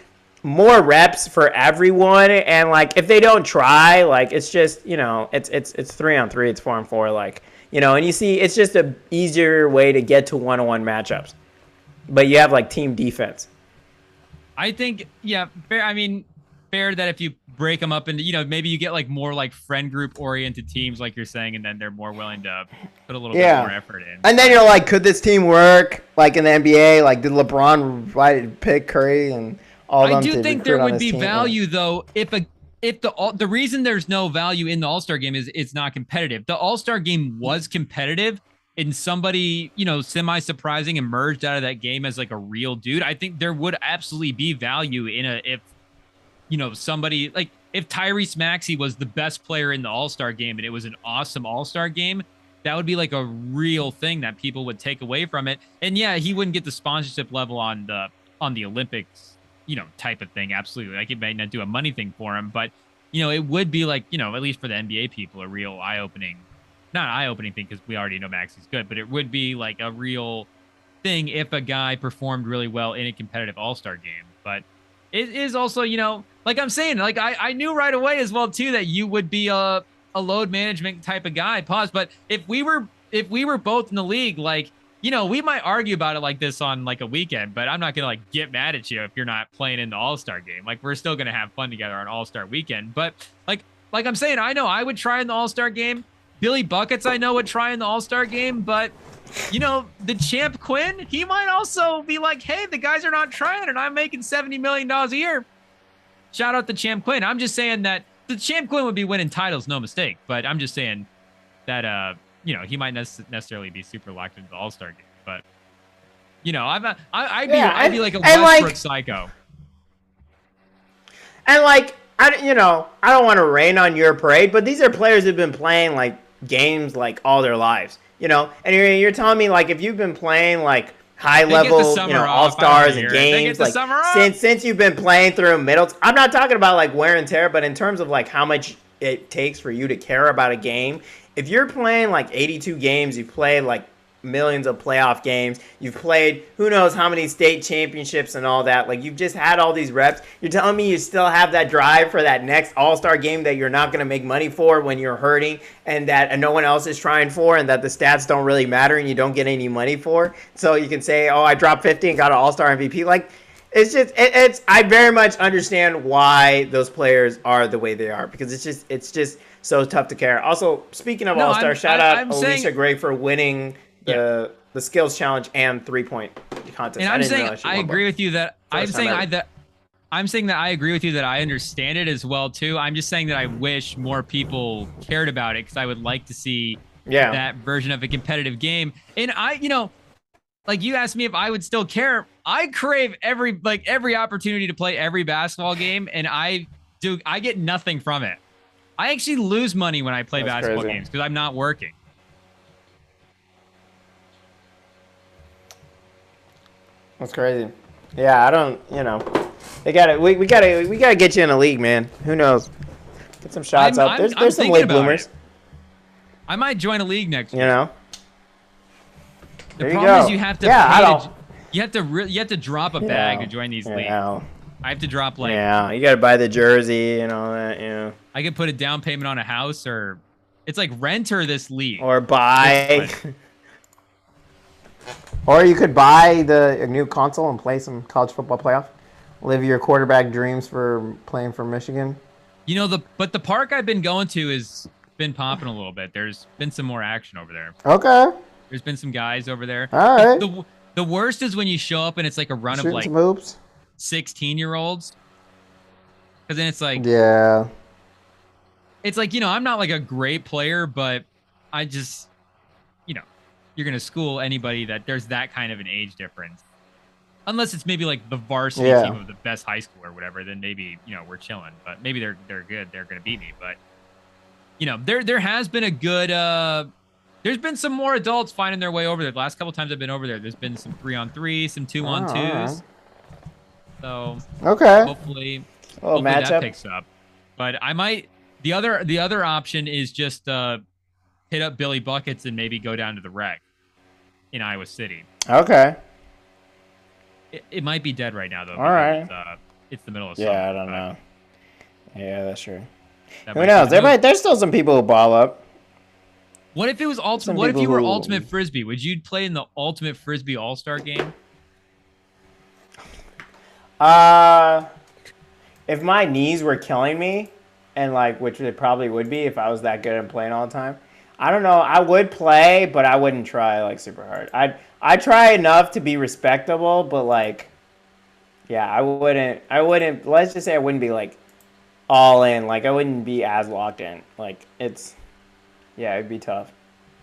more reps for everyone. And like if they don't try, like it's just it's 3-on-3, it's 4-on-4, like and you see it's just a easier way to get to one-on-one matchups, but you have like team defense. I think fair that if you break them up into maybe you get like more like friend group oriented teams like you're saying, and then they're more willing to put a little bit more effort in. And then you're like, could this team work like in the NBA? Like did LeBron pick Curry and I do think there would be value, though, if the reason there's no value in the All-Star game is it's not competitive. The All-Star game was competitive, and somebody, semi-surprising emerged out of that game as like a real dude. I think there would absolutely be value in if somebody like if Tyrese Maxey was the best player in the All-Star game and it was an awesome All-Star game, that would be like a real thing that people would take away from it. And yeah, he wouldn't get the sponsorship level on the Olympics, type of thing. Absolutely. Like it may not do a money thing for him, but it would be like, at least for the NBA people, a real not eye-opening thing, because we already know Maxi's good, but it would be like a real thing if a guy performed really well in a competitive all-star game. But it is also, like I'm saying, like I knew right away as well too that you would be a load management type of guy. But if we were both in the league, like, we might argue about it like this on like a weekend, but I'm not gonna like get mad at you if you're not playing in the All-Star game. Like, we're still gonna have fun together on All-Star weekend. But like I'm saying, I know I would try in the All-Star game. Billy Buckets, I know, would try in the All-Star game, but the champ Quinn, he might also be like, hey, the guys are not trying and I'm making $70 million a year. Shout out to champ Quinn. I'm just saying that the champ Quinn would be winning titles, no mistake. But I'm just saying that, he might necessarily be super locked into the All-Star game. But, I'd be like a Westbrook psycho. And like, I don't want to rain on your parade, but these are players who've been playing like games like all their lives, and you're telling me like if you've been playing like high level, all-stars and games like since you've been playing through middle, I'm not talking about like wear and tear, but in terms of like how much it takes for you to care about a game, if you're playing like 82 games, you've played like millions of playoff games, you've played who knows how many state championships and all that, like you've just had all these reps, you're telling me you still have that drive for that next all-star game that you're not going to make money for when you're hurting and that no one else is trying for and that the stats don't really matter and you don't get any money for, so you can say, oh, I dropped 50 and got an all-star MVP. Like, it's just I very much understand why those players are the way they are, because it's just so tough to care. Also, speaking of all-star, shout out Alicia Gray for winning the skills challenge and 3-point contest. And I'm saying I agree with you that I'm saying that I agree with you that I understand it as well too. I'm just saying that I wish more people cared about it, because I would like to see that version of a competitive game. And like you asked me if I would still care. I crave every opportunity to play every basketball game, and I get nothing from it. I actually lose money when I play basketball games because I'm not working. That's crazy. Yeah, I don't. We gotta get you in a league, man. Who knows? Get some shots up. There's some late bloomers. I might join a league next year. The problem is you have to you have to drop a bag to join these leagues. I have to drop like you gotta buy the jersey and all that. I could put a down payment on a house, or it's like rent or this league, or buy. Or you could buy a new console and play some college football playoff. Live your quarterback dreams for playing for Michigan. But the park I've been going to has been popping a little bit. There's been some more action over there. Okay. There's been some guys over there. All right. The worst is when you show up and it's like a run of like 16-year-olds. Because then it's like... Yeah. It's like, I'm not like a great player, but I just... You're going to school anybody that there's that kind of an age difference. Unless it's maybe like the varsity team of the best high school or whatever, then maybe, we're chilling. But maybe they're good. They're going to beat me. But, there has been a good... there's been some more adults finding their way over there. The last couple times I've been over there, there's been some 3-on-3, some 2-on-2s. So hopefully that picks up. But I might... The other option is just... hit up Billy Buckets and maybe go down to the rec in Iowa City. Okay. It might be dead right now, though. All right. It's the middle of summer. Yeah, I don't know. Yeah, that's true. Who knows? There's still some people who ball up. What if it was ultimate? What if you were Ultimate Frisbee? Would you play in the Ultimate Frisbee All-Star game? If my knees were killing me, and which they probably would be if I was that good at playing all the time, I don't know. I would play, but I wouldn't try super hard. I'd try enough to be respectable, but I wouldn't. Let's just say I wouldn't be all in. I wouldn't be as locked in. It'd be tough.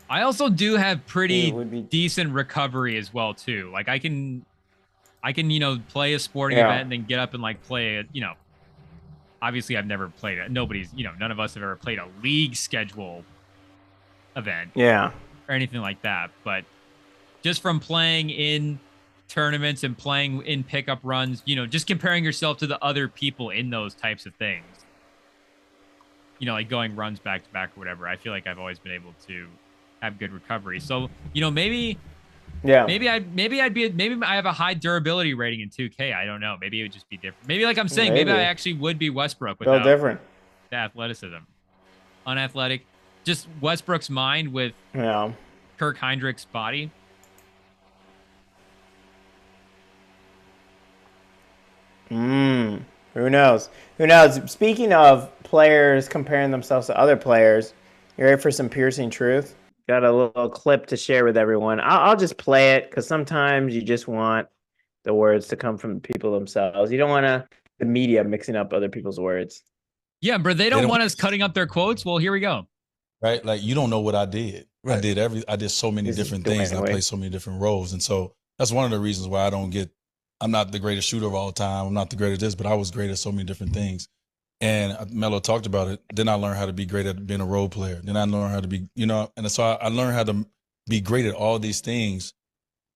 I also do have pretty decent recovery as well too. I can play a sporting event and then get up and play it. Obviously I've never played it. Nobody's none of us have ever played a league schedule event. Yeah. or anything like that. But just from playing in tournaments and playing in pickup runs, just comparing yourself to the other people in those types of things, like going runs back to back or whatever, I feel like I've always been able to have good recovery. So, maybe I have a high durability rating in 2K. I don't know. Maybe it would just be different. Maybe like I'm saying, maybe I actually would be Westbrook without different the athleticism. Unathletic. Just Westbrook's mind with Kirk Heinrich's body. Who knows? Who knows? Speaking of players comparing themselves to other players, you ready for some piercing truth? Got a little clip to share with everyone. I'll just play it because sometimes you just want the words to come from the people themselves. You don't want the media mixing up other people's words. Yeah, bro. They don't want us cutting up their quotes. Well, here we go. Right? Like, you don't know what I did. Right. I did so many different things, and I played so many different roles. And so that's one of the reasons why I'm not the greatest shooter of all time. I'm not the greatest this, but I was great at so many different things. And Melo talked about it. Then I learned how to be great at being a role player. Then I learned how to be, and so I learned how to be great at all these things.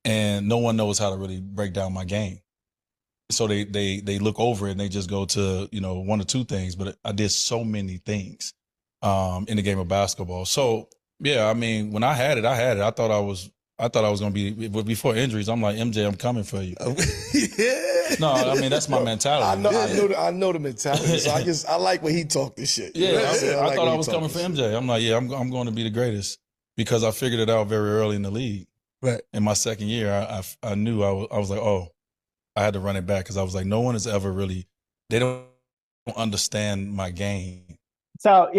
And no one knows how to really break down my game. So they look over it and they just go to, one or two things. But I did so many things in the game of basketball. So, yeah, I mean, when I had it. I thought I was going to be, before injuries, I'm like, MJ, I'm coming for you. Yeah. No, I mean, that's my mentality. I know the mentality. So I like when he talked this shit. Yeah, I thought I was coming for MJ. I'm like, yeah, I'm going to be the greatest because I figured it out very early in the league. Right. In my second year, I knew I was like, oh, I had to run it back because I was like, no one has ever really, they don't understand my game. So,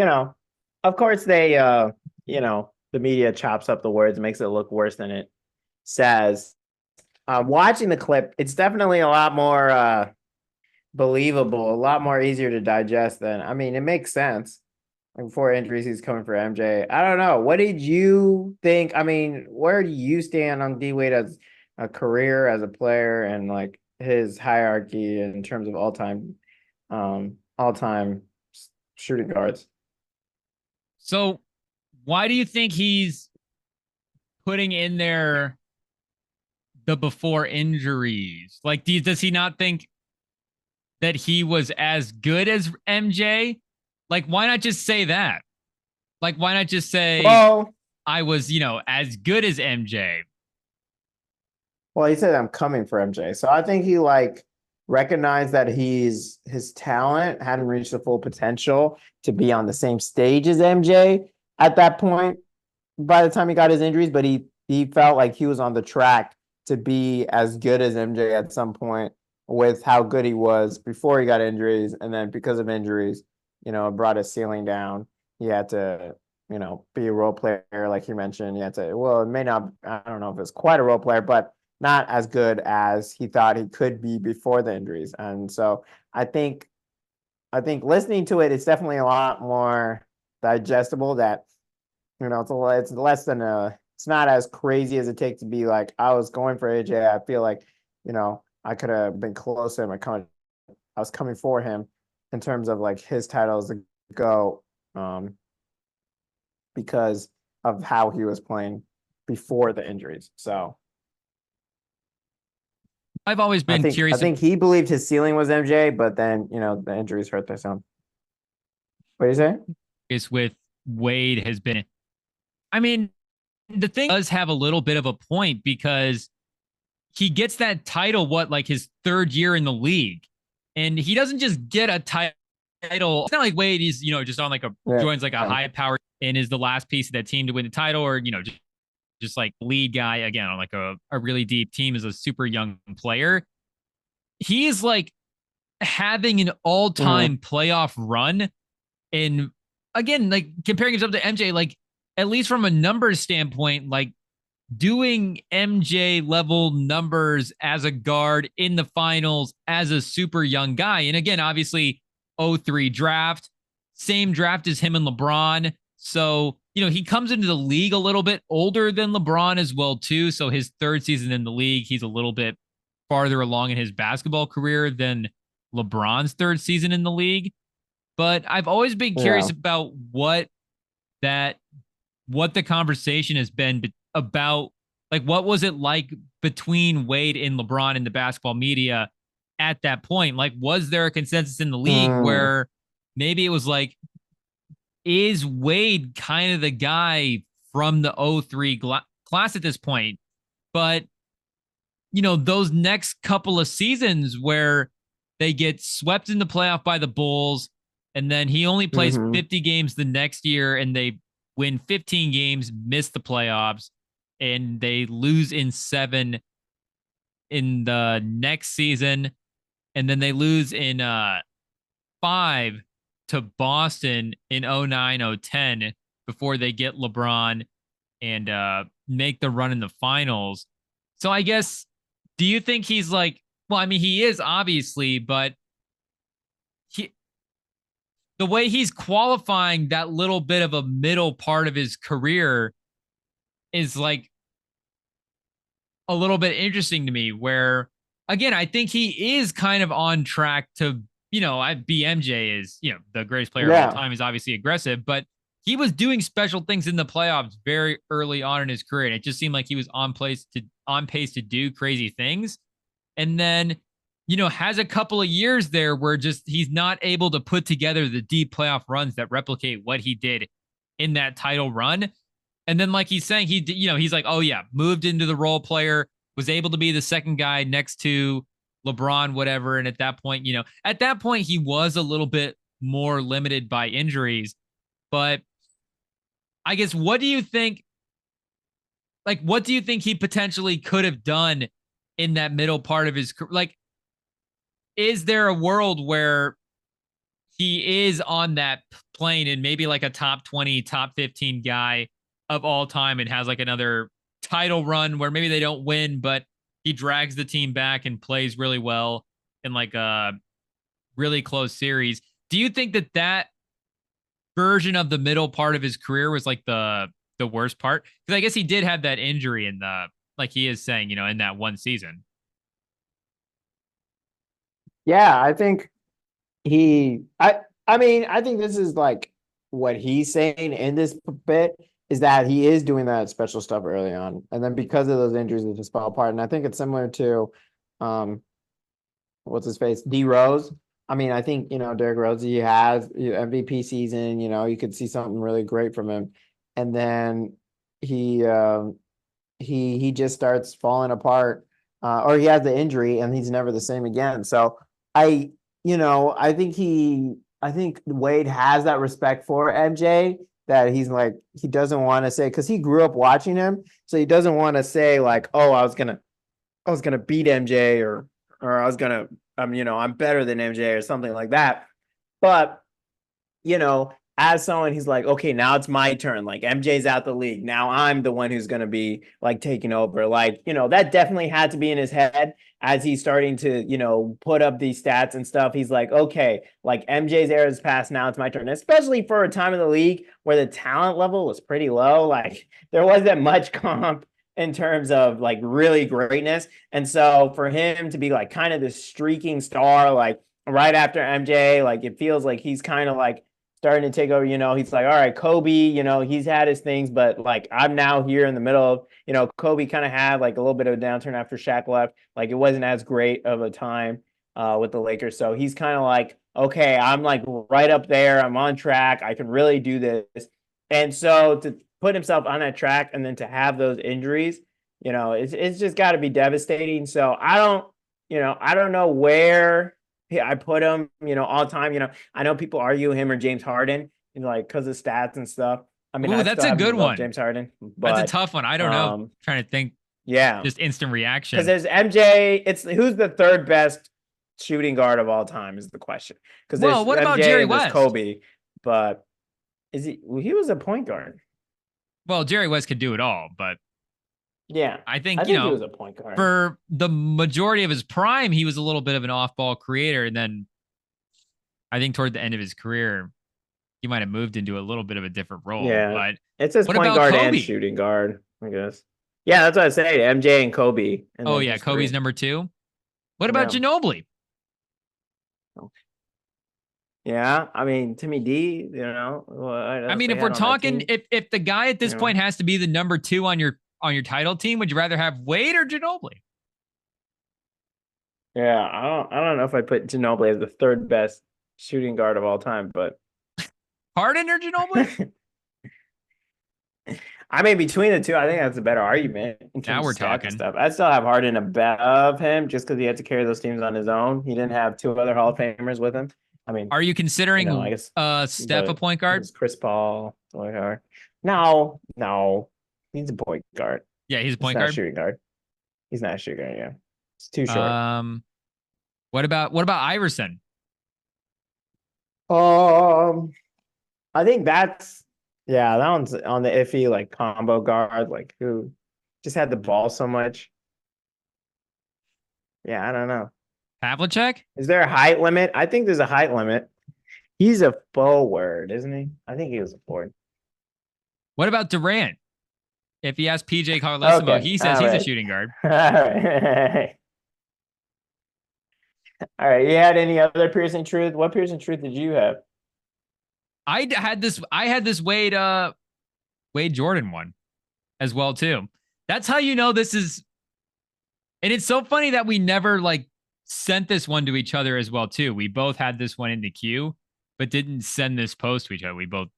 of course they, the media chops up the words, makes it look worse than it says. Watching the clip, it's definitely a lot more believable, a lot more easier to digest than, it makes sense. Like before injuries, he's coming for MJ. I don't know. What did you think? Where do you stand on D Wade as a career, as a player, and like his hierarchy in terms of all-time shooting guards? So why do you think he's putting in there the before injuries? Like, does he not think that he was as good as MJ? Like, why not just say that? Like, why not just say, I was, as good as MJ? Well, he said I'm coming for MJ. So I think he recognized that his talent hadn't reached the full potential to be on the same stage as MJ at that point by the time he got his injuries, but he felt like he was on the track to be as good as MJ at some point with how good he was before he got injuries. And then because of injuries, it brought his ceiling down. He had to, be a role player, like you mentioned. He had to, it may not, I don't know if it's quite a role player, but not as good as he thought he could be before the injuries. And so I think listening to it, it's definitely a lot more digestible that, it's less than it's not as crazy as it takes to be like, I was going for AJ. I feel like, I could have been close to him. I was coming for him in terms of like his titles to go because of how he was playing before the injuries. So I've always been curious. I think he believed his ceiling was MJ, but then, the injuries hurt their son. What do you say? Is with Wade has been, the thing does have a little bit of a point because he gets that title, like his third year in the league. And he doesn't just get a title. It's not like Wade, he's, just on joins a high power and is the last piece of that team to win the title, or, just like lead guy again on like a really deep team as a super young player. He is like having an all-time playoff run. And again, like comparing himself to MJ, like at least from a numbers standpoint, like doing MJ level numbers as a guard in the finals as a super young guy. And again, obviously 03 draft, same draft as him and LeBron. So, he comes into the league a little bit older than LeBron as well, too. So his third season in the league, he's a little bit farther along in his basketball career than LeBron's third season in the league. But I've always been curious about what that what the conversation has been about, like, what was it like between Wade and LeBron in the basketball media at that point? Like, was there a consensus in the league where maybe it was like, is Wade kind of the guy from the 03 class at this point? But, you know, those next couple of seasons where they get swept in the playoff by the Bulls, and then he only plays 50 games the next year, and they win 15 games, miss the playoffs, and they lose in 7 in the next season, and then they lose in 5 to Boston in 09-010 before they get LeBron and make the run in the finals. So I guess, do you think he's like, well, I mean, he is obviously, but the way he's qualifying that little bit of a middle part of his career is like a little bit interesting to me, where, again, I think he is kind of on track to, you know, BMJ is, you know, the greatest player of all time. Is obviously aggressive, but he was doing special things in the playoffs very early on in his career. And it just seemed like he was on pace to do crazy things. And then, you know, has a couple of years there where just he's not able to put together the deep playoff runs that replicate what he did in that title run. And then, like he's saying, he's like, oh yeah, moved into the role player, was able to be the second guy next to LeBron, whatever. And at that point, he was a little bit more limited by injuries. But I guess, what do you think he potentially could have done in that middle part of his career? Like, is there a world where he is on that plane and maybe like a top 20, top 15 guy of all time, and has like another title run where maybe they don't win, but he drags the team back and plays really well in like a really close series? Do you think that version of the middle part of his career was like the worst part? Because I guess he did have that injury in the, like he is saying, you know, in that one season. Yeah, I think I mean, I think this is like what he's saying in this bit is that he is doing that special stuff early on. And then because of those injuries, it just fell apart. And I think it's similar to, what's his face? D Rose. I mean, I think, you know, Derrick Rose, he has MVP season, you know, you could see something really great from him. And then he just starts falling apart, or he has the injury and he's never the same again. So I think Wade has that respect for MJ, that he's like, he doesn't want to say, because he grew up watching him, so he doesn't want to say like, oh, I was gonna beat MJ, or I was gonna, I'm better than MJ or something like that. But, you know, as someone, he's like, okay, now it's my turn. Like, MJ's out the league. Now I'm the one who's going to be like taking over. Like, you know, that definitely had to be in his head as he's starting to, you know, put up these stats and stuff. He's like, okay, like MJ's era is past. Now it's my turn. Especially for a time in the league where the talent level was pretty low. Like, there wasn't much comp in terms of like really greatness. And so for him to be like kind of this streaking star, like right after MJ, like it feels like he's kind of like starting to take over, you know, he's like, all right, Kobe, you know, he's had his things, but like I'm now here in the middle of, you know, Kobe kind of had like a little bit of a downturn after Shaq left. Like it wasn't as great of a time with the Lakers. So he's kind of like, okay, I'm like right up there. I'm on track. I can really do this. And so to put himself on that track and then to have those injuries, you know, it's just got to be devastating. So I don't know where I put him, you know, all time. You know, I know people argue him or James Harden, you know, like because of stats and stuff. I mean, that's a good one. James Harden, but that's a tough one. I don't know. Trying to think. Yeah, just instant reaction. Because there's MJ. It's who's the third best shooting guard of all time is the question. Because what about MJ, Jerry West? Kobe, but is he? Well, he was a point guard. Well, Jerry West could do it all, but yeah, I think he was a point guard. For the majority of his prime, he was a little bit of an off-ball creator, and then I think toward the end of his career, he might have moved into a little bit of a different role. Yeah, but it says point guard and shooting guard, I guess. Yeah, that's what I say. MJ and Kobe. And oh yeah, Kobe's number 2. What about Ginobili? Yeah, I mean Timmy D. You know, what I else mean, they if we're had on that talking, team? if the guy at this You know? point has to be the number 2 on your title team, would you rather have Wade or Ginobili? Yeah, I don't know if I put Ginobili as the third best shooting guard of all time, but Harden or Ginobili? I mean between the two, I think that's a better argument in Now terms we're of stats and talking. stuff. I still have Harden above him just because he had to carry those teams on his own. He didn't have two other Hall of Famers with him. I mean, Are you I considering guess Steph a but point it guard? was Chris Paul, point guard. No, he's a point guard. Yeah, he's a He's point not a guard. shooting guard. He's not a shooting guard. Yeah, it's too short. What about Iverson? Um, I think that one's on the iffy like combo guard, like who just had the ball so much. Yeah, I don't know. Havlicek? Is there a height limit? I think there's a height limit. He's a forward, isn't he? I think he was a forward. What about Durant? If he asks PJ Carlesimo, Okay, he says all he's a right. shooting guard. All right. All right. You had any other piercing truth? What piercing truth did you have? I had this Wade Jordan one as well too. That's how you know this is. And it's so funny that we never like sent this one to each other as well too. We both had this one in the queue, but didn't send this post to each other. We both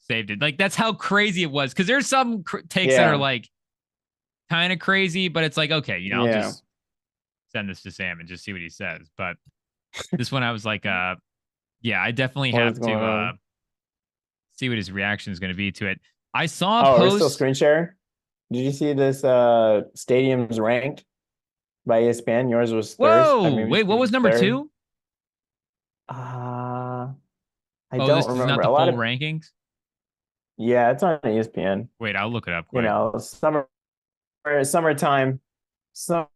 saved it. Like that's how crazy it was. Because there's some takes that are like kind of crazy, but it's like okay, I'll just send this to Sam and just see what he says. But this one I was like, yeah, I definitely have to see what his reaction is going to be to it. I saw a post. We're still screen share. Did you see this stadiums ranked by ESPN? Yours was third. Whoa, wait, what was number third. 2? I don't This remember. is not the full rankings. Yeah, it's on ESPN. Wait, I'll look it up quick. Summertime stuff.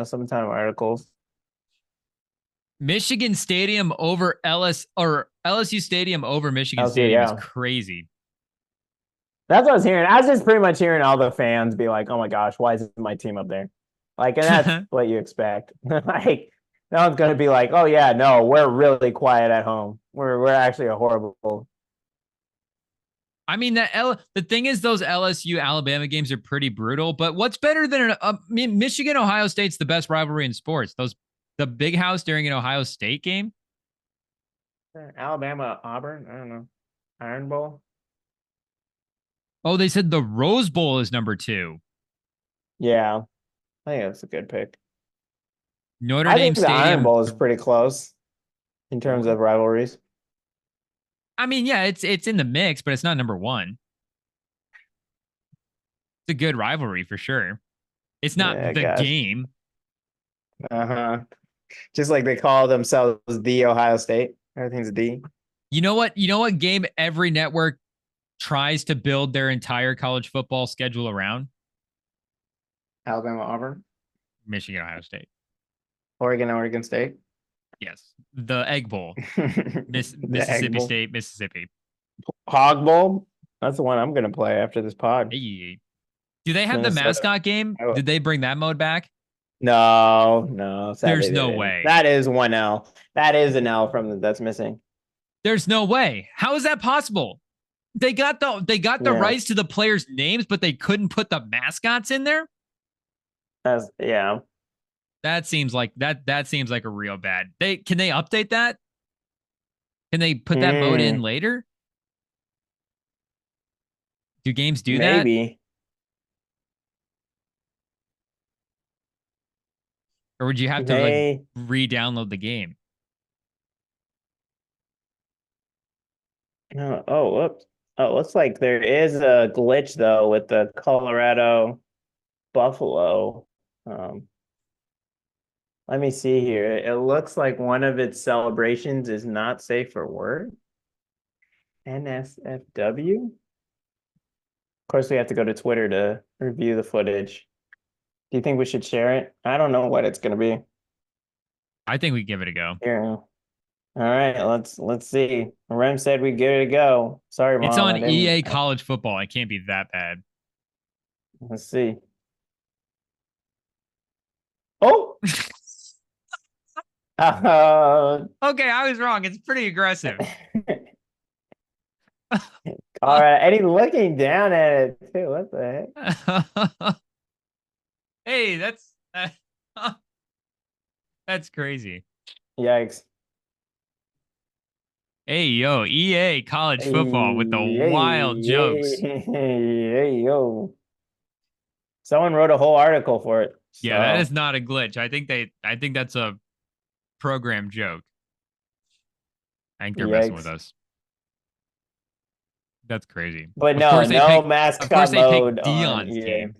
Summertime articles. Michigan Stadium over LSU Stadium over Michigan Stadium is crazy. That's what I was hearing. I was just pretty much hearing all the fans be like, "Oh my gosh, why isn't my team up there?" Like, and that's what you expect. Like, no one's gonna be like, "Oh yeah, no, we're really quiet at home. We're actually a horrible." I mean, the thing is, those LSU Alabama games are pretty brutal. But what's better than Michigan Ohio State's the best rivalry in sports. The big house during an Ohio State game. Alabama Auburn. I don't know. Iron Bowl. Oh, they said the Rose Bowl is number 2. Yeah, I think that's a good pick. Notre Dame Stadium. The Iron Bowl is pretty close in terms of rivalries. I mean, yeah, it's in the mix, but it's not number 1. It's a good rivalry for sure. It's not the game. Just like they call themselves the Ohio State. Everything's D. You know what game every network tries to build their entire college football schedule around? Alabama, Auburn. Michigan, Ohio State. Oregon State. Yes. The Egg Bowl. Mississippi State, Mississippi. Hog Bowl. That's the one I'm going to play after this pod. Hey. Do they have the mascot game? Did they bring that mode back? No. There's no way. That is one L. That is an L that's missing. There's no way. How is that possible? They got the rights to the players' names, but they couldn't put the mascots in there. That seems like a real bad. Can they update that? Can they put that mode in later? Do games do that? Maybe. Or would you have to like re-download the game? Whoops. Oh, looks like there is a glitch though with the Colorado Buffalo. Let me see here. It looks like one of its celebrations is not safe for work. NSFW. Of course, we have to go to Twitter to review the footage. Do you think we should share it? I don't know what it's going to be. I think we give it a go. Here. All right, let's see. Rem said we give it a go. Sorry, Mom. It's on EA College Football. It can't be that bad. Let's see. Oh! Okay, I was wrong. It's pretty aggressive. All right, and he's looking down at it too. What the heck? Hey, that's crazy. Yikes! Hey, yo, EA college football with the wild jokes. Hey, yo! Someone wrote a whole article for it. Yeah, that So. is not a glitch. I think that's a program joke. I think they're messing with Yikes. us. That's crazy. But Of no, course they no pick, of mascot course they mode picked on Dion's EA. team.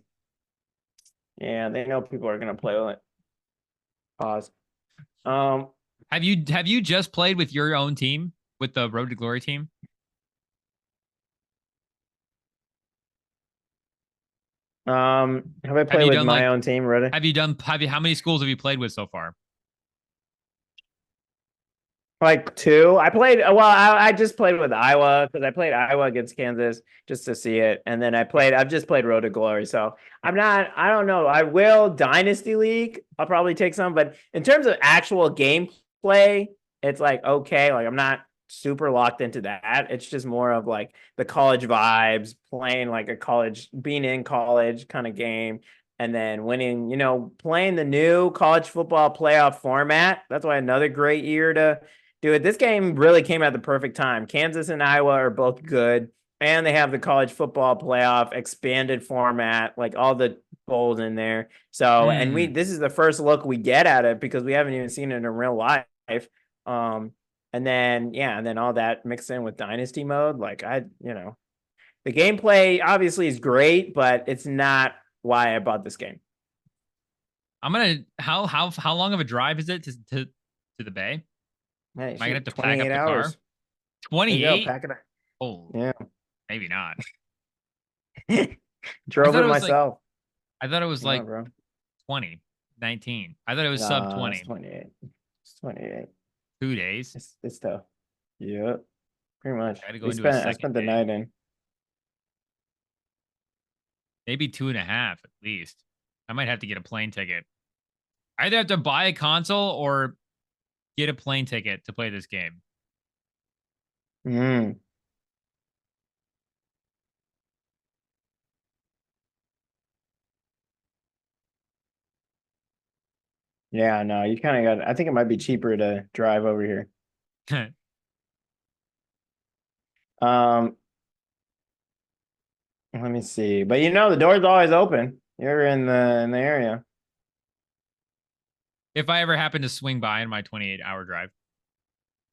Yeah, they know people are gonna play with it. Pause. Have you just played with your own team, with the Road to Glory team? Have I played you with done, my like- own team already? How many schools have you played with so far? Like two. I just played with Iowa because I played Iowa against Kansas just to see it. And then I've just played Road to Glory. So I don't know. I will Dynasty League. I'll probably take some, but in terms of actual gameplay, it's like okay. Like I'm not super locked into that. It's just more of like the college vibes, playing like a college, being in college kind of game. And then winning, playing the new college football playoff format. That's why another great year to do it. This game really came at the perfect time. Kansas and Iowa are both good, and they have the college football playoff expanded format, like all the bowls in there. So, and this is the first look we get at it because we haven't even seen it in real life. And then all that mixed in with Dynasty mode, the gameplay obviously is great, but it's not why I bought this game. I'm gonna how long of a drive is it to the Bay? Hey, Am I gonna have to pack up 28 the hours. car? 28? Pack it up. Oh, Yeah. maybe not. Drove it myself. I thought it was like bro. 20, 19. I thought it was sub 20. It's 28. It's 28. 2 days. It's tough. Yep. Pretty much. I had to go into a I spent the day. night in. Maybe 2.5 at least. I might have to get a plane ticket. I either have to buy a console or get a plane ticket to play this game. Yeah, no, you kind of got. I think it might be cheaper to drive over here. Let me see. But the door's always open. You're in the area. If I ever happen to swing by in my 28-hour drive.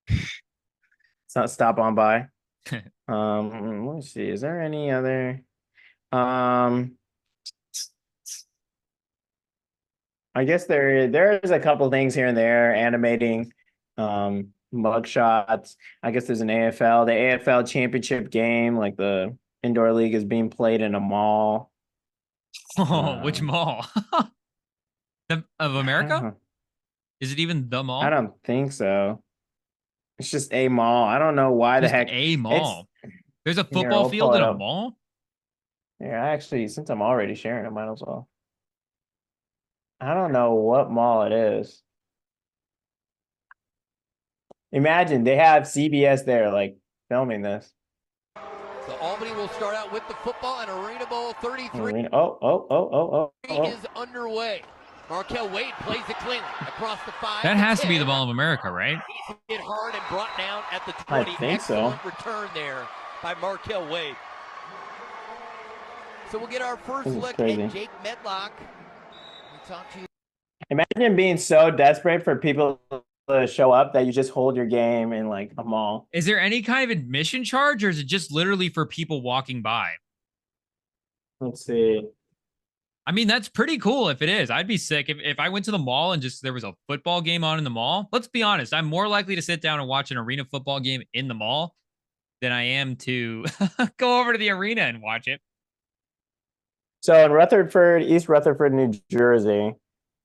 It's not stop on by. Let me see. Is there any other? I guess there's a couple things here and there animating mug shots. I guess there's an AFL, the AFL championship game, like the indoor league is being played in a mall. Oh, which mall? Of America? Is it even the mall? I don't think so. It's just a mall. I don't know why Just the heck a mall. There's a Here, football we'll field pull in it a up. mall? Yeah, actually, since I'm already sharing, I might as well. I don't know what mall it is. Imagine they have CBS there, like filming this. So Albany will start out with the football, and Arena Bowl 33 Oh. is underway. Markel Wade plays it cleanly across the 5. That has to be the Mall of America, right? He's hit hard and brought down at the 20. I think so. Excellent return there by Markel Wade. So we'll get our first This is look crazy. at Jake Medlock. We'll talk to you. Imagine being so desperate for people to show up that you just hold your game in like a mall. Is there any kind of admission charge, or is it just literally for people walking by? Let's see. I mean, that's pretty cool if it is. I'd be sick if I went to the mall and just there was a football game on in the mall. Let's be honest. I'm more likely to sit down and watch an arena football game in the mall than I am to go over to the arena and watch it. So in Rutherford, East Rutherford, New Jersey,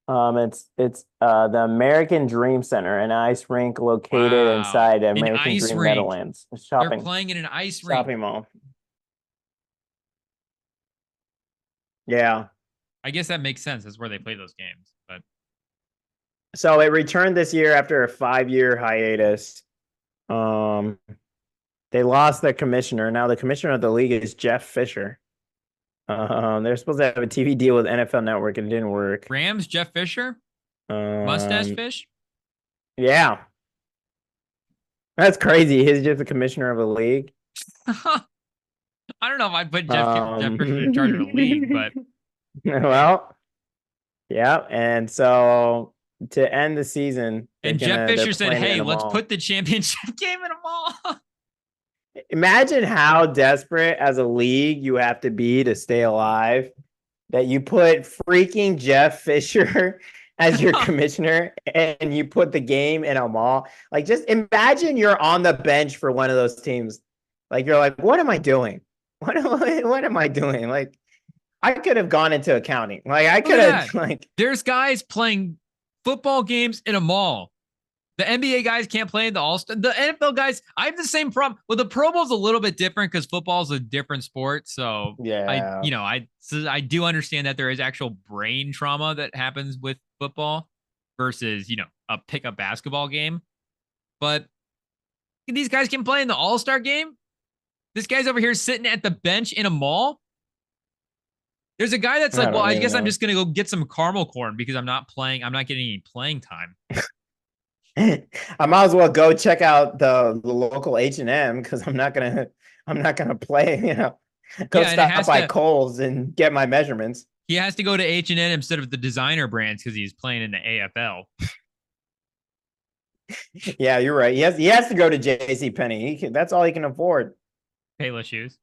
it's the American Dream Center, an ice rink located Wow. inside An American ice Dream rink. Meadowlands. They're playing in an ice rink. Shopping mall. Yeah. I guess that makes sense. That's where they play those games. But So it returned this year after a 5-year hiatus. They lost their commissioner. Now the commissioner of the league is Jeff Fisher. They're supposed to have a TV deal with NFL Network and it didn't work. Rams, Jeff Fisher, mustache fish. Yeah, that's crazy. He's just the commissioner of a league. I don't know if I'd put Jeff Fisher in charge of a league, but well, yeah. And so to end the season, and Jeff Fisher said, "Hey, let's put the championship game in a mall." Imagine how desperate as a league you have to be to stay alive that you put freaking Jeff Fisher as your commissioner and you put the game in a mall. Like, just imagine you're on the bench for one of those teams. Like, you're like, what am I doing? What am I doing? Like, I could have gone into accounting. Like, I could have, like, there's guys playing football games in a mall. The NBA guys can't play the All-Star. The NFL guys, I have the same problem. Well, the Pro Bowl's a little bit different because football's a different sport. So yeah, I do understand that there is actual brain trauma that happens with football versus, a pickup basketball game. But these guys can play in the All-Star game. This guy's over here sitting at the bench in a mall. There's a guy that's like, well, I guess I'm just going to go get some caramel corn because I'm not getting any playing time. I might as well go check out the local H&M because I'm not gonna play. Go stop by Kohl's and get my measurements. He has to go to H&M instead of the designer brands because he's playing in the AFL. Yeah, you're right. He has to go to JCPenney. That's all he can afford. Payless shoes.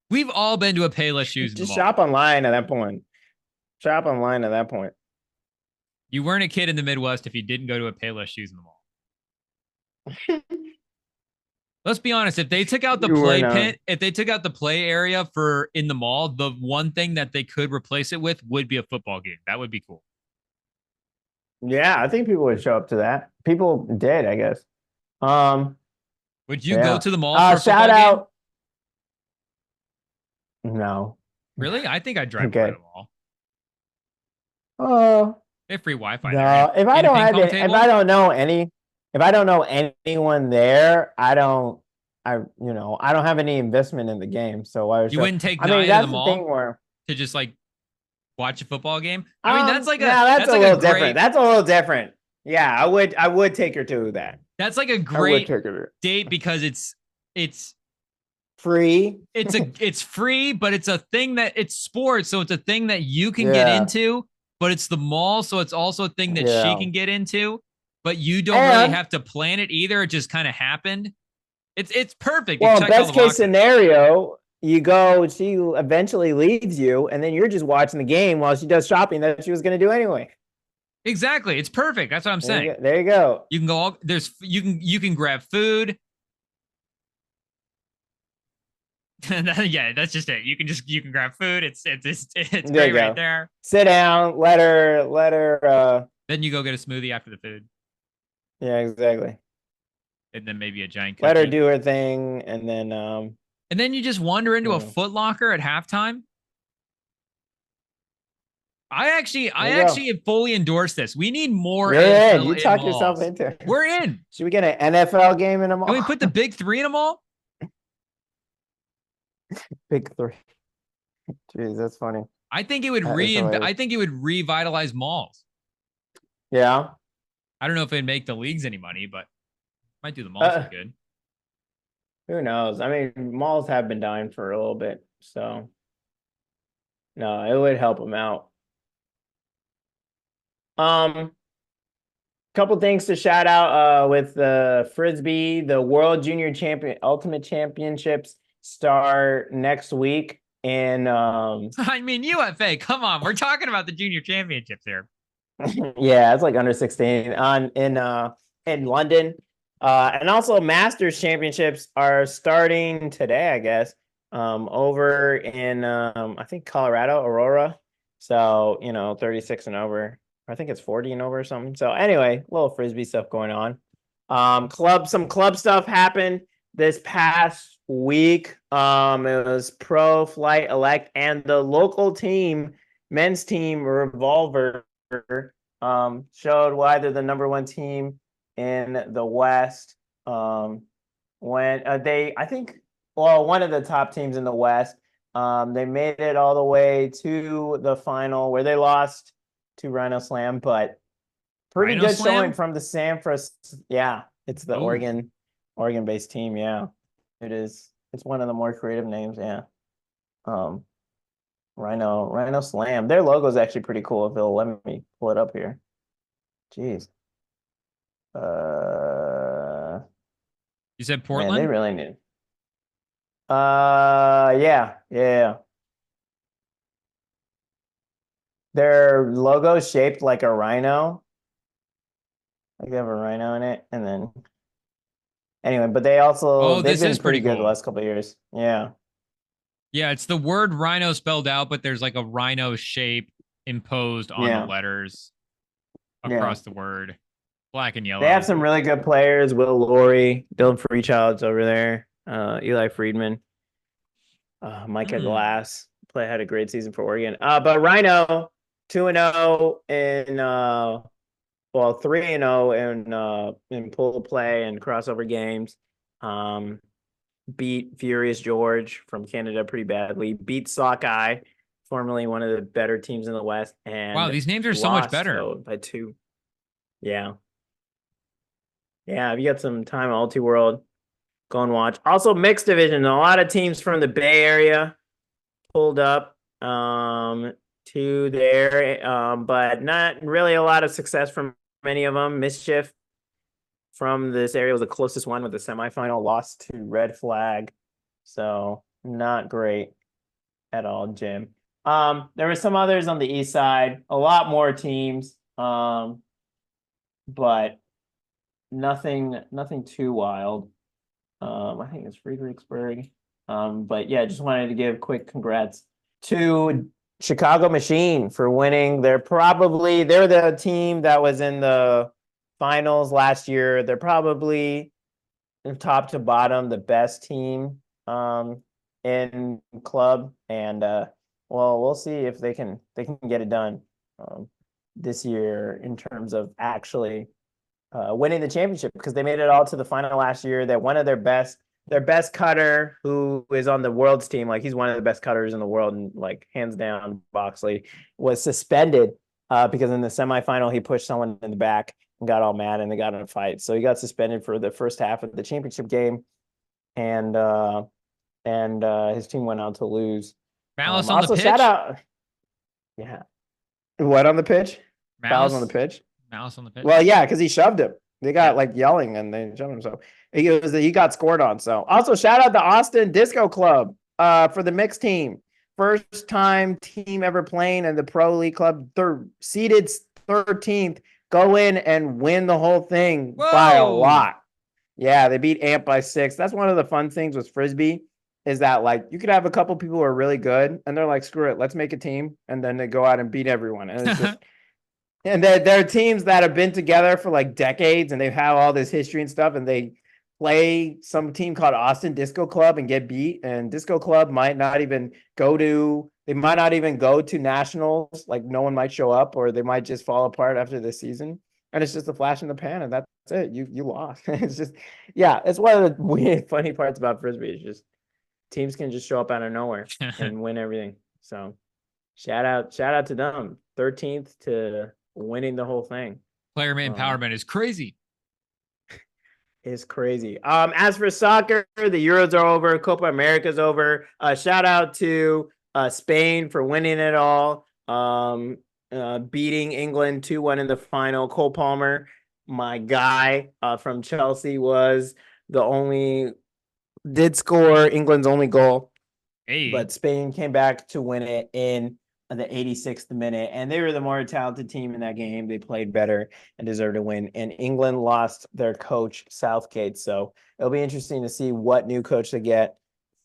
We've all been to a Payless shoes. Just shop online at that point. Shop online at that point. You weren't a kid in the Midwest if you didn't go to a Payless shoes in the mall. Let's be honest. If they took out the play pit, if they took out the play area for in the mall, the one thing that they could replace it with would be a football game. That would be cool. Yeah, I think people would show up to that. People did, I guess. Would you go to the mall for a shout football out? Game? No. Really? I think I'd drive by the mall. Oh. They have free Wi-Fi. No, if I don't know anyone there, I don't have any investment in the game. So why would you wouldn't take Nia to the mall to just like watch a football game? I mean, that's like that's a little different. That's a little different. Yeah, I would take her to that. That's like a great date because it's free. It's free, but it's a thing that it's sports, so it's a thing that you can get into. But it's the mall, so it's also a thing that she can get into. But you don't really have to plan it either. It just kind of happened. It's perfect. Well, best case scenario, you go, she eventually leaves you, and then you're just watching the game while she does shopping that she was going to do anyway. Exactly. It's perfect. That's what I'm saying. There you go. You can go. You can grab food. Yeah, that's just it. You can grab food. It's great right there. Sit down. Let her. Then you go get a smoothie after the food. Yeah, exactly. And then maybe a giant cookie. Let her do her thing, and then you just wander into a Foot Locker at halftime. I actually fully endorse this. We need more. You're in. You talk yourself into it. We're in. Should we get an NFL game in a mall? Can we put the big three in a mall? Big three. Jeez, that's funny. I think it would revitalize malls. Yeah. I don't know if it'd make the leagues any money, but might do the malls good. Who knows? I mean, malls have been dying for a little bit, so no, it would help them out. Couple things to shout out with the Frisbee, the World Junior Ultimate Championships start next week. And I mean, UFA, come on, we're talking about the junior championships here. Yeah, it's like under 16 in London. And also Masters Championships are starting today, I guess. Over in I think Colorado, Aurora. So, 36 and over. I think it's 40 and over or something. So anyway, a little Frisbee stuff going on. Some club stuff happened this past week. It was Pro Flight Elect and the local team, men's team Revolver showed why they're the number one team in the West. When I think, well, one of the top teams in the West. They made it all the way to the final where they lost to Rhino Slam, but pretty Rhino good Slam? showing from the San Francisco. Yeah, it's the Ooh. Oregon-based team. Yeah, it is. It's one of the more creative names. Yeah. Rhino Slam. Their logo is actually pretty cool. If they'll let me pull it up here. Jeez. You said Man, Portland? they really need. Yeah. Their logo is shaped like a rhino. Like they have a rhino in it, and then anyway, but they've this been is pretty pretty good the cool. last couple of years. Yeah. Yeah, it's the word rhino spelled out, but there's like a rhino shape imposed on the letters across the word. Black and yellow. They have some really good players. Will Laurie, Dylan Freechild's over there. Eli Friedman. Micah Glass had a great season for Oregon. But Rhino 2-0 in 3-0 in pull play and crossover games. Beat Furious George from Canada pretty badly. Beat Sockeye, formerly one of the better teams in the West. And wow, these names are so much better. By 2. Yeah. Yeah, if you got some time, Ulti-World, go and watch. Also, mixed division. A lot of teams from the Bay Area pulled up to there, but not really a lot of success from many of them. Mischief from this area was the closest one with the semifinal, lost to Red Flag. So not great at all, Jim. There were some others on the east side, a lot more teams, but nothing too wild. I think it's Friedrichsburg. But yeah, just wanted to give quick congrats to Chicago Machine for winning. They're the team that was in the finals last year. They're probably top to bottom the best team in club, and we'll see if they can get it done this year in terms of actually winning the championship, because they made it all to the final last year. That one of their best cutter, who is on the world's team, like he's one of the best cutters in the world, and like hands down, Boxley, was suspended because in the semifinal he pushed someone in the back and got all mad, and they got in a fight. So he got suspended for the first half of the championship game, and his team went out to lose. Malice on the pitch. Shout out. Yeah. What on the pitch? Malice on the pitch. Malice on the pitch. Well, yeah, because he shoved him. They got like yelling and they shoved him. So he got scored on. So also shout out to Austin Disco Club for the mixed team. First time team ever playing in the Pro League Club. They're seeded 13th. Go in and win the whole thing by a lot. Yeah, they beat Amp by 6. That's one of the fun things with Frisbee, is that like you could have a couple people who are really good and they're like, screw it, let's make a team. And then they go out and beat everyone. And it's just and they're teams that have been together for like decades and they have all this history and stuff, and they play some team called Austin Disco Club and get beat. And Disco Club might not even go to nationals. Like no one might show up, or they might just fall apart after this season. And it's just a flash in the pan, and that's it. You lost. It's just, yeah, it's one of the weird, funny parts about Frisbee. It's just teams can just show up out of nowhere and win everything. So shout out to them. 13th to winning the whole thing. Player empowerment is crazy. Is crazy. As for soccer, the Euros are over. Copa America's over. Shout out to Spain for winning it all. Beating England 2-1 in the final. Cole Palmer, my guy from Chelsea, did score England's only goal. Hey. But Spain came back to win it in the 86th minute, and they were the more talented team in that game. They played better and deserved to win. And England lost their coach, Southgate. So it'll be interesting to see what new coach they get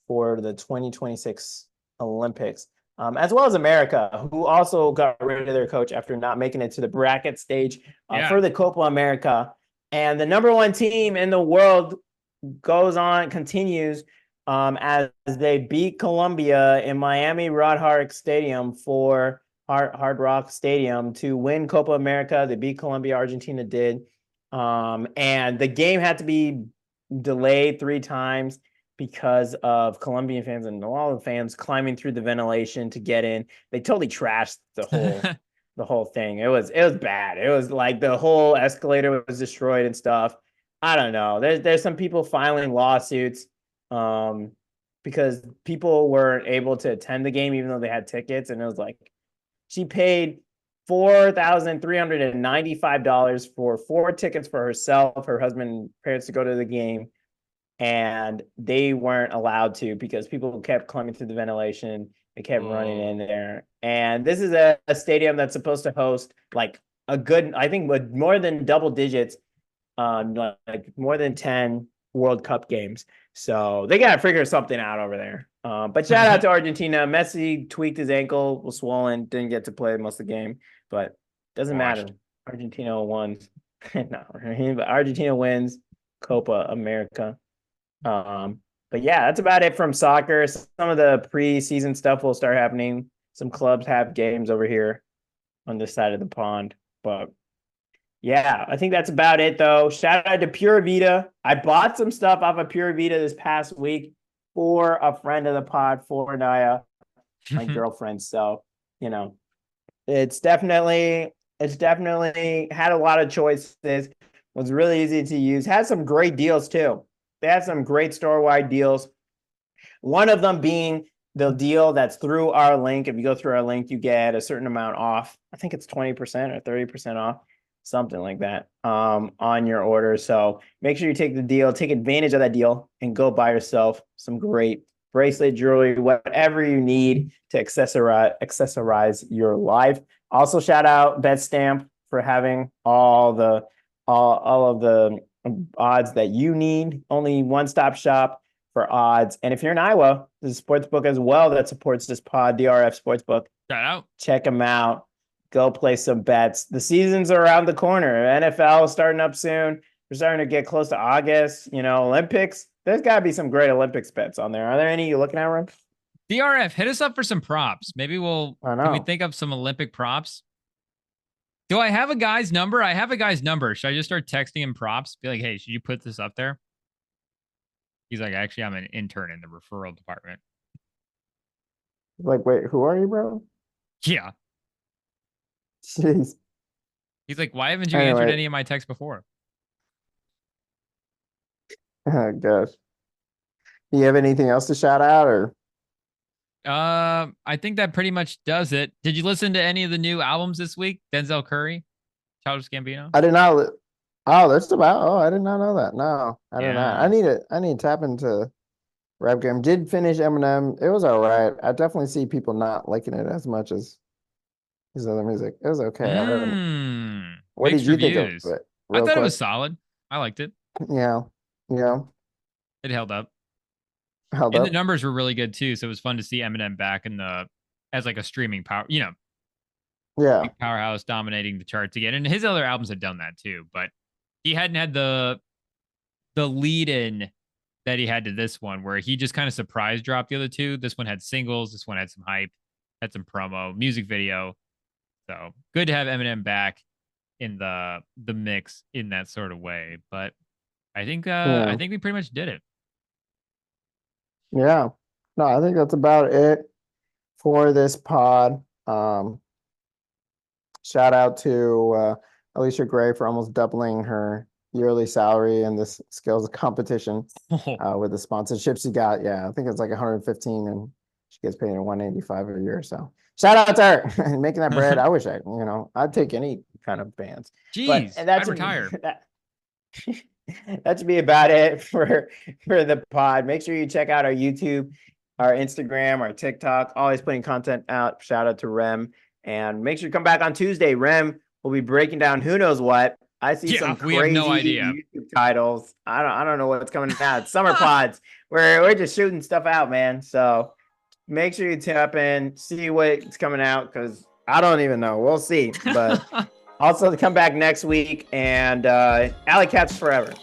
for the 2026 Olympics, as well as America, who also got rid of their coach after not making it to the bracket stage for the Copa America. And the number one team in the world continues as they beat Colombia in Miami Rod Hart Stadium for Hard Rock Stadium to win Copa America. They beat Colombia. Argentina did. And the game had to be delayed 3 times because of Colombian fans and all the fans climbing through the ventilation to get in. They totally trashed the whole thing. It was bad. It was like the whole escalator was destroyed and stuff. I don't know. There's some people filing lawsuits because people weren't able to attend the game even though they had tickets, and it was like she paid $4,395 for 4 tickets for herself, her husband, and parents to go to the game, and they weren't allowed to because people kept climbing through the ventilation. They kept running in there. And this is a stadium that's supposed to host like a good, I think, with more than double digits, like more than 10 World Cup games. So they got to figure something out over there. But shout out to Argentina. Messi tweaked his ankle, was swollen, didn't get to play most of the game, but doesn't matter. Argentina won. Not but Argentina wins Copa America. But yeah, that's about it from soccer. Some of the preseason stuff will start happening. Some clubs have games over here on this side of the pond. But yeah, I think that's about it, though. Shout out to Pura Vida. I bought some stuff off of Pura Vida this past week for a friend of the pod, for Ncaa, my girlfriend. So, you know, it's definitely had a lot of choices. Was really easy to use. Had some great deals, too. They had some great store-wide deals. One of them being the deal that's through our link. If you go through our link, you get a certain amount off. I think it's 20% or 30% off, something like that, on your order. So make sure you take the deal, take advantage of that deal, and go buy yourself some great bracelet, jewelry, whatever you need to accessorize your life. Also, shout out BETSTAMP for having all of the odds that you need. Only one-stop shop for odds. And if you're in Iowa, there's a sports book as well that supports this pod, DRF Sportsbook. Shout out. Check them out. Go play some bets. The seasons are around the corner. NFL is starting up soon. We're starting to get close to August. You know, Olympics. There's got to be some great Olympics bets on there. Are there any you're looking at, Ron? DRF, hit us up for some props. Maybe can we think of some Olympic props? Do I have a guy's number? I have a guy's number. Should I just start texting him props? Be like, hey, should you put this up there? He's like, actually, I'm an intern in the referral department. Like, wait, who are you, bro? Yeah. Jeez. He's like, why haven't you answered any of my texts before? Oh, gosh. Do you have anything else to shout out, or? I think that pretty much does it. Did you listen to any of the new albums this week? Denzel Curry, Childish Gambino? I did not. Oh, that's about. Oh, I did not know that. No, I did not. I need to tap into rap game. Did finish Eminem. It was all right. I definitely see people not liking it as much as his other music. It was okay. What did you think of it? I thought it was solid. I liked it. Yeah. It held up. And the numbers were really good too, so it was fun to see Eminem back as like a streaming power, powerhouse dominating the charts again. And his other albums had done that too, but he hadn't had the lead in that he had to this one, where he just kind of surprise dropped the other two. This one had singles, this one had some hype, had some promo, music video. So good to have Eminem back in the mix in that sort of way. But I think we pretty much did it. Yeah. No, I think that's about it for this pod. Shout out to Alicia Gray for almost doubling her yearly salary in this skills competition with the sponsorships she got. Yeah, I think it's like 115 and she gets paid 185 a year. So shout out to her making that bread. I wish I'd take any kind of bands. Jeez, I'd retire. That should be about it for the pod. Make sure you check out our YouTube, our Instagram, our TikTok. Always putting content out. Shout out to Rem. And make sure you come back on Tuesday. Rem will be breaking down who knows what. I see some crazy YouTube titles. I don't know what's coming out. Summer pods. We're just shooting stuff out, man. So make sure you tap in, see what's coming out, because I don't even know. We'll see. But also to come back next week, and Alley Cats forever.